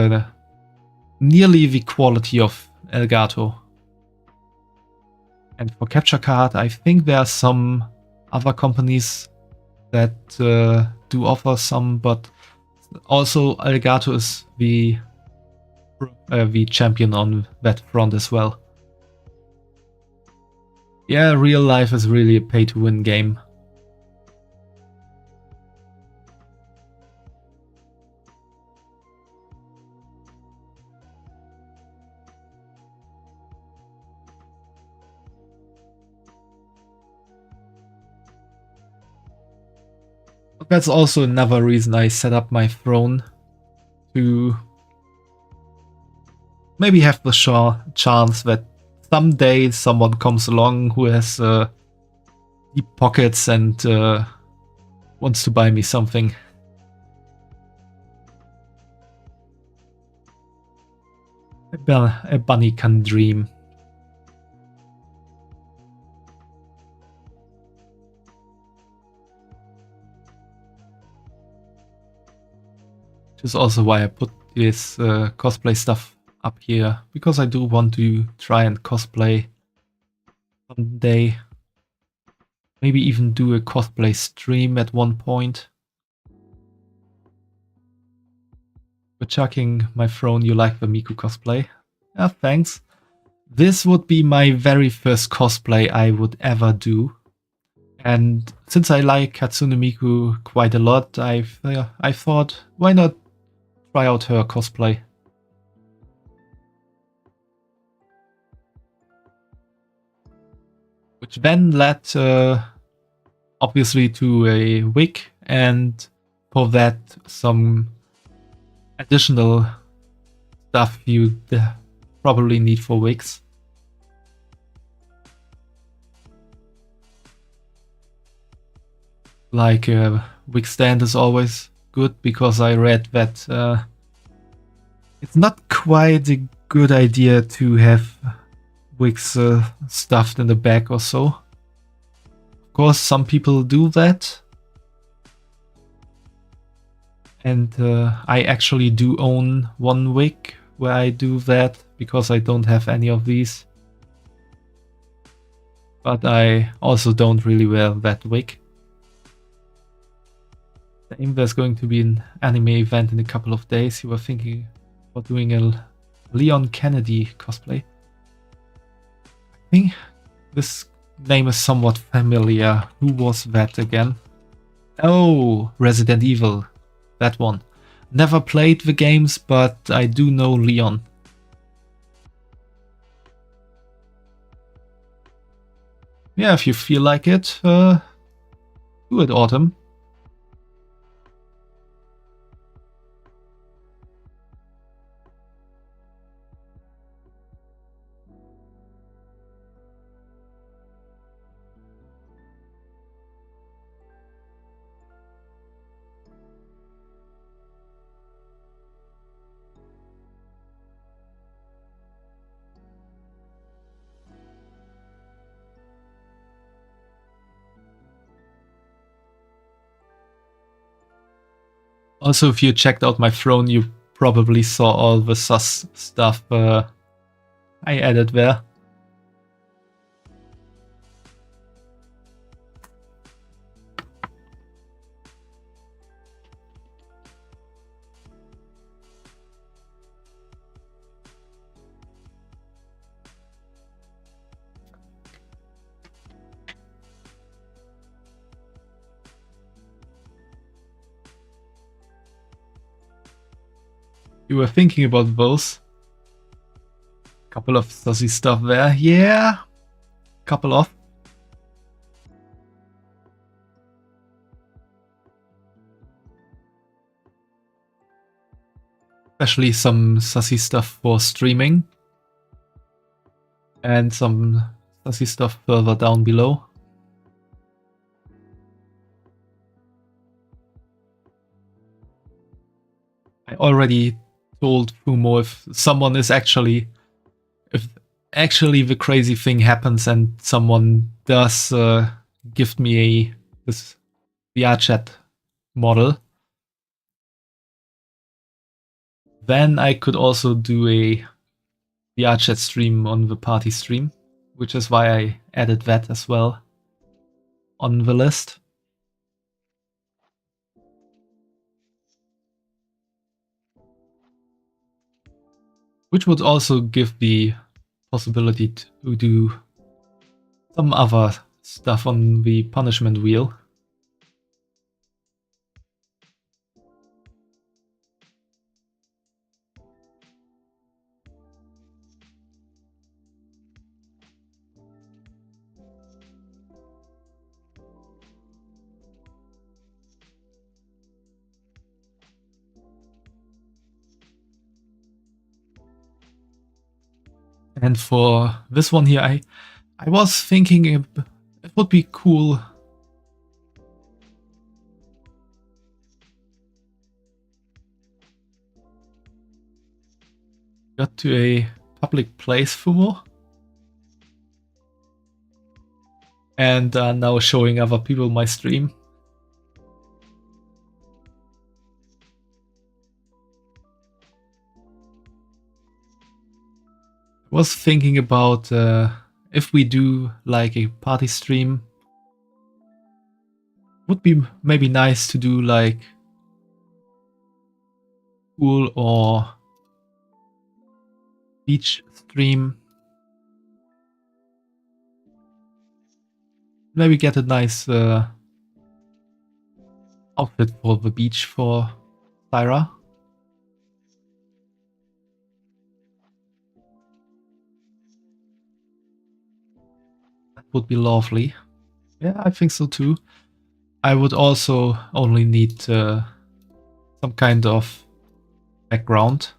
nearly the quality of Elgato. And for capture card, I think there are some other companies that do offer some, but also Alligator is the champion on that front as well. Yeah, real life is really a pay-to-win game. That's also another reason I set up my throne, to maybe have the chance that someday someone comes along who has deep pockets and wants to buy me something. A bunny can dream. Which is also why I put this cosplay stuff up here, because I do want to try and cosplay someday. Maybe even do a cosplay stream at one point. For chucking my throne, you like the Miku cosplay? Ah, thanks. This would be my very first cosplay I would ever do. And since I like Katsune Miku quite a lot, I thought, why not try out her cosplay? Which then led obviously to a wig, and for that some additional stuff you probably need for wigs. Like a wig stand is always good, because I read that it's not quite a good idea to have wigs stuffed in the back or so. Of course, some people do that. And I actually do own one wig where I do that, because I don't have any of these. But I also don't really wear that wig. There's going to be an anime event in a couple of days. You were thinking about doing a Leon Kennedy cosplay. I think this name is somewhat familiar. Who was that again? Oh, Resident Evil. That one. Never played the games, but I do know Leon. Yeah, if you feel like it, do it, Autumn. Also, if you checked out my throne, you probably saw all the sus stuff I added there. You were thinking about those. Couple of sussy stuff there. Yeah. Couple of. Especially some sussy stuff for streaming. And some sussy stuff further down below. I already told Fumo, if someone is actually, if the crazy thing happens and someone does gift me this VRChat model, then I could also do a VRChat stream on the party stream, which is why I added that as well on the list. which would also give the possibility to do some other stuff on the punishment wheel. And for this one here, I was thinking it would be cool got to a public place FUMO and now showing other people my stream. I was thinking about if we do like a party stream, would be maybe nice to do like pool or beach stream. Maybe get a nice outfit for the beach for Thyra. That would be lovely. Yeah, I think so too. I would also only need some kind of background.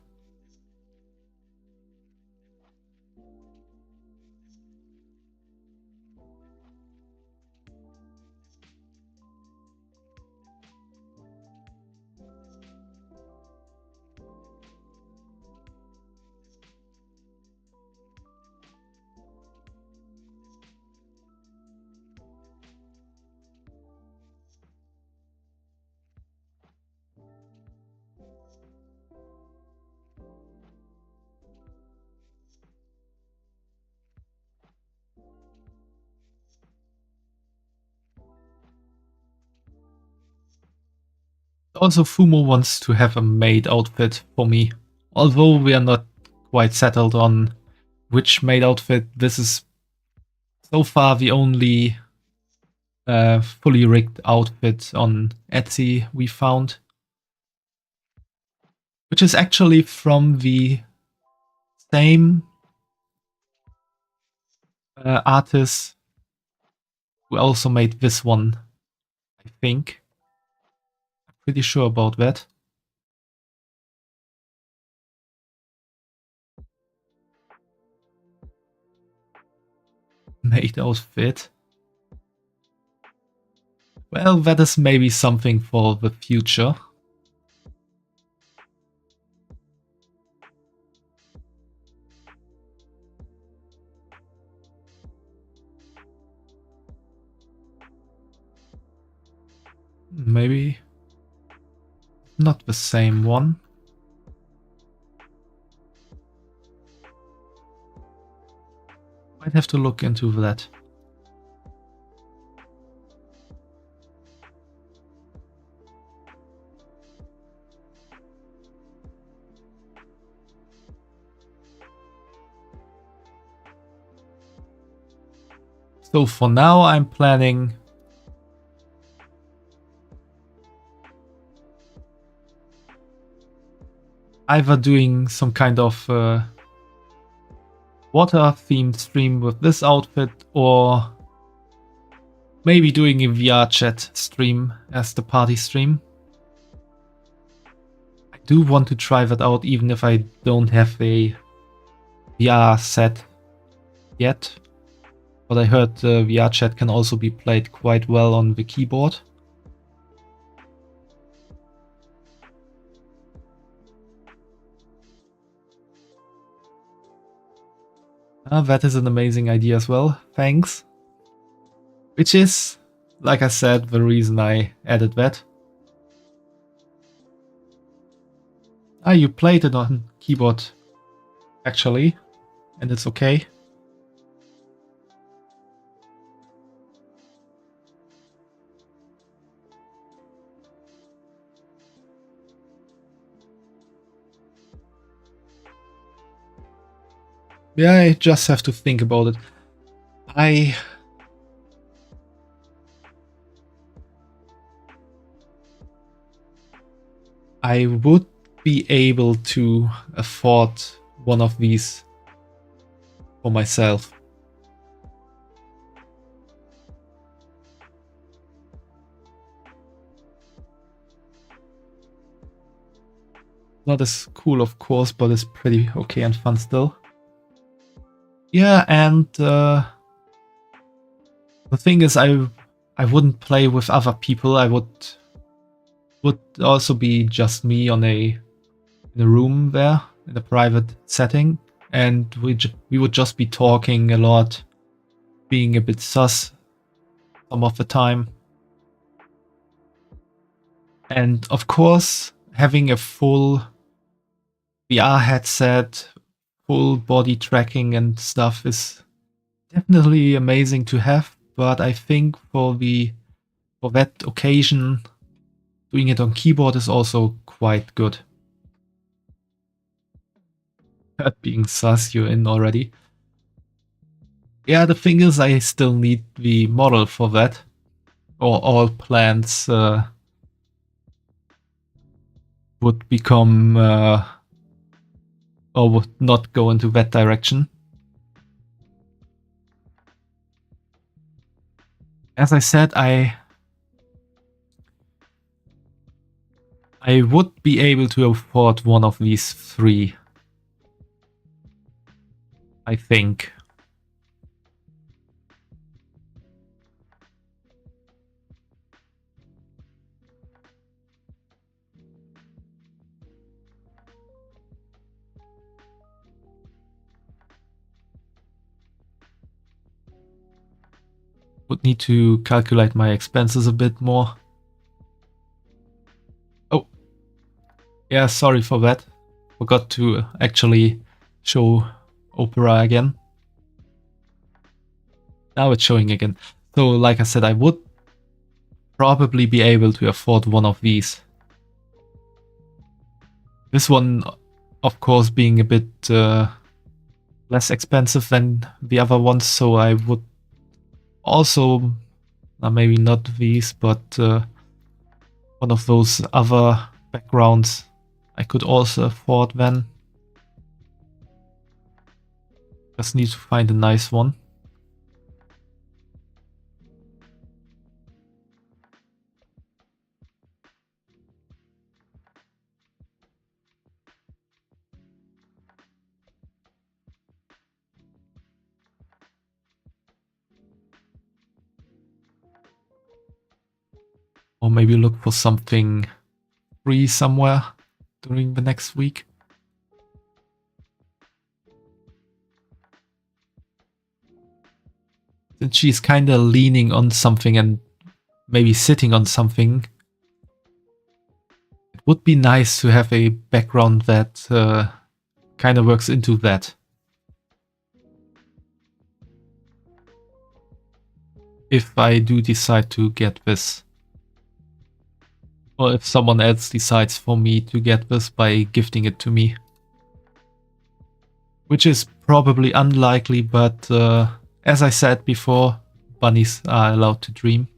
Also, Fumo wants to have a maid outfit for me. Although we are not quite settled on which maid outfit, this is so far the only fully rigged outfit on Etsy we found. Which is actually from the same artist who also made this one, I think. I'm pretty sure about that. Maid outfit. Well, that is maybe something for the future. Maybe not the same one. Might have to look into that. So for now, I'm planning either doing some kind of water-themed stream with this outfit, or maybe doing a VR chat stream as the party stream. I do want to try that out even if I don't have a VR set yet. But I heard VR chat can also be played quite well on the keyboard. That is an amazing idea as well, thanks. Which is, like I said, the reason I added that. You played it on keyboard, actually, and it's okay. Yeah, I just have to think about it. I would be able to afford one of these for myself. Not as cool, of course, but it's pretty okay and fun still. Yeah, and the thing is, I wouldn't play with other people. I would also be just me on in a room there in a private setting, and we would just be talking a lot, being a bit sus some of the time, and of course having a full VR headset, full body tracking and stuff is definitely amazing to have. But I think for that occasion, doing it on keyboard is also quite good. Being sus, you're in already. Yeah, the thing is, I still need the model for that, or all plans would become or would not go into that direction. As I said, I would be able to afford one of these three, I think. Would need to calculate my expenses a bit more. Oh, yeah, sorry for that. Forgot to actually show Opera again. Now it's showing again. So like I said, I would probably be able to afford one of these. This one, of course, being a bit less expensive than the other ones, so I would also, maybe not these, but one of those other backgrounds I could also afford then. Just need to find a nice one. Or maybe look for something free somewhere during the next week. Since she's kind of leaning on something and maybe sitting on something, it would be nice to have a background that kind of works into that. If I do decide to get this. Or if someone else decides for me to get this by gifting it to me. Which is probably unlikely, but as I said before, bunnies are allowed to dream.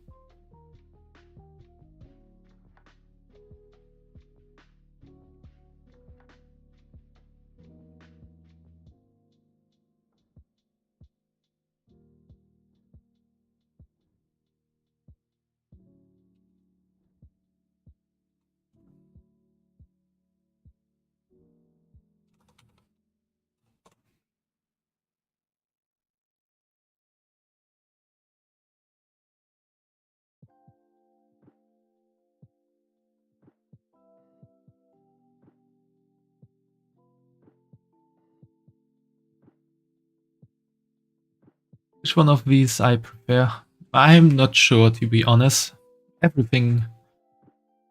Which one of these I prefer? I'm not sure, to be honest. Everything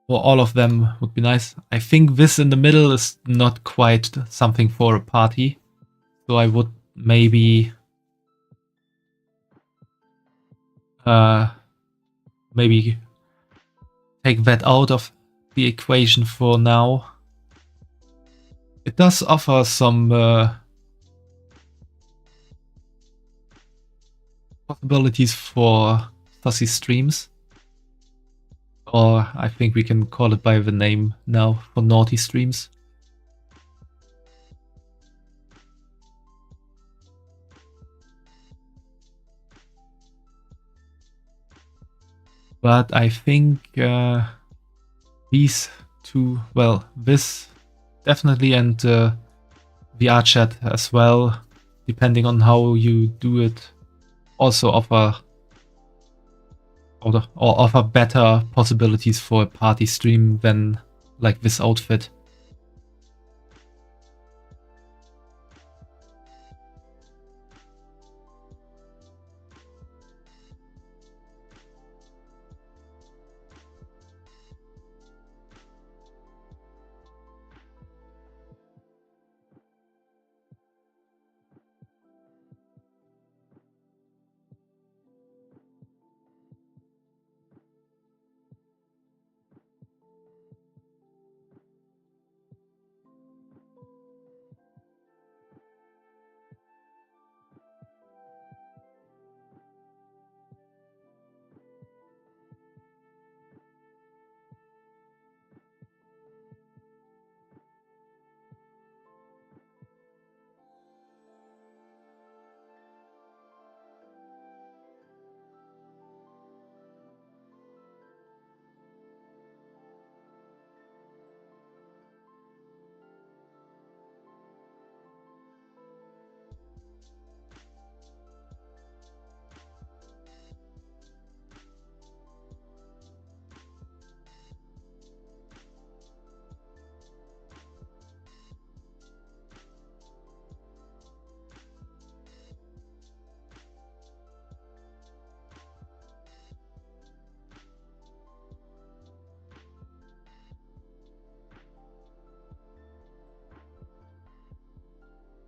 or all of them would be nice. I think this in the middle is not quite something for a party. So I would maybe maybe take that out of the equation for now. It does offer some possibilities for Sussy streams. Or I think we can call it by the name now, for naughty streams. But I think these two, well, this definitely, and VR chat as well, depending on how you do it, also offer or offer better possibilities for a party stream than like this outfit.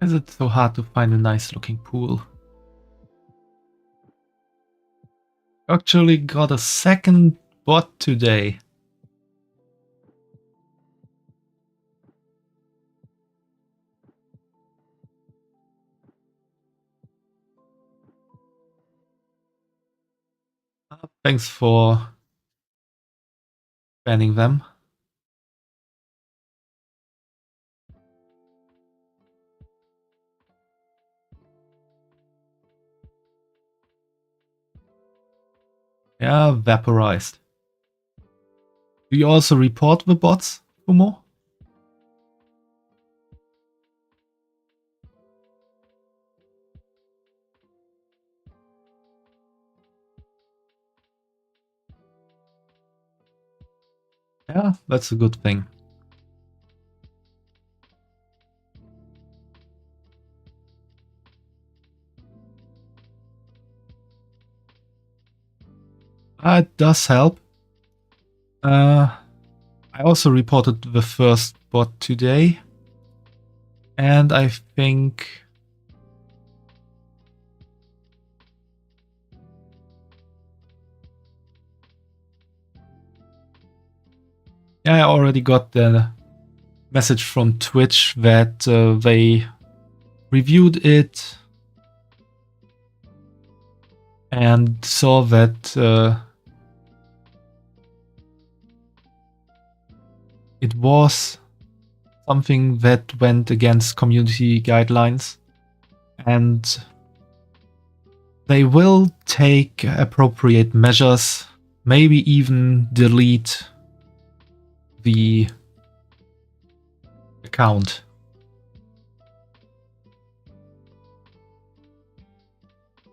Is it so hard to find a nice looking pool? Actually got a second bot today. Thanks for banning them. Yeah, vaporized. Do you also report the bots, Fumo? Yeah, that's a good thing. It does help. I also reported the first bot today. And I think... yeah, I already got the message from Twitch that they reviewed it and saw that it was something that went against community guidelines, and they will take appropriate measures, maybe even delete the account.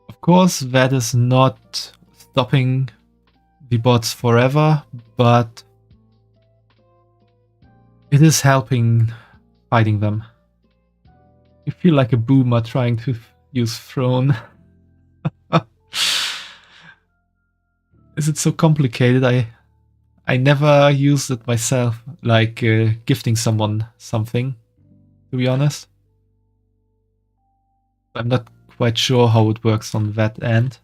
Of course, that is not stopping the bots forever, but it is helping fighting them. You feel like a boomer trying to use Throne. Is it so complicated? I never used it myself, like gifting someone something, to be honest. I'm not quite sure how it works on that end.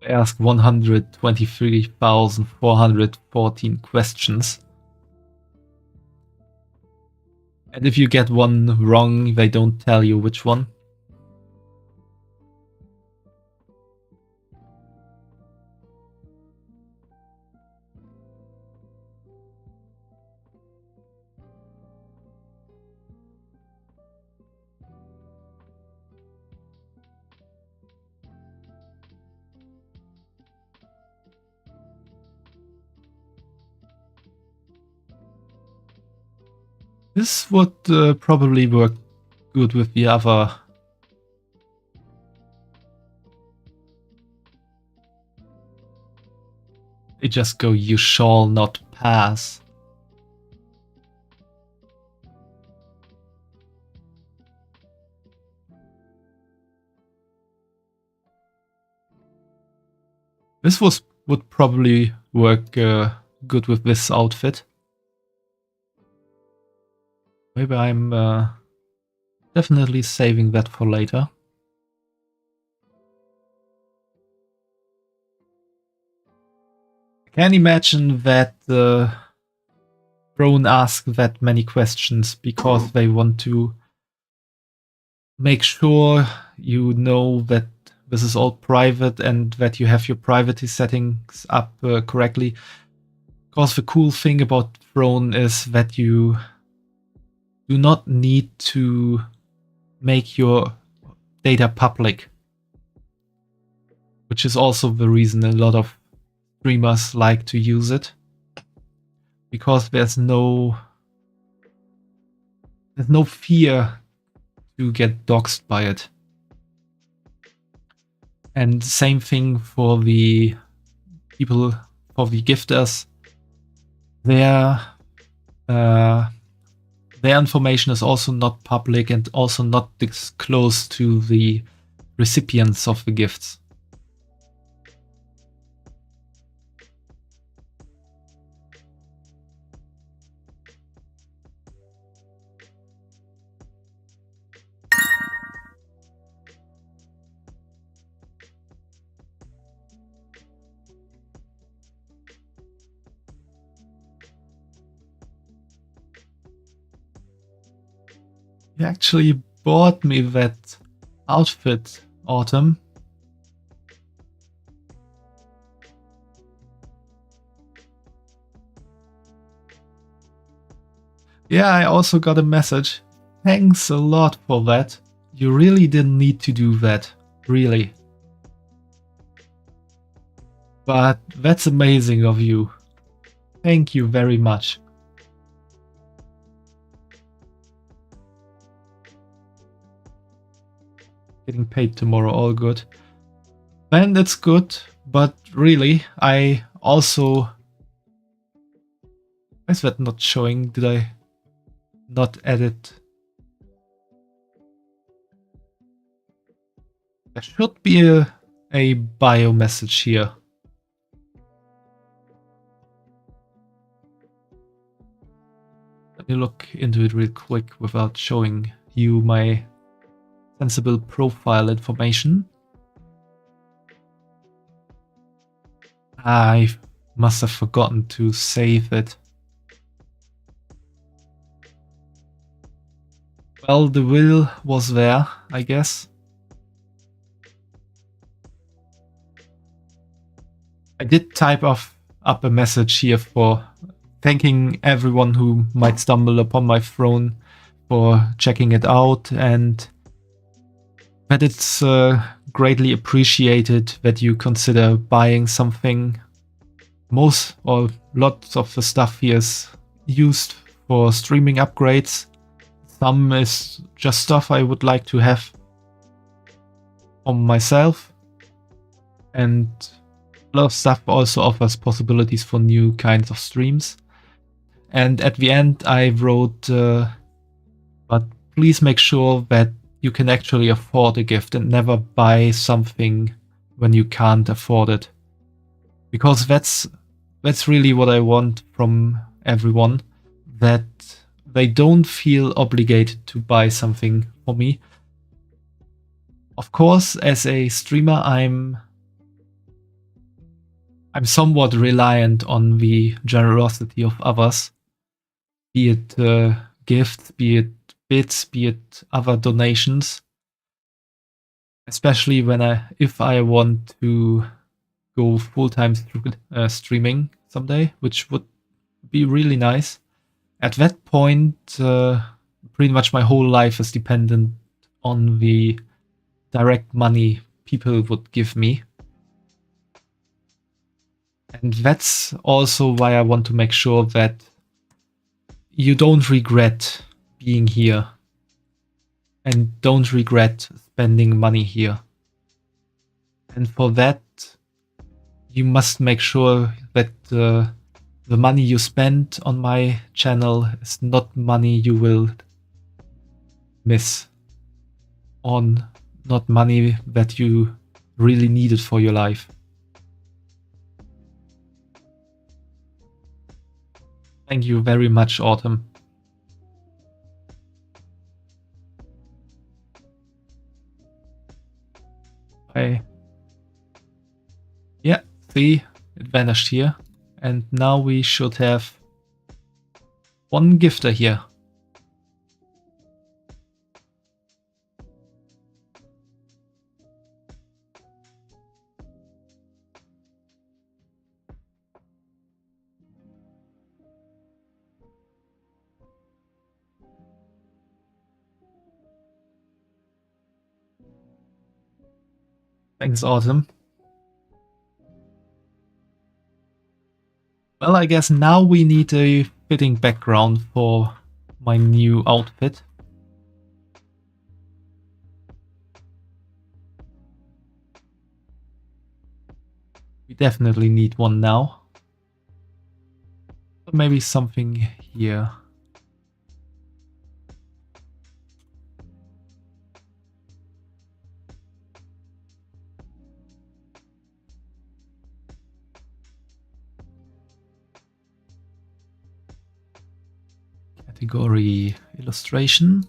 I asked 123,414 questions. And if you get one wrong, they don't tell you which one. This would probably work good with the other. They just go, you shall not pass. This would probably work good with this outfit. Maybe I'm definitely saving that for later. I can't imagine that Drone asks that many questions because they want to make sure you know that this is all private and that you have your privacy settings up correctly. Because the cool thing about Drone is that you do not need to make your data public, which is also the reason a lot of streamers like to use it, because there's no fear to get doxxed by it. And same thing for the people, for the gifters. Their information is also not public and also not disclosed to the recipients of the gifts. You actually bought me that outfit, Autumn. Yeah, I also got a message. Thanks a lot for that. You really didn't need to do that, really. But that's amazing of you. Thank you very much. Getting paid tomorrow, all good. Then that's good, but really, I also... Why is that not showing? Did I not edit? There should be a bio message here. Let me look into it real quick without showing you my sensible profile information. I must have forgotten to save it. Well, the will was there, I guess. I did type up a message here for thanking everyone who might stumble upon my throne for checking it out, and that it's greatly appreciated that you consider buying something. Most or lots of the stuff here is used for streaming upgrades. Some is just stuff I would like to have for myself, and a lot of stuff also offers possibilities for new kinds of streams. And at the end I wrote, but please make sure that you can actually afford a gift and never buy something when you can't afford it. Because that's really what I want from everyone, that they don't feel obligated to buy something for me. Of course, as a streamer, I'm somewhat reliant on the generosity of others, be it gifts, be it bits, be it other donations. Especially if I want to go full-time streaming someday, which would be really nice. At that point, pretty much my whole life is dependent on the direct money people would give me. And that's also why I want to make sure that you don't regret being here and don't regret spending money here. And for that, you must make sure that the money you spend on my channel is not money you will miss, on not money that you really needed for your life. Thank you very much, Autumn. Yeah, see, it vanished here. And now we should have one gifter here. Thanks, Autumn. Well, I guess now we need a fitting background for my new outfit. We definitely need one now. Maybe something here. Category illustration.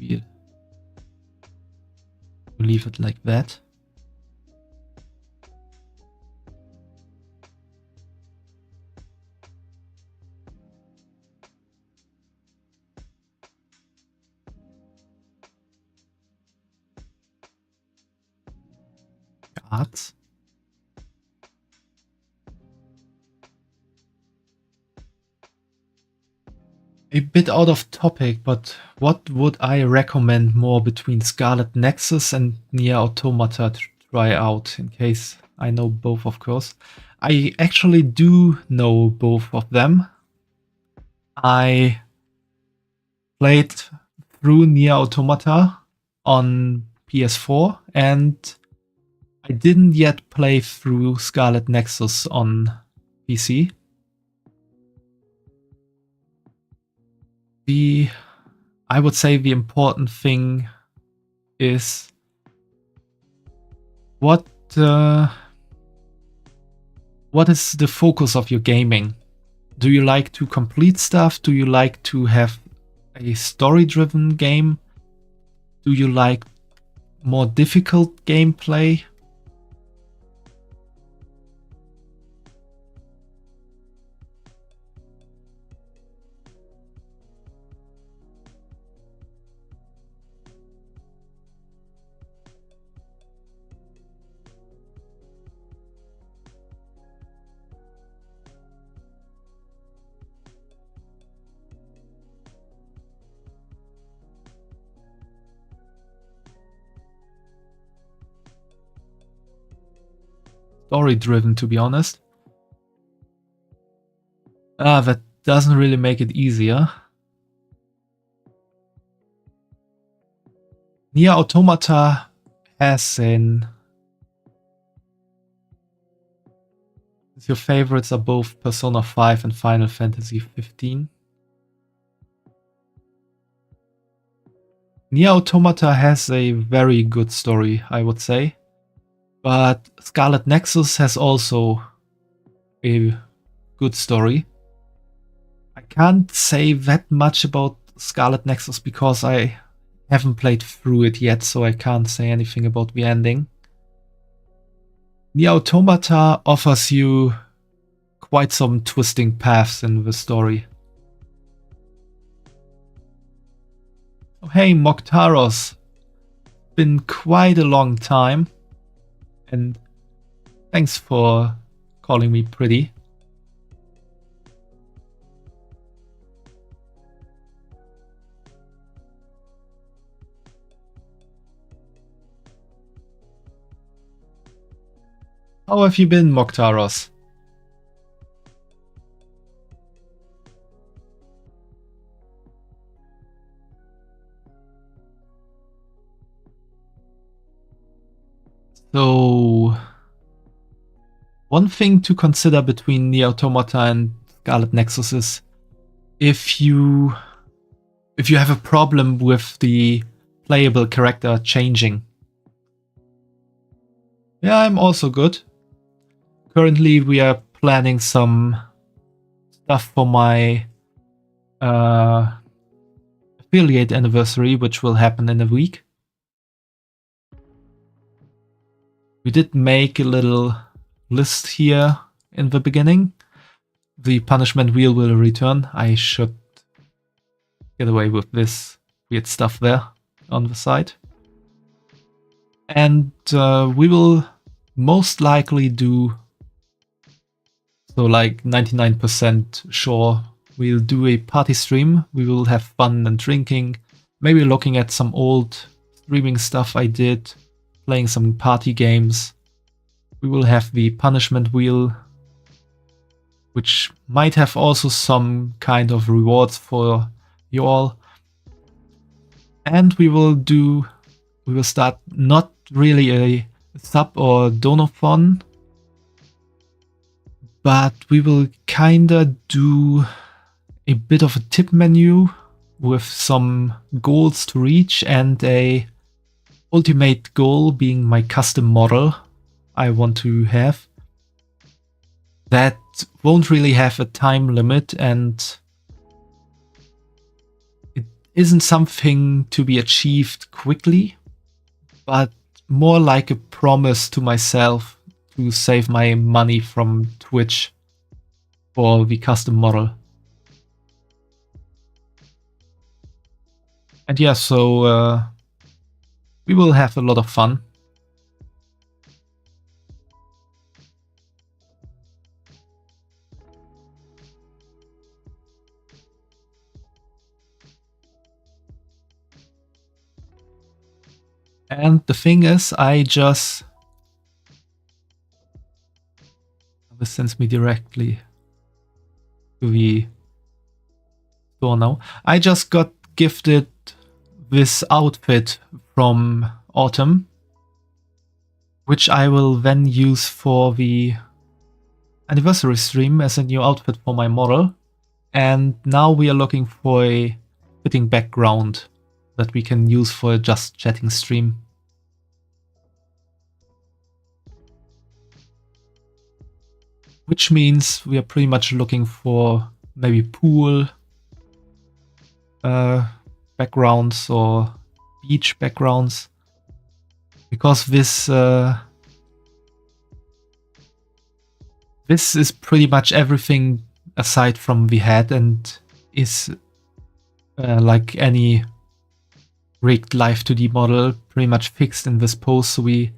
We'll leave it like that. Arts. A bit out of topic, but what would I recommend more between Scarlet Nexus and Nier Automata to try out, in case I know both, of course? I actually do know both of them. I played through Nier Automata on PS4, and I didn't yet play through Scarlet Nexus on PC. I would say the important thing is what is the focus of your gaming? Do you like to complete stuff? Do you like to have a story-driven game? Do you like more difficult gameplay? Story-driven, to be honest. That doesn't really make it easier. Nier Automata has your favorites are both Persona 5 and Final Fantasy 15. Nier Automata has a very good story, I would say. But Scarlet Nexus has also a good story. I can't say that much about Scarlet Nexus because I haven't played through it yet, so I can't say anything about the ending. Nier Automata offers you quite some twisting paths in the story. Oh, hey, Moktaros. Been quite a long time. And thanks for calling me pretty. How have you been, Moktaros? So, one thing to consider between Nier Automata and Scarlet Nexus is if you have a problem with the playable character changing. Yeah, I'm also good. Currently, we are planning some stuff for my affiliate anniversary, which will happen in a week. We did make a little list here in the beginning. The punishment wheel will return. I should get away with this weird stuff there on the side. And we will most likely do, so like 99% sure, we'll do a party stream. We will have fun and drinking, maybe looking at some old streaming stuff I did, playing some party games. We will have the punishment wheel, which might have also some kind of rewards for you all. And we will start not really a sub or donathon, but we will kinda do a bit of a tip menu with some goals to reach, and a ultimate goal being my custom model I want to have. That won't really have a time limit, and it isn't something to be achieved quickly, but more like a promise to myself to save my money from Twitch for the custom model. And yeah, so we will have a lot of fun. And the thing is, this sends me directly to the store now. I just got gifted this outfit from Autumn, which I will then use for the anniversary stream as a new outfit for my model. And now we are looking for a fitting background that we can use for a just chatting stream. Which means we are pretty much looking for maybe pool backgrounds or beach backgrounds, because this is pretty much everything aside from the head, and is like any rigged live 2D model, pretty much fixed in this pose. So to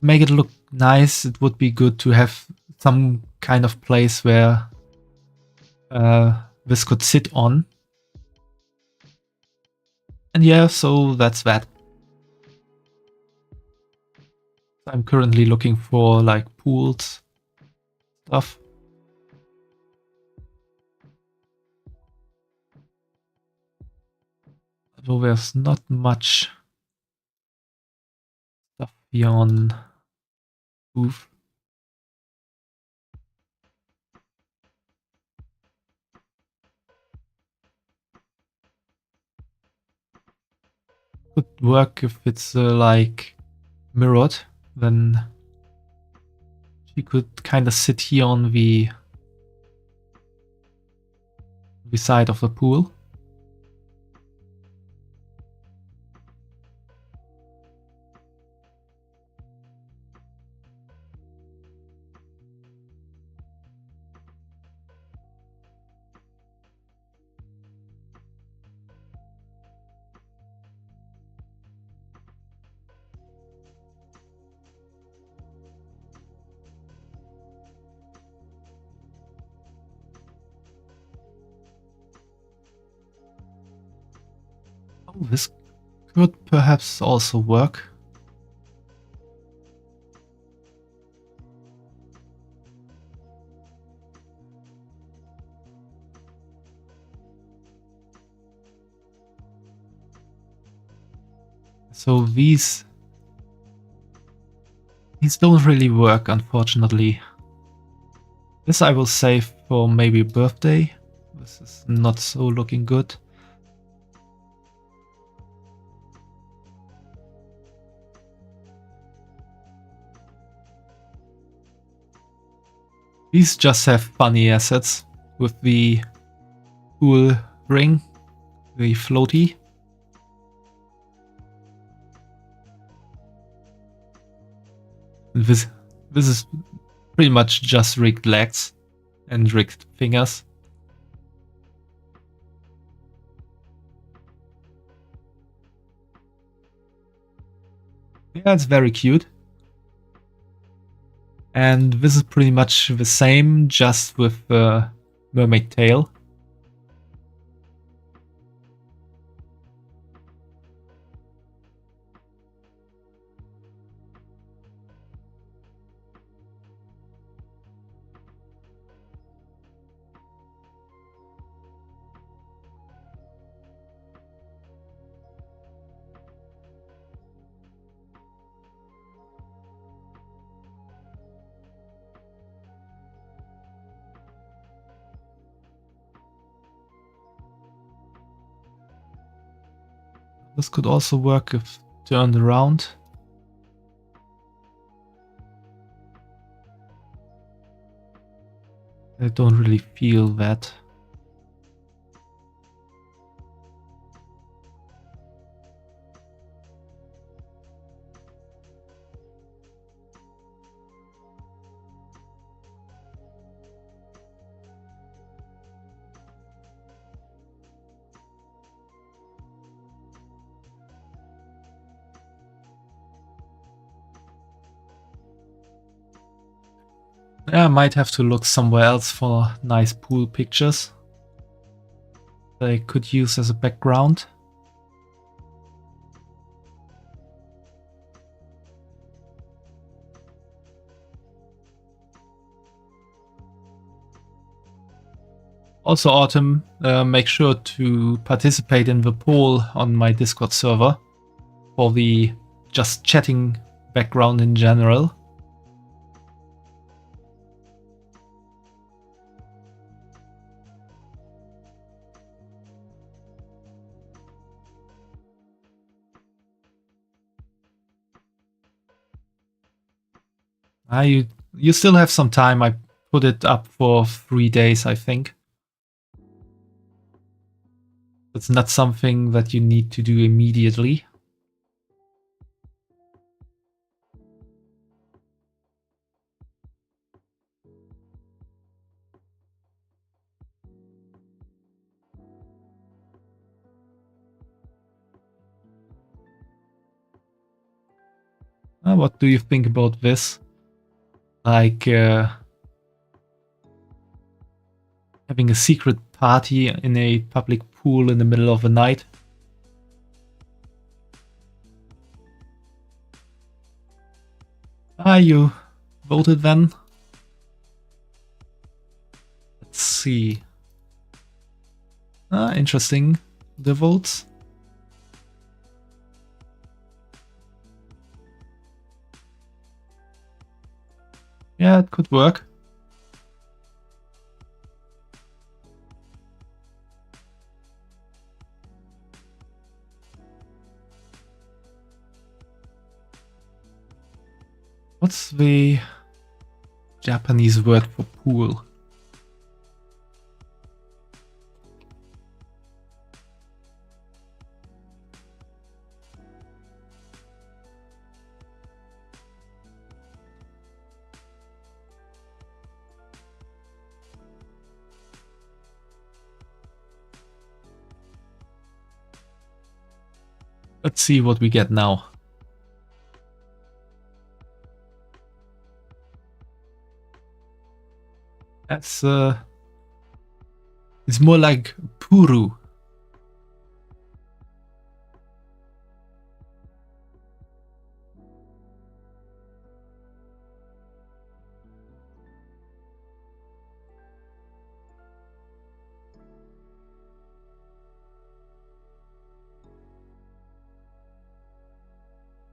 make it look nice, it would be good to have some kind of place where this could sit on. And yeah, so that's that. I'm currently looking for like pools stuff. So there's not much stuff here on Booth. Could work if it's like mirrored, then she could kind of sit here on the side of the pool. Oh, this could perhaps also work. So these don't really work, unfortunately. This I will save for maybe birthday. This is not so looking good. These just have funny assets with the cool ring, the floaty. This is pretty much just rigged legs and rigged fingers. Yeah, it's very cute. And this is pretty much the same, just with the mermaid tail. This could also work if turned around. I don't really feel that. Yeah, I might have to look somewhere else for nice pool pictures that I could use as a background. Also, Autumn, make sure to participate in the poll on my Discord server for the just chatting background in general. You still have some time. I put it up for 3 days, I think. It's not something that you need to do immediately. What do you think about this? Like having a secret party in a public pool in the middle of the night? You voted then? Let's see. Interesting, the votes. Yeah, it could work. What's the Japanese word for pool? Let's see what we get now. That's it's more like puru.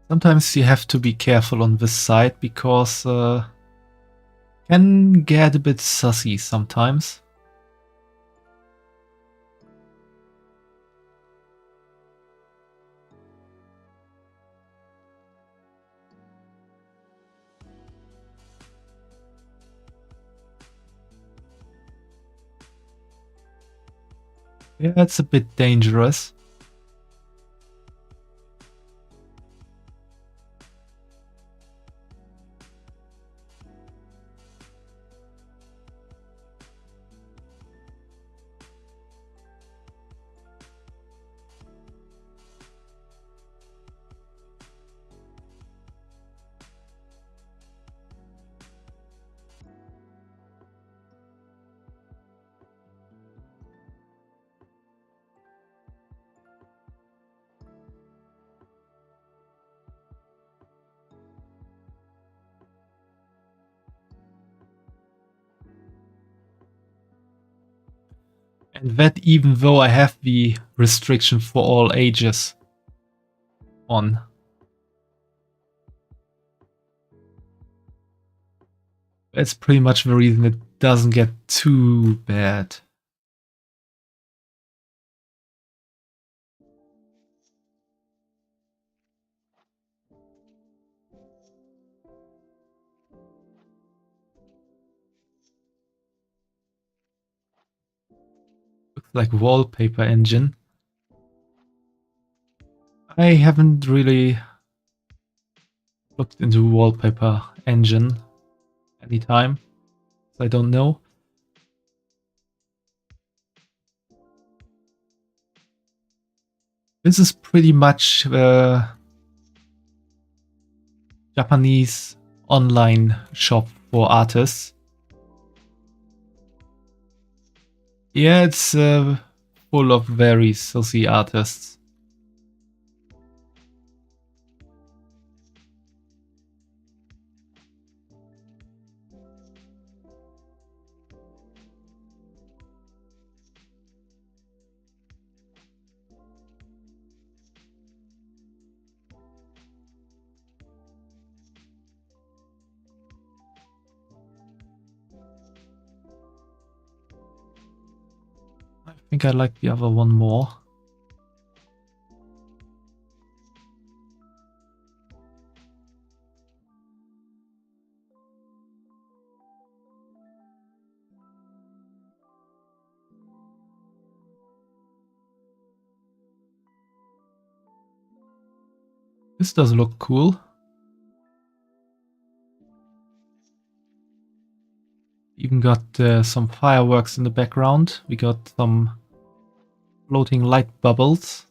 Sometimes you have to be careful on this side because can get a bit sussy sometimes. Yeah, it's a bit dangerous. And that even though I have the restriction for all ages on. That's pretty much the reason it doesn't get too bad. Looks like wallpaper engine. I haven't really looked into wallpaper engine anytime, so I don't know. This is pretty much the Japanese online shop for artists. Yeah, it's full of very sussy artists. I think I like the other one more. This does look cool. Even got some fireworks in the background. We got some floating light bubbles.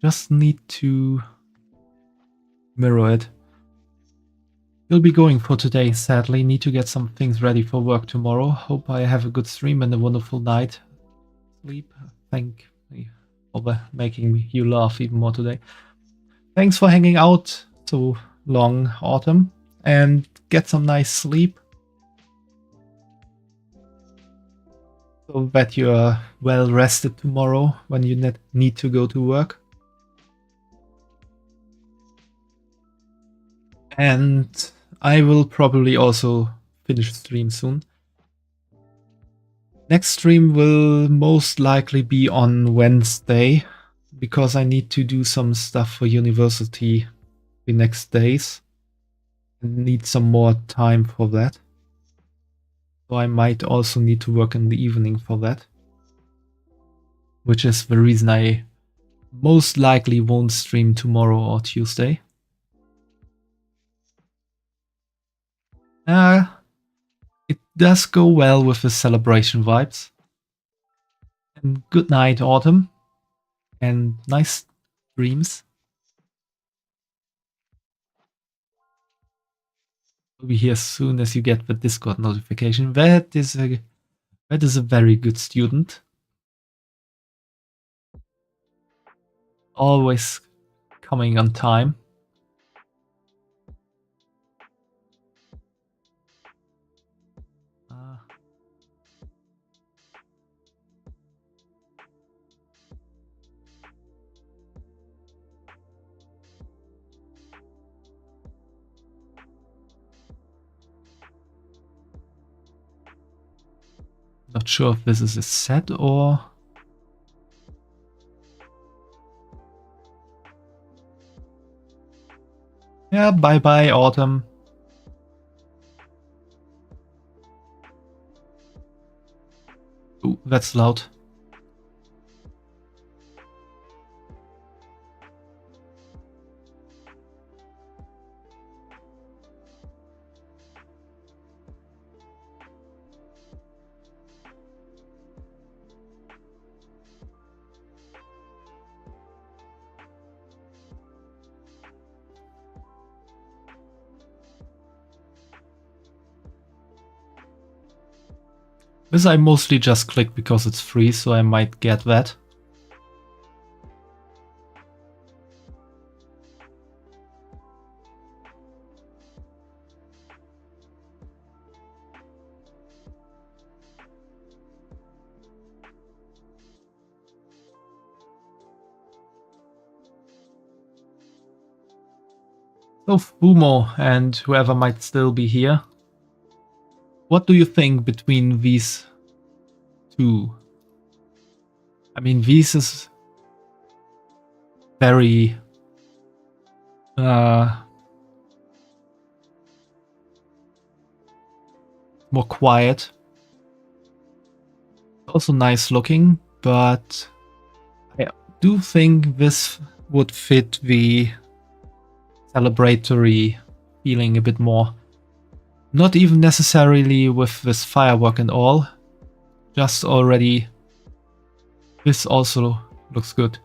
Just need to mirror it. We'll be going for today, sadly. Need to get some things ready for work tomorrow. Hope I have a good stream and a wonderful night. Sleep. Thank you for making you laugh even more today. Thanks for hanging out so long, Autumn. And get some nice sleep. So that you are well rested tomorrow when you need to go to work. And I will probably also finish stream soon. Next stream will most likely be on Wednesday because I need to do some stuff for university the next days. I need some more time for that. So I might also need to work in the evening for that. Which is the reason I most likely won't stream tomorrow or Tuesday. It does go well with the celebration vibes. And good night, Autumn. And nice dreams. We'll be here as soon as you get the Discord notification. That is a very good student. Always coming on time. Not sure if this is a set or... Yeah, bye-bye, autumn. Ooh, that's loud. This I mostly just click because it's free, so I might get that. So Fumo and whoever might still be here. What do you think between these two? I mean, these is very more quiet. Also nice looking, but I do think this would fit the celebratory feeling a bit more. Not even necessarily with this firework and all, just already this also looks good.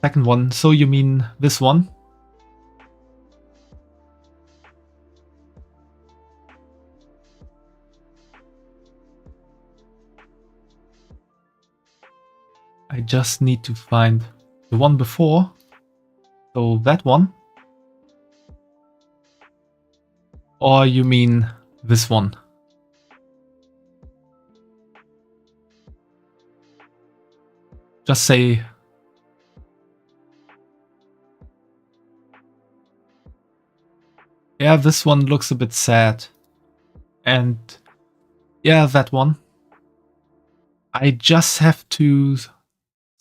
Second one, so you mean this one? I just need to find the one before, so that one. Or you mean this one? Just say... Yeah, this one looks a bit sad. And yeah, that one. I just have to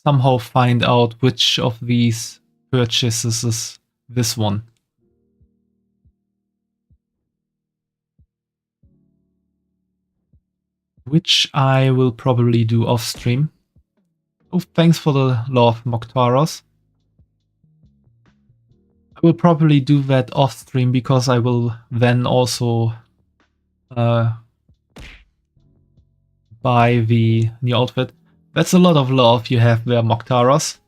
somehow find out which of these purchases is this one. Which I will probably do off stream. Oh, thanks for the love, Moktaros. I will probably do that off stream because I will then also buy the new outfit. That's a lot of love you have there, Moktaros.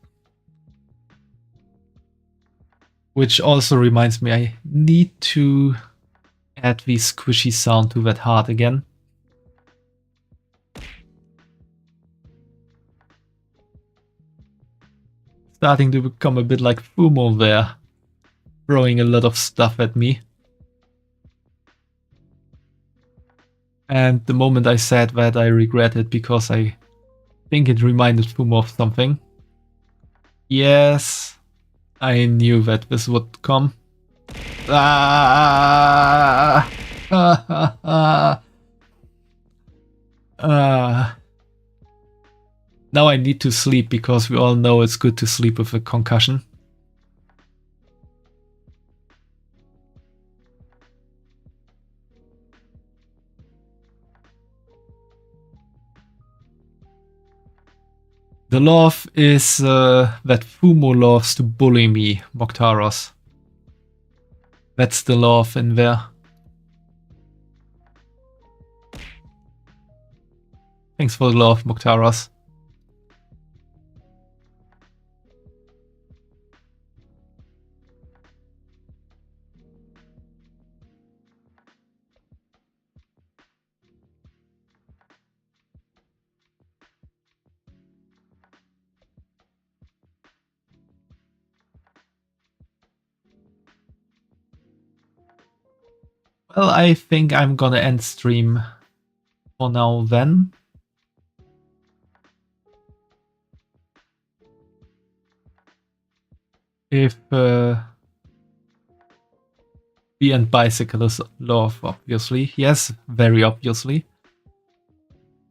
Which also reminds me, I need to add the squishy sound to that heart again. Starting to become a bit like Fumo there, throwing a lot of stuff at me. And the moment I said that, I regret it because I think it reminded Fumo of something. Yes, I knew that this would come. Ah! Now I need to sleep because we all know it's good to sleep with a concussion. The love is that Fumo loves to bully me, Moktaros. That's the love in there. Thanks for the love, Moktaros. Well, I think I'm gonna end stream for now then. If the and bicycle is love, obviously. Yes, very obviously.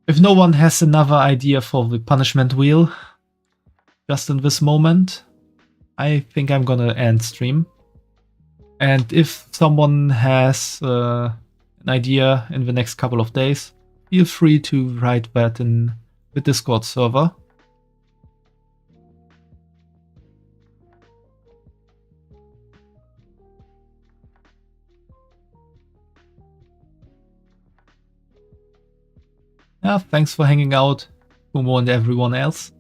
If no one has another idea for the punishment wheel, just in this moment, I think I'm gonna end stream. And if someone has an idea in the next couple of days, feel free to write that in the Discord server. Yeah, thanks for hanging out, Kumo and everyone else.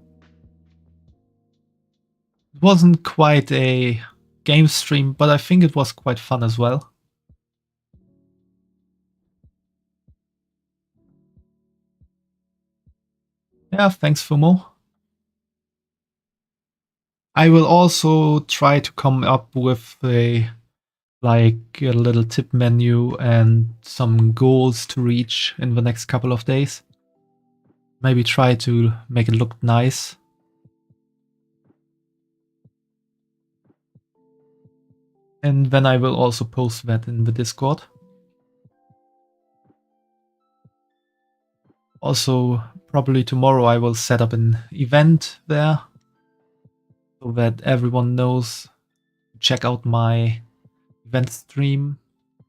It wasn't quite a game stream, but I think it was quite fun as well. Yeah, thanks Fumo. I will also try to come up with a little tip menu and some goals to reach in the next couple of days. Maybe try to make it look nice. And then I will also post that in the Discord. Also, probably tomorrow I will set up an event there so that everyone knows. Check out my event stream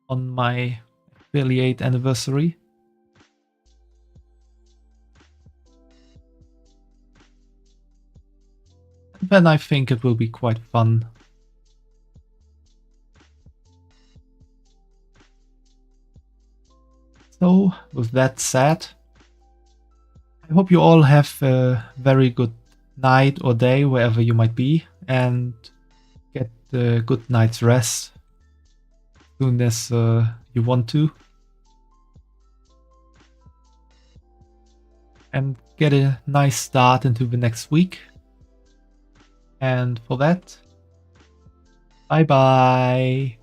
on my affiliate anniversary. And then I think it will be quite fun. So, with that said, I hope you all have a very good night or day wherever you might be, and get a good night's rest as soon as you want to. And get a nice start into the next week. And for that, bye bye.